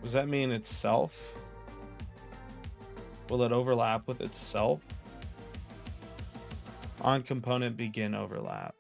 Does that mean itself? Will it overlap with itself? On component begin overlap.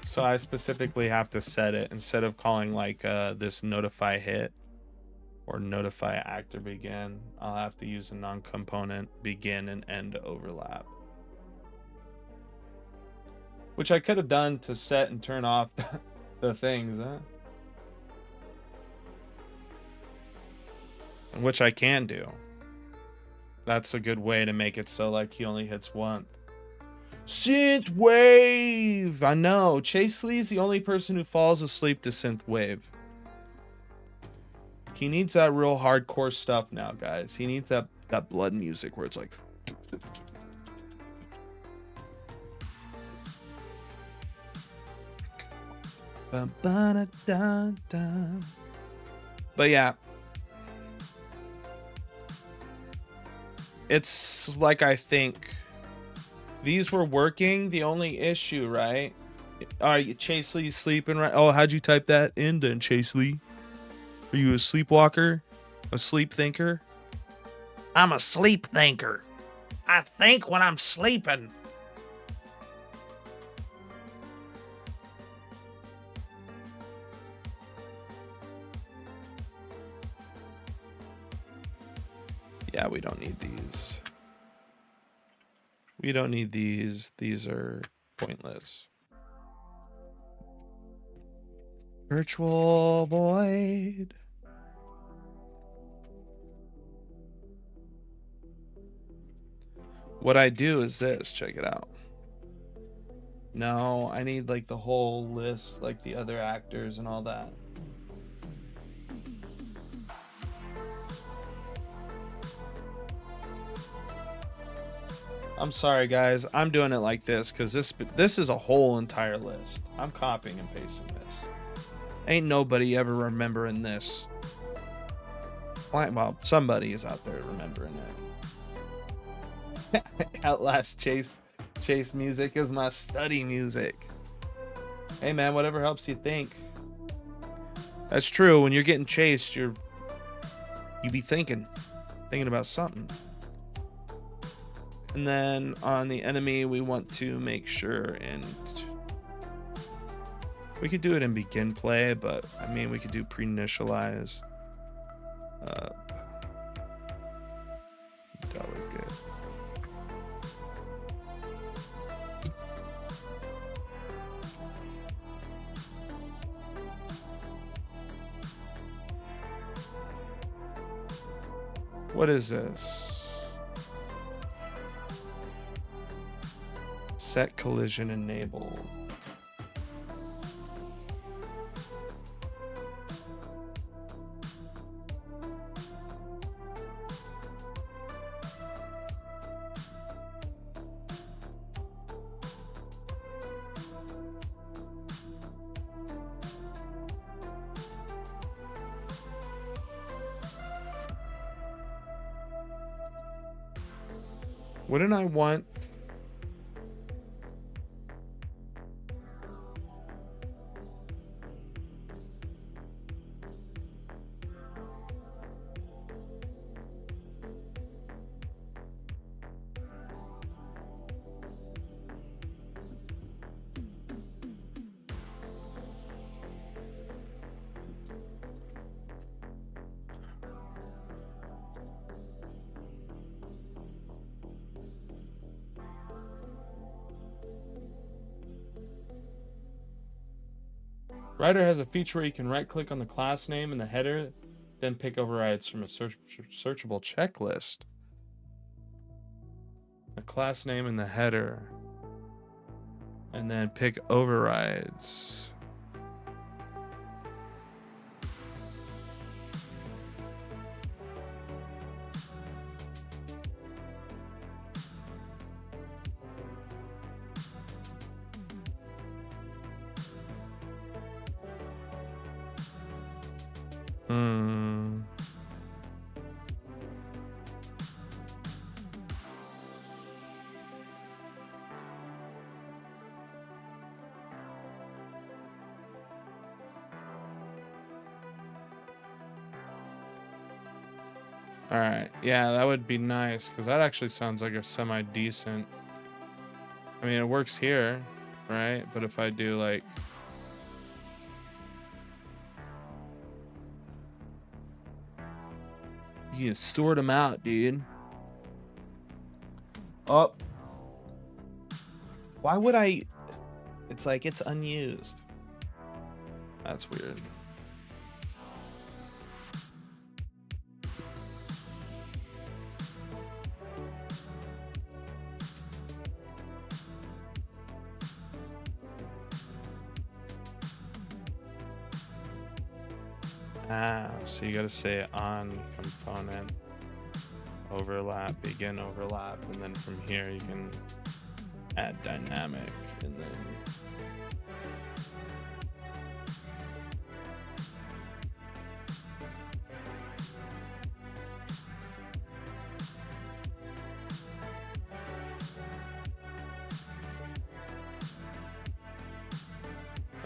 So I specifically have to set it instead of calling like this notify hit or notify actor begin. I'll have to use a non-component begin and end overlap, which I could have done to set and turn off the things, huh? And which I can do. That's a good way to make it so like he only hits one. Synthwave! I know. Chase Lee's the only person who falls asleep to synthwave. He needs that real hardcore stuff now, guys. He needs that blood music where it's like... But yeah. It's like I think... These were working. The only issue, right? Are you Chase Lee sleeping right? Oh, how'd you type that in then, Chase Lee? Are you a sleepwalker? A sleep thinker? I'm a sleep thinker. I think when I'm sleeping. Yeah, we don't need these. We don't need these. These are pointless. Virtual void. What I do is this. Check it out. No, I need like the whole list, like the other actors and all that. I'm sorry, guys. I'm doing it like this because this is a whole entire list. I'm copying and pasting this. Ain't nobody ever remembering this. Well, somebody is out there remembering it. Outlast Chase music is my study music. Hey man, whatever helps you think. That's true. When you're getting chased, you be thinking about something. And then on the enemy, we want to make sure, and we could do it in begin play, but I mean we could do pre-initialize. Delegates. What is this? Set collision enabled. Wouldn't I want... Writer has a feature where you can right-click on the class name in the header, then pick overrides from a searchable checklist. A class name in the header, and then pick overrides. All right, yeah, that would be nice because that actually sounds like a semi-decent. I mean, it works here, right? But if I do like, you can sort them out, dude. Oh, why would I? It's like it's unused. That's weird. So you got to say on component overlap, begin overlap, and then from here you can add dynamic, and then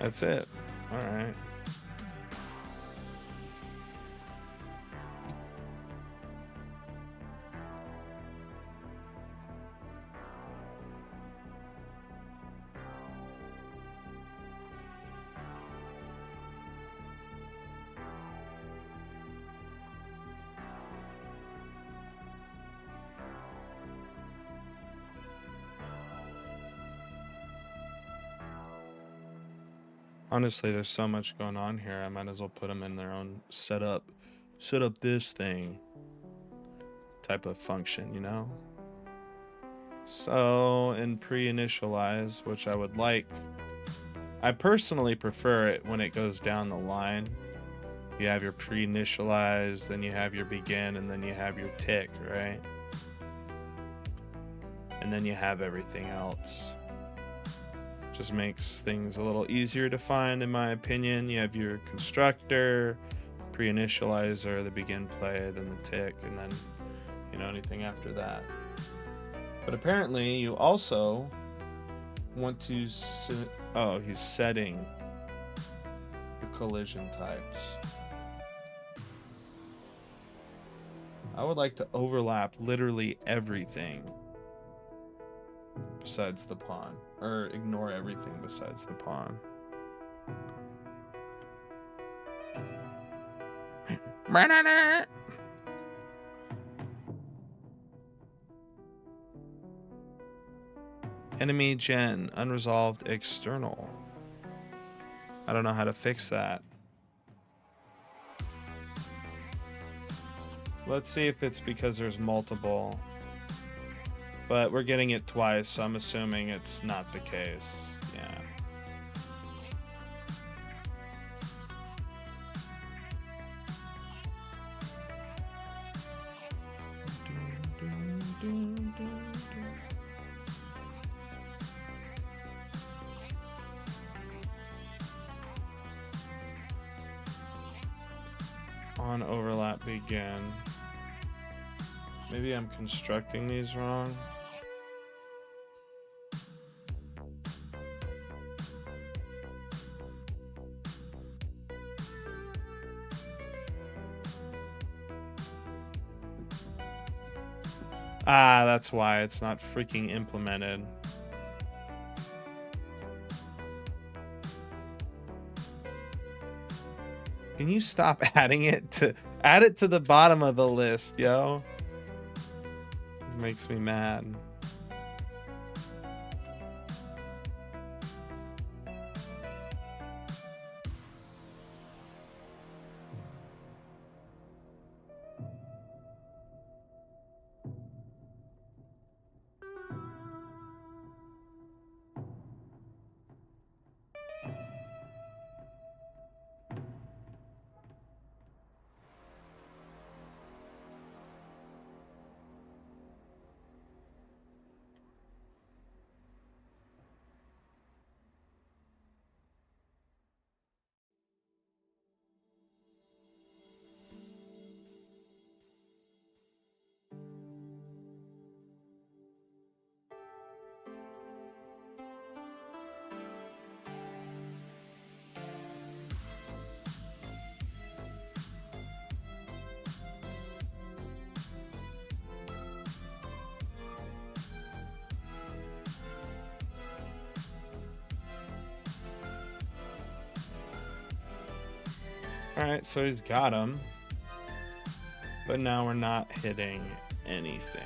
that's it. All right. Honestly, there's so much going on here. I might as well put them in their own set up this thing type of function, you know? So in pre-initialize, which I would like, I personally prefer it when it goes down the line. You have your pre-initialize, then you have your begin, and then you have your tick, right? And then you have everything else. Just makes things a little easier to find, in my opinion. You have your constructor, pre-initializer, the begin play, then the tick, and then, you know, anything after that. But apparently you also want to oh, he's setting the collision types. I would like to overlap literally everything besides the pawn, or ignore everything besides the pawn. Enemy gen, unresolved external. I don't know how to fix that. Let's see if it's because there's multiple. But we're getting it twice, so I'm assuming it's not the case. Yeah. On overlap begin. Maybe I'm constructing these wrong. Ah, that's why it's not freaking implemented. Can you stop adding it to add it to the bottom of the list, yo? It makes me mad. Alright, so he's got him. But now we're not hitting anything.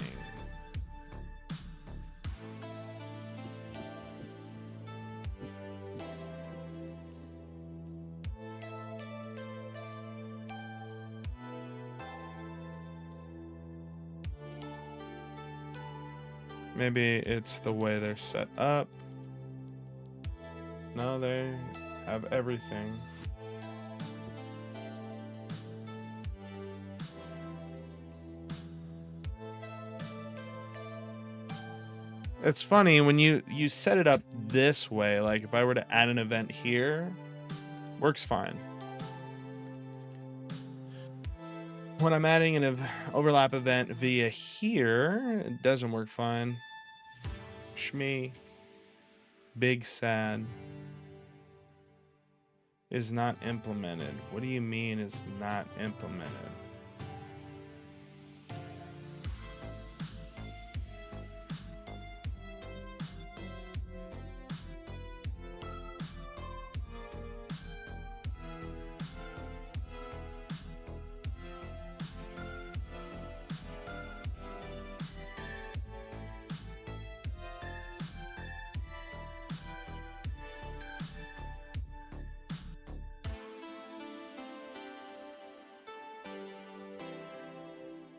Maybe it's the way they're set up. No, they have everything. It's funny when you set it up this way, like if I were to add an event here, works fine. When I'm adding an overlap event via here, it doesn't work fine. Shmee. Big sad. Is not implemented. What do you mean is not implemented?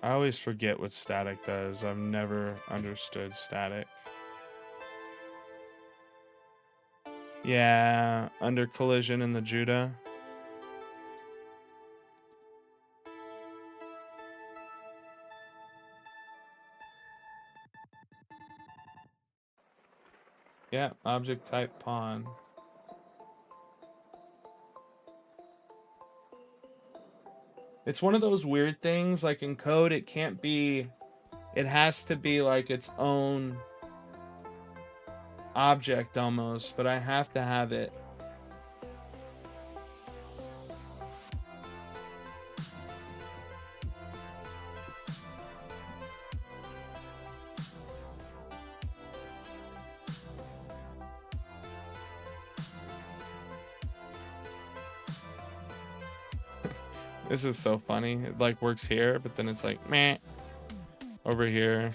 I always forget what static does. I've never understood static. Yeah, under collision in the Judah. Yeah, object type pawn. It's one of those weird things, like in code, it can't be, it has to be like its own object almost, but I have to have it. This is so funny. It like works here, but then it's like meh over here.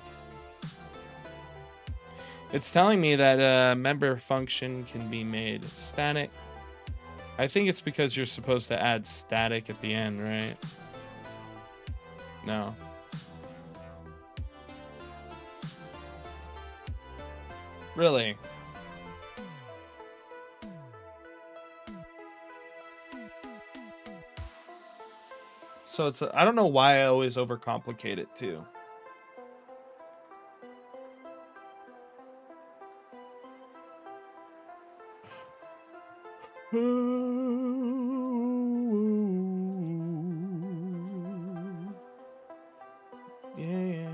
It's telling me that a member function can be made static. I think it's because you're supposed to add static at the end, right? No. Really? So it's I don't know why I always overcomplicate it too. Yeah.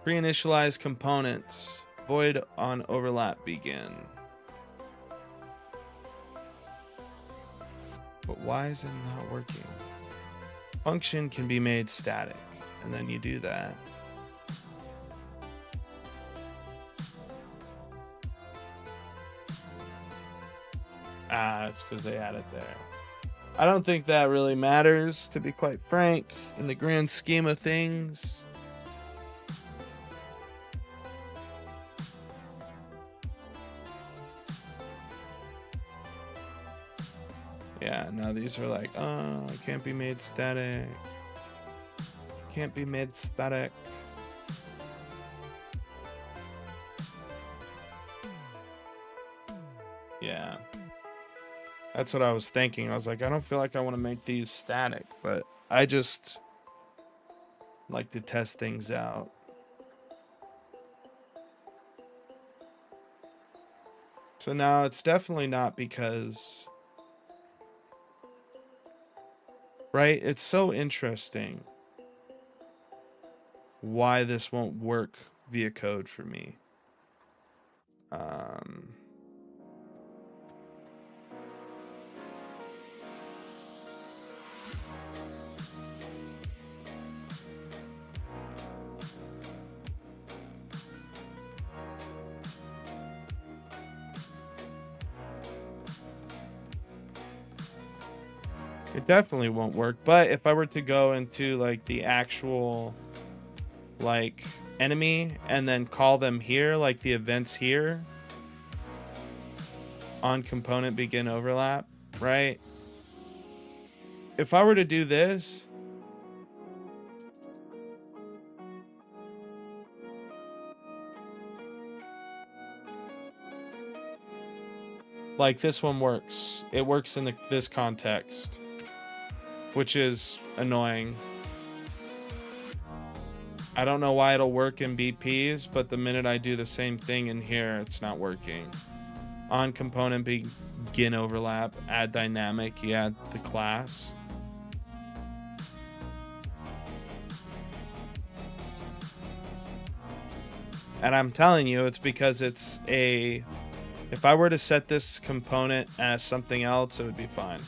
Pre-initialize components. Void on overlap begin. But why is it not working? Function can be made static, and then you do that. Ah, it's because they added there. I don't think that really matters, to be quite frank, in the grand scheme of things. Yeah, no, these are like, oh, it can't be made static. Can't be made static. Yeah. That's what I was thinking. I was like, I don't feel like I want to make these static, but I just like to test things out. So now it's definitely not because... Right? It's so interesting why this won't work via code for me. It definitely won't work, but if I were to go into like the actual like enemy and then call them here, like the events here on component begin overlap, right? If I were to do this, like this one works. It works in this context, which is annoying. I don't know why it'll work in BPs, but the minute I do the same thing in here, it's not working. On component begin overlap, add dynamic, you add the class. And I'm telling you, it's because it's a... If I were to set this component as something else, it would be fine.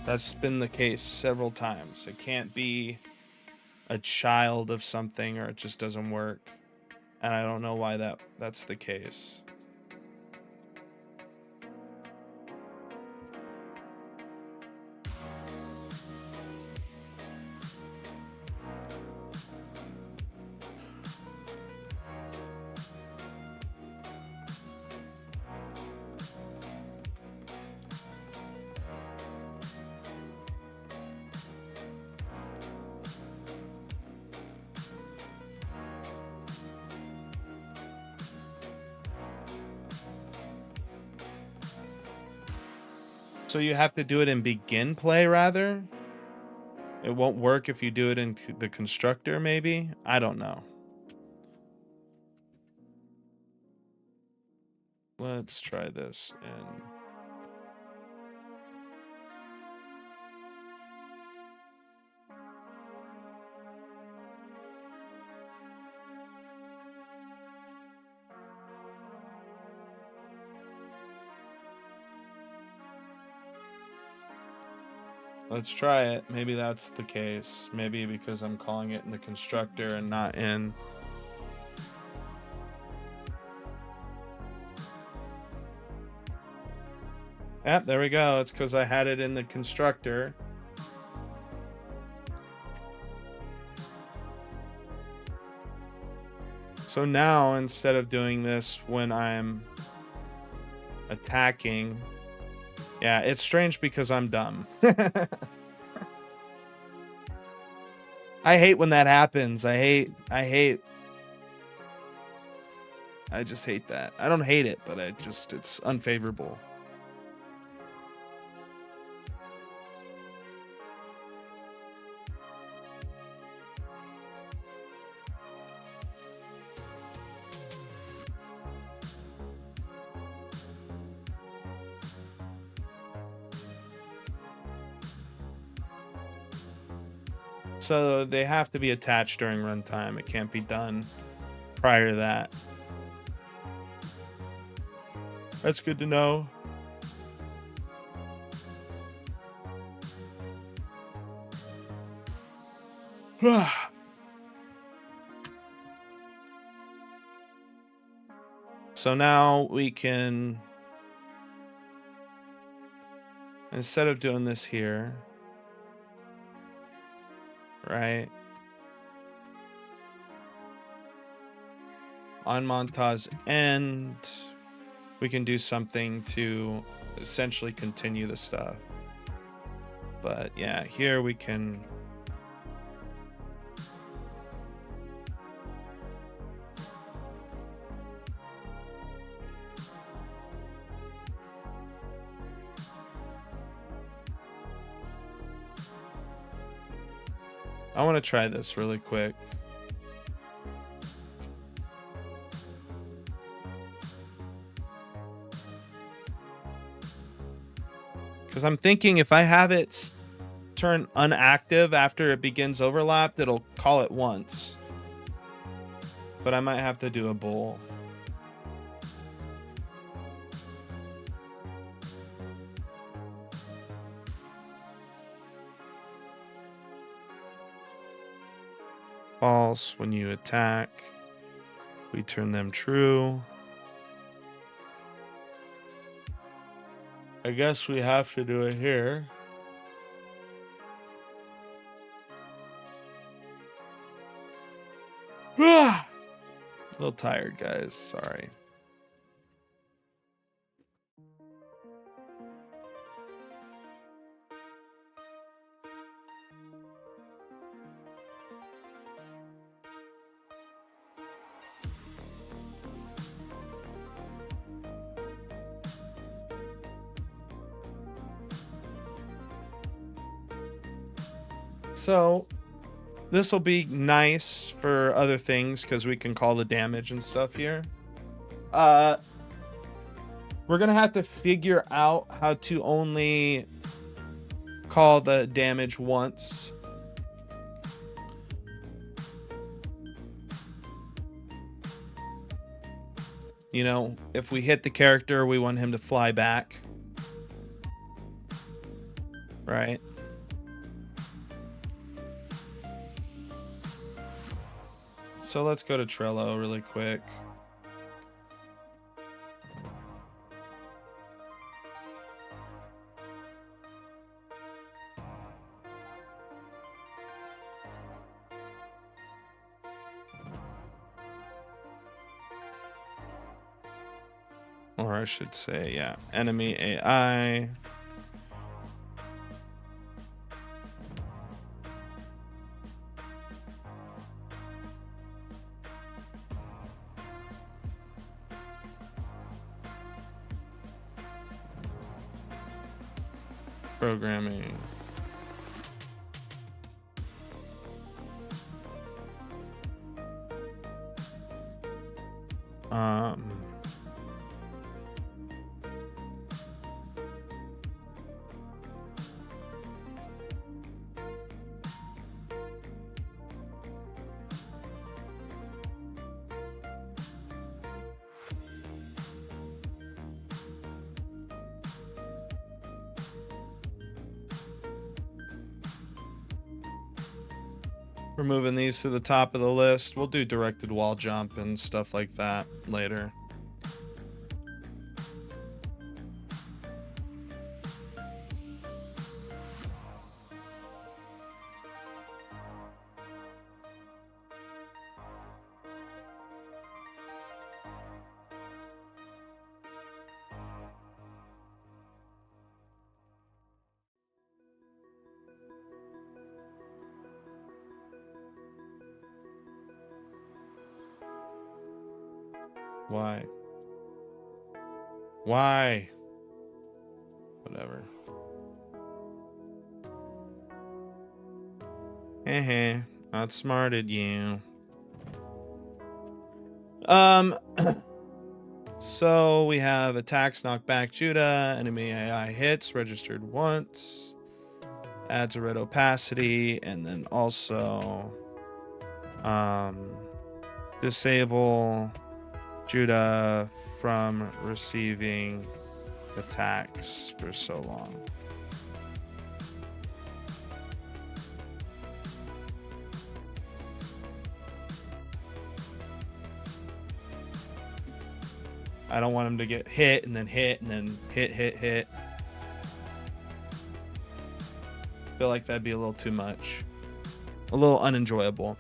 That's been the case several times. It can't be a child of something or it just doesn't work. And I don't know why that's the case. So you have to do it in begin play rather? It won't work if you do it in the constructor, maybe? I don't know. Let's try this and let's try it. Maybe that's the case. Maybe because I'm calling it in the constructor and not in. Yep, there we go. It's because I had it in the constructor. So now, instead of doing this when I'm attacking, yeah, it's strange because I'm dumb. I hate when that happens. I just hate that. I don't hate it, but it's unfavorable. So they have to be attached during runtime. It can't be done prior to that. That's good to know. So now we can, instead of doing this here, right, on montage end, we can do something to essentially continue the stuff. But yeah, here we can I want to try this really quick. Because I'm thinking if I have it turn unactive after it begins overlapped, it'll call it once. But I might have to do a bool. False when you attack. We turn them true. I guess we have to do it here. A little tired, guys. Sorry. So this will be nice for other things because we can call the damage and stuff here. We're gonna have to figure out how to only call the damage once. You know, if we hit the character, we want him to fly back. Right? So let's go to Trello really quick. Or I should say, yeah, enemy AI. Programming. We're moving these to the top of the list. We'll do directed wall jump and stuff like that later. Why? Why? Whatever. Outsmarted you. So we have attacks, knockback, Judah, enemy AI hits, registered once, adds a red opacity, and then also disable Judah from receiving attacks for so long. I don't want him to get hit and then hit and then hit. Feel like that'd be a little too much. A little unenjoyable.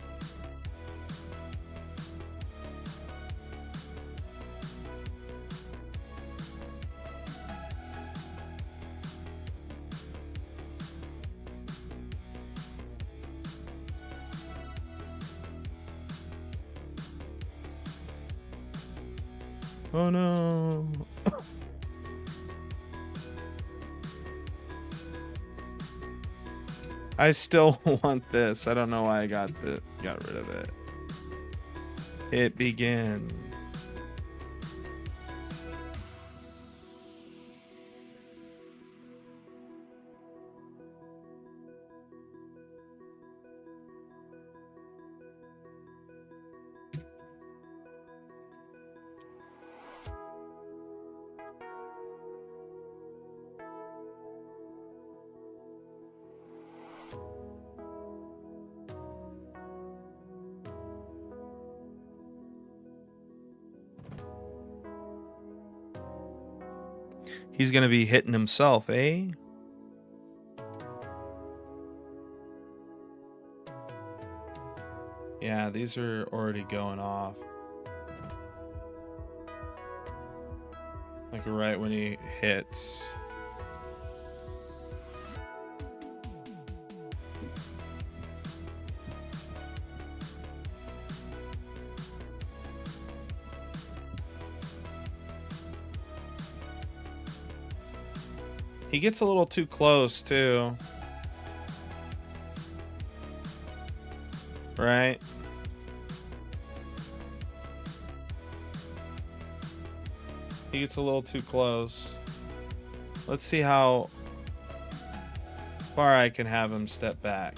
Oh no. I still want this. I don't know why I got rid of it. It begin. He's gonna be hitting himself, eh? Yeah, these are already going off. Like right when he hits. He gets a little too close too. Right? He gets a little too close. Let's see how far I can have him step back.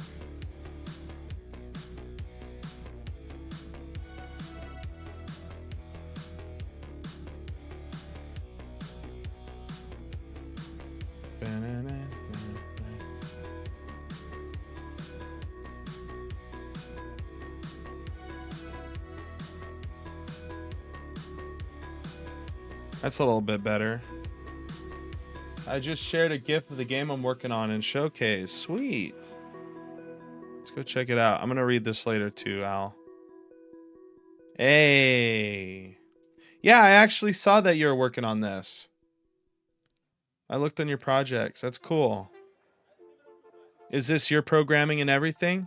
That's a little bit better. I just shared a GIF of the game I'm working on in Showcase. Sweet. Let's go check it out. I'm going to read this later too, Al. Hey. Yeah, I actually saw that you were working on this. I looked on your projects. That's cool. Is this your programming and everything?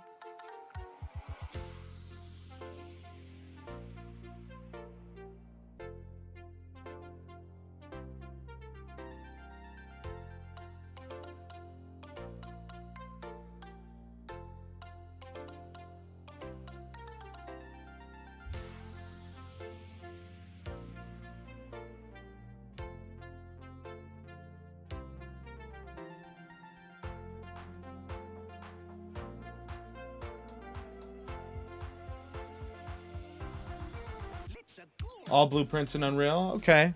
All blueprints in Unreal. Okay.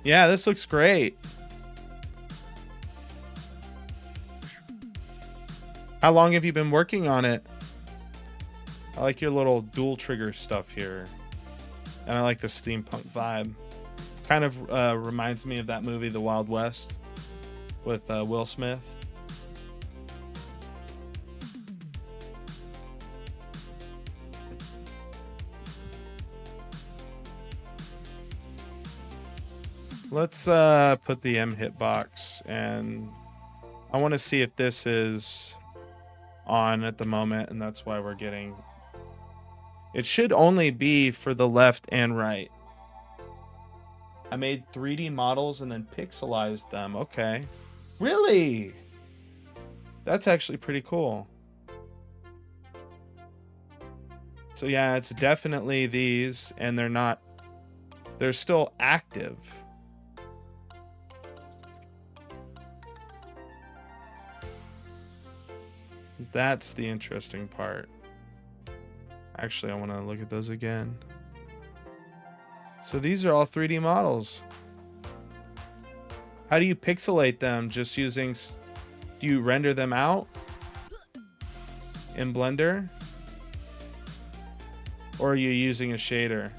Yeah, this looks great. How long have you been working on it? I like your little dual trigger stuff here. And I like the steampunk vibe. Kind of reminds me of that movie, The Wild West, with Will Smith. Let's put the M hitbox, and I want to see if this is on at the moment, and that's why we're getting... It should only be for the left and right. I made 3D models and then pixelized them. Okay. Really? That's actually pretty cool. So yeah, it's definitely these, and they're not... They're still active. That's the interesting part. Actually, I want to look at those again. So these are all 3D models. How do you pixelate them? Just using... Do you render them out in Blender? Or are you using a shader?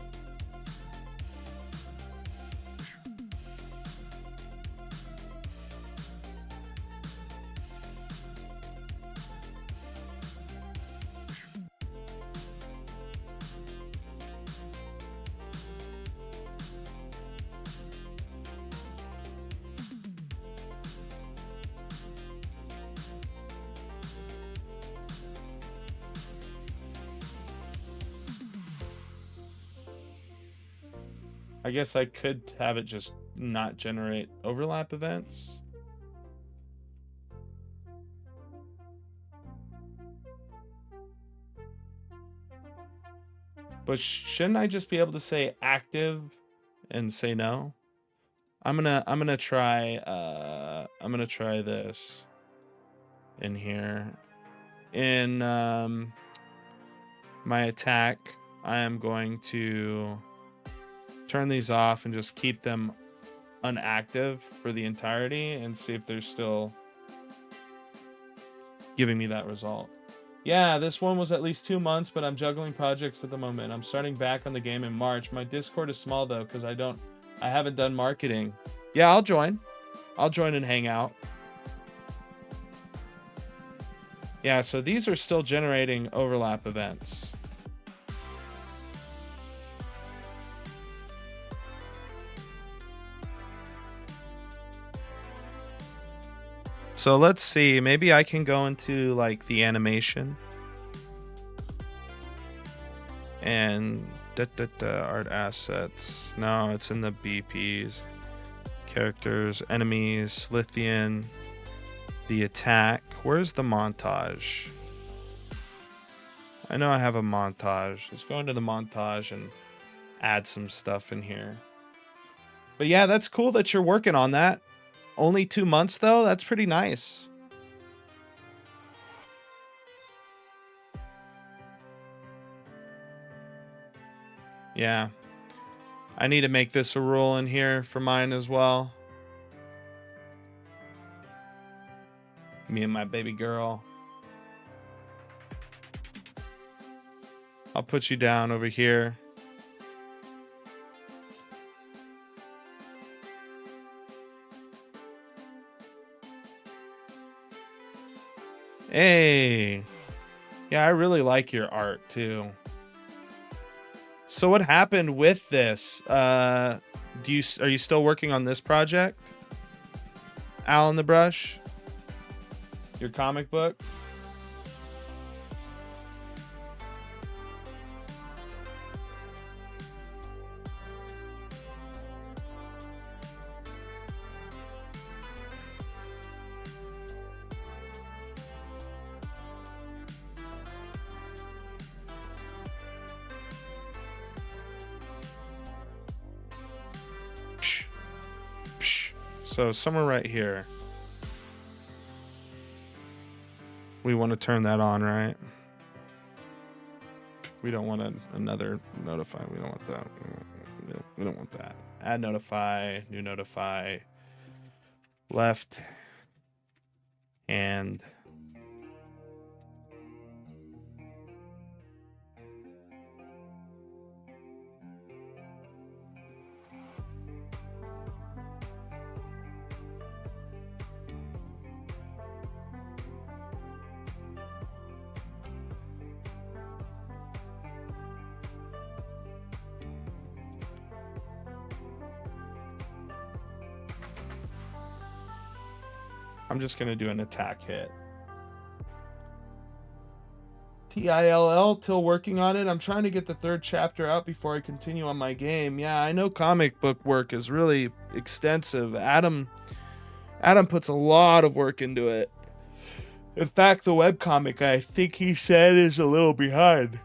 I guess I could have it just not generate overlap events. But shouldn't I just be able to say active and say no? I'm gonna try this in here. In my attack, I am going to turn these off and just keep them unactive for the entirety and see if they're still giving me that result. Yeah, this one was at least 2 months, but I'm juggling projects at the moment. I'm starting back on the game in March. My Discord is small though, because I haven't done marketing. Yeah, I'll join and hang out. Yeah, so these are still generating overlap events. So let's see, maybe I can go into like the animation and art assets. No, it's in the BPs, characters, enemies, Lithian, the attack. Where's the montage? I know I have a montage. Let's go into the montage and add some stuff in here. But yeah, that's cool that you're working on that. Only 2 months though? That's pretty nice. Yeah. I need to make this a rule in here for mine as well. Me and my baby girl. I'll put you down over here. Hey. Yeah, I really like your art too. So what happened with this? Are you still working on this project? Al in the Brush? Your comic book? So somewhere right here. We want to turn that on, right? We don't want another notify. We don't want that. We don't want that. Add notify, new notify, left, and I'm just going to do an attack hit. TILL, till working on it. I'm trying to get the 3rd chapter out before I continue on my game. Yeah, I know comic book work is really extensive. Adam puts a lot of work into it. In fact, the webcomic, I think he said, is a little behind.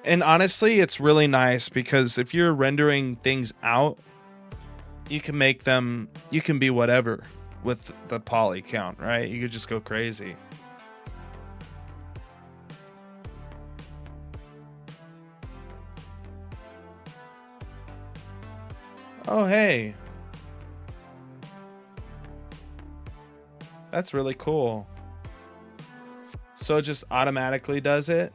And honestly, it's really nice because if you're rendering things out, you can make them, you can be whatever with the poly count, right? You could just go crazy. Oh, hey. That's really cool. So it just automatically does it?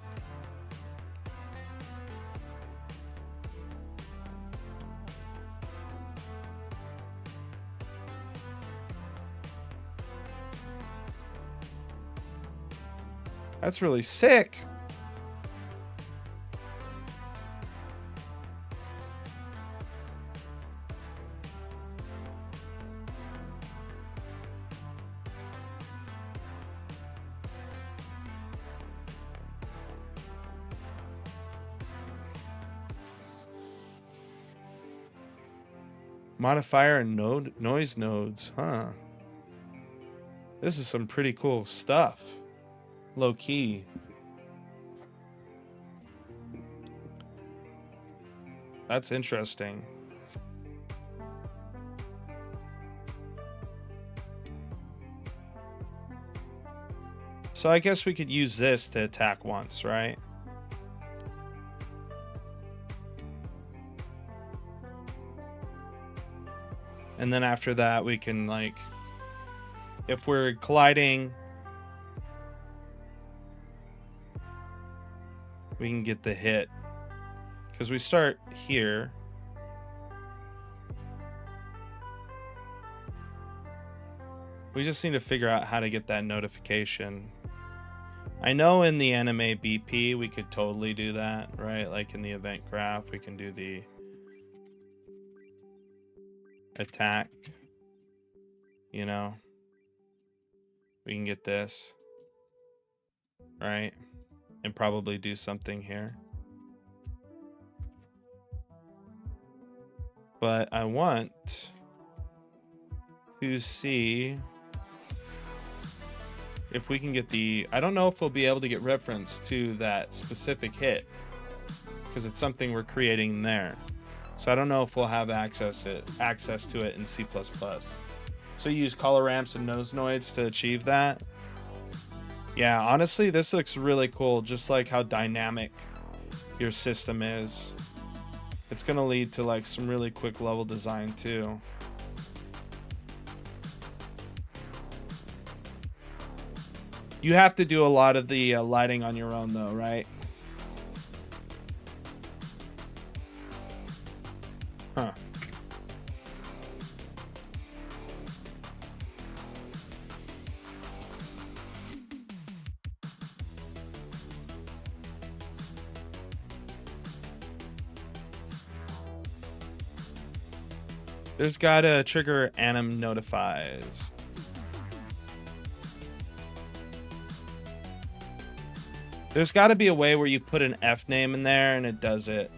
That's really sick. Modifier and noise nodes, huh? This is some pretty cool stuff. Low key. That's interesting. So I guess we could use this to attack once, right? And then after that, we can, like, if we're colliding, we can get the hit. Because we start here. We just need to figure out how to get that notification. I know in the anime BP, we could totally do that, right? Like in the event graph, we can do the attack, you know, we can get this, right? And probably do something here. But I want to see if we can get the, I don't know if we'll be able to get reference to that specific hit because it's something we're creating there. So I don't know if we'll have access to it in C++. So you use color ramps and nose noids to achieve that. Yeah, honestly, this looks really cool, just like how dynamic your system is. It's gonna lead to like some really quick level design too. You have to do a lot of the lighting on your own though, right? Huh. There's gotta trigger anim notifies. There's got to be a way where you put an F name in there and it does it.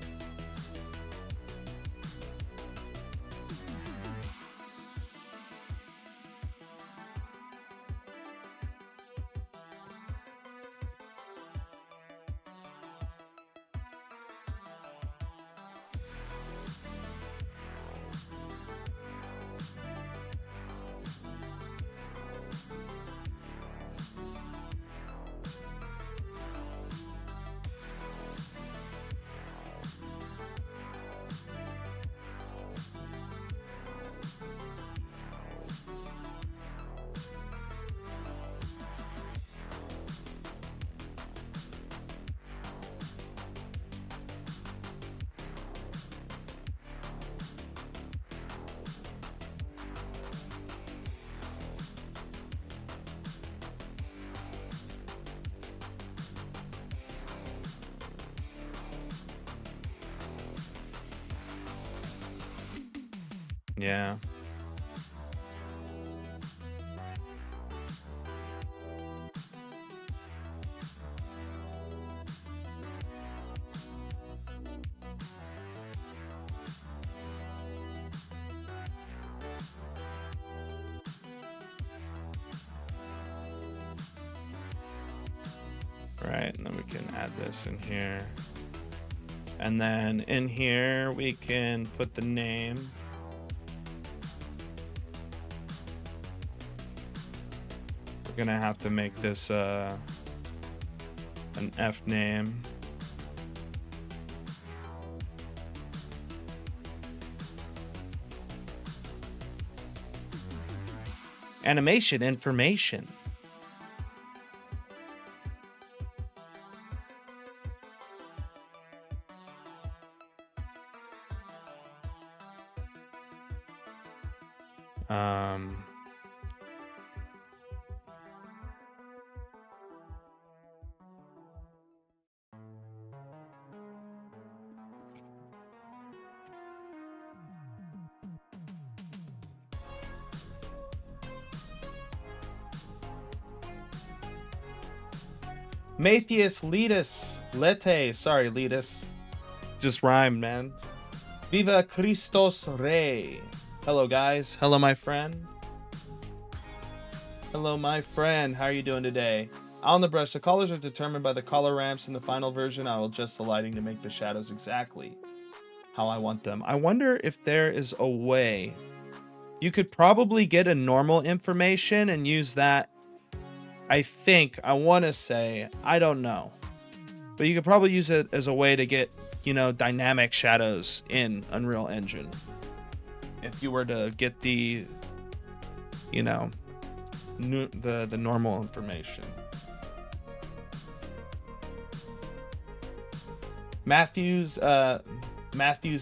Yeah. Right, and then we can add this in here. And then in here, we can put the name. We're gonna have to make this an F name. Animation information. Matthias Letus. Lete. Sorry, Letus. Just rhymed, man. Viva Christos Rey. Hello, guys. Hello, my friend. Hello, my friend. How are you doing today? On the brush, the colors are determined by the color ramps in the final version. I will adjust the lighting to make the shadows exactly how I want them. I wonder if there is a way. You could probably get a normal information and use that. I want to say, I don't know. But you could probably use it as a way to get, you know, dynamic shadows in Unreal Engine. If you were to get the, you know, the normal information. Matthew's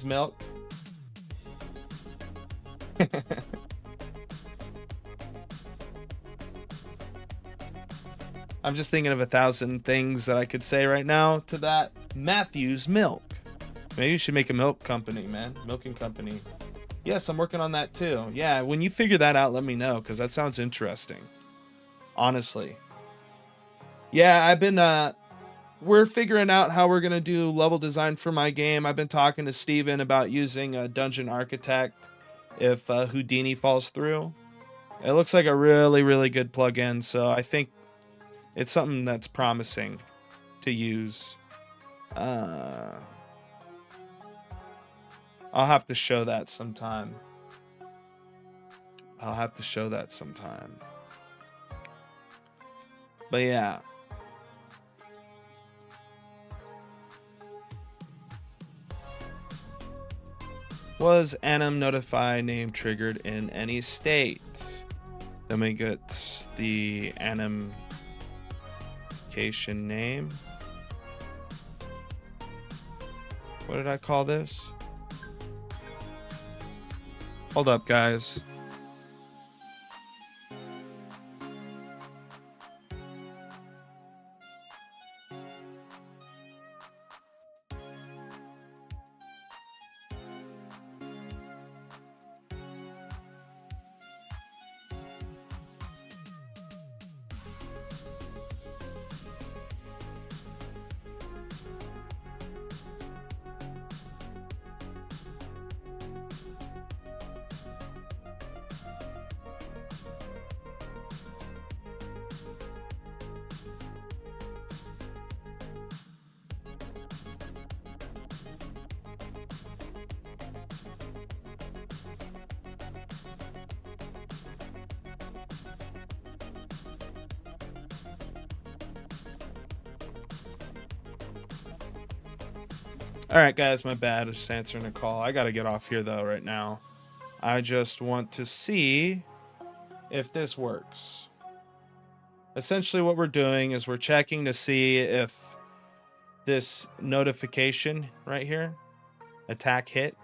milk. I'm just thinking of 1,000 things that I could say right now to that. Matthew's milk. Maybe you should make a milk company, man. Milking company. Yes, I'm working on that too. Yeah, when you figure that out, let me know, because that sounds interesting. Honestly. Yeah, I've been we're figuring out how we're gonna do level design for my game. I've been talking to Steven about using a Dungeon Architect if Houdini falls through. It looks like a really, really good plugin, so I think it's something that's promising to use. I'll have to show that sometime. But yeah. Was anim notify name triggered in any state? Then we get the animation name. What did I call this? Hold up, guys. All right, guys, my bad. I was just answering a call. I got to get off here, though, right now. I just want to see if this works. Essentially, what we're doing is we're checking to see if this notification right here, attack hit,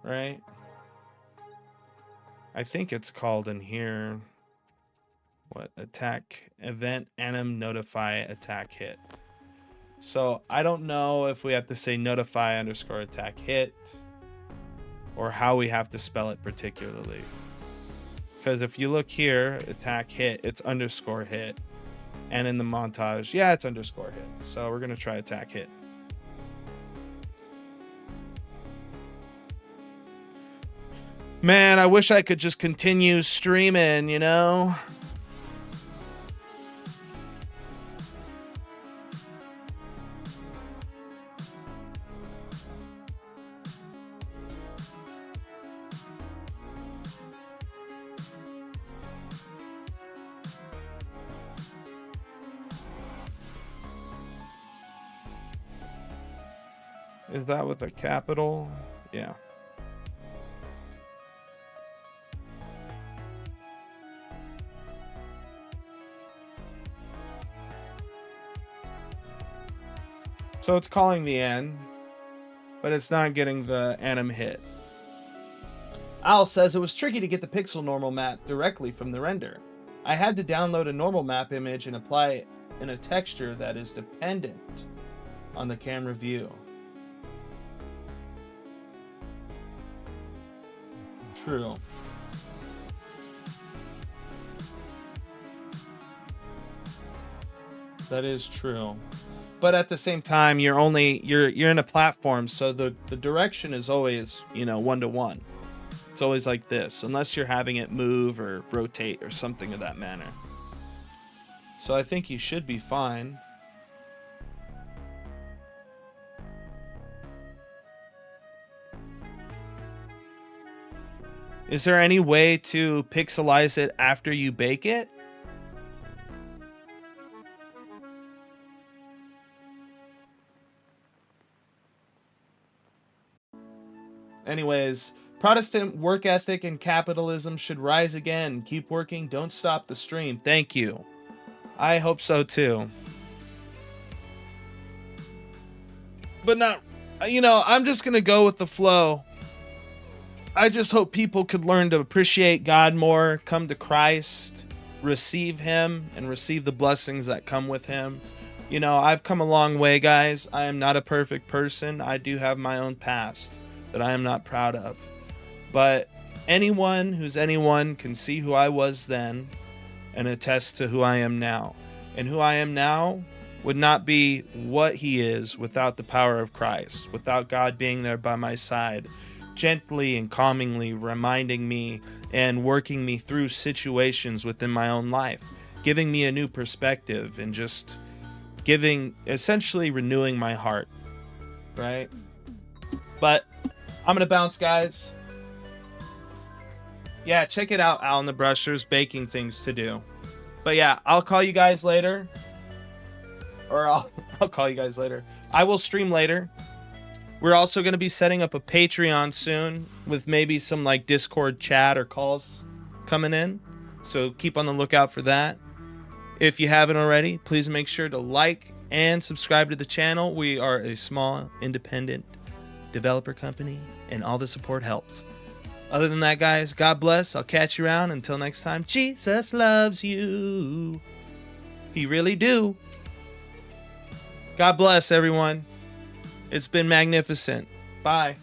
right? I think it's called in here, what, attack event anim notify attack hit. So I don't know if we have to say notify underscore attack hit or how we have to spell it particularly. Because if you look here, attack hit, it's underscore hit. And in the montage, yeah, it's underscore hit. So we're going to try attack hit. Man, I wish I could just continue streaming, you know? Is that with a capital? Yeah. So it's calling the N, but it's not getting the anim hit. Al says it was tricky to get the pixel normal map directly from the render. I had to download a normal map image and apply it in a texture that is dependent on the camera view. True. That is true. But at the same time, you're in a platform, so the direction is always, you know, 1-to-1. It's always like this, unless you're having it move or rotate or something of that manner. So I think you should be fine. Is there any way to pixelize it after you bake it? Anyways, Protestant work ethic and capitalism should rise again. Keep working. Don't stop the stream. Thank you. I hope so too. But not, you know, I'm just going to go with the flow. I just hope people could learn to appreciate God more, come to Christ, receive him, and receive the blessings that come with him. You know, I've come a long way, guys. I am not a perfect person. I do have my own past that I am not proud of. But anyone who's anyone can see who I was then and attest to who I am now. And who I am now would not be what he is without the power of Christ, without God being there by my side, gently and calmingly reminding me and working me through situations within my own life, giving me a new perspective and just essentially renewing my heart, right? But I'm gonna bounce, guys. Yeah, check it out, Al and the Brushers, baking things to do. But yeah, I'll call you guys later. Or I'll call you guys later. I will stream later. We're also going to be setting up a Patreon soon with maybe some like Discord chat or calls coming in. So keep on the lookout for that. If you haven't already, please make sure to like and subscribe to the channel. We are a small independent developer company and all the support helps. Other than that, guys, God bless. I'll catch you around. Until next time, Jesus loves you. He really do. God bless, everyone. It's been magnificent. Bye.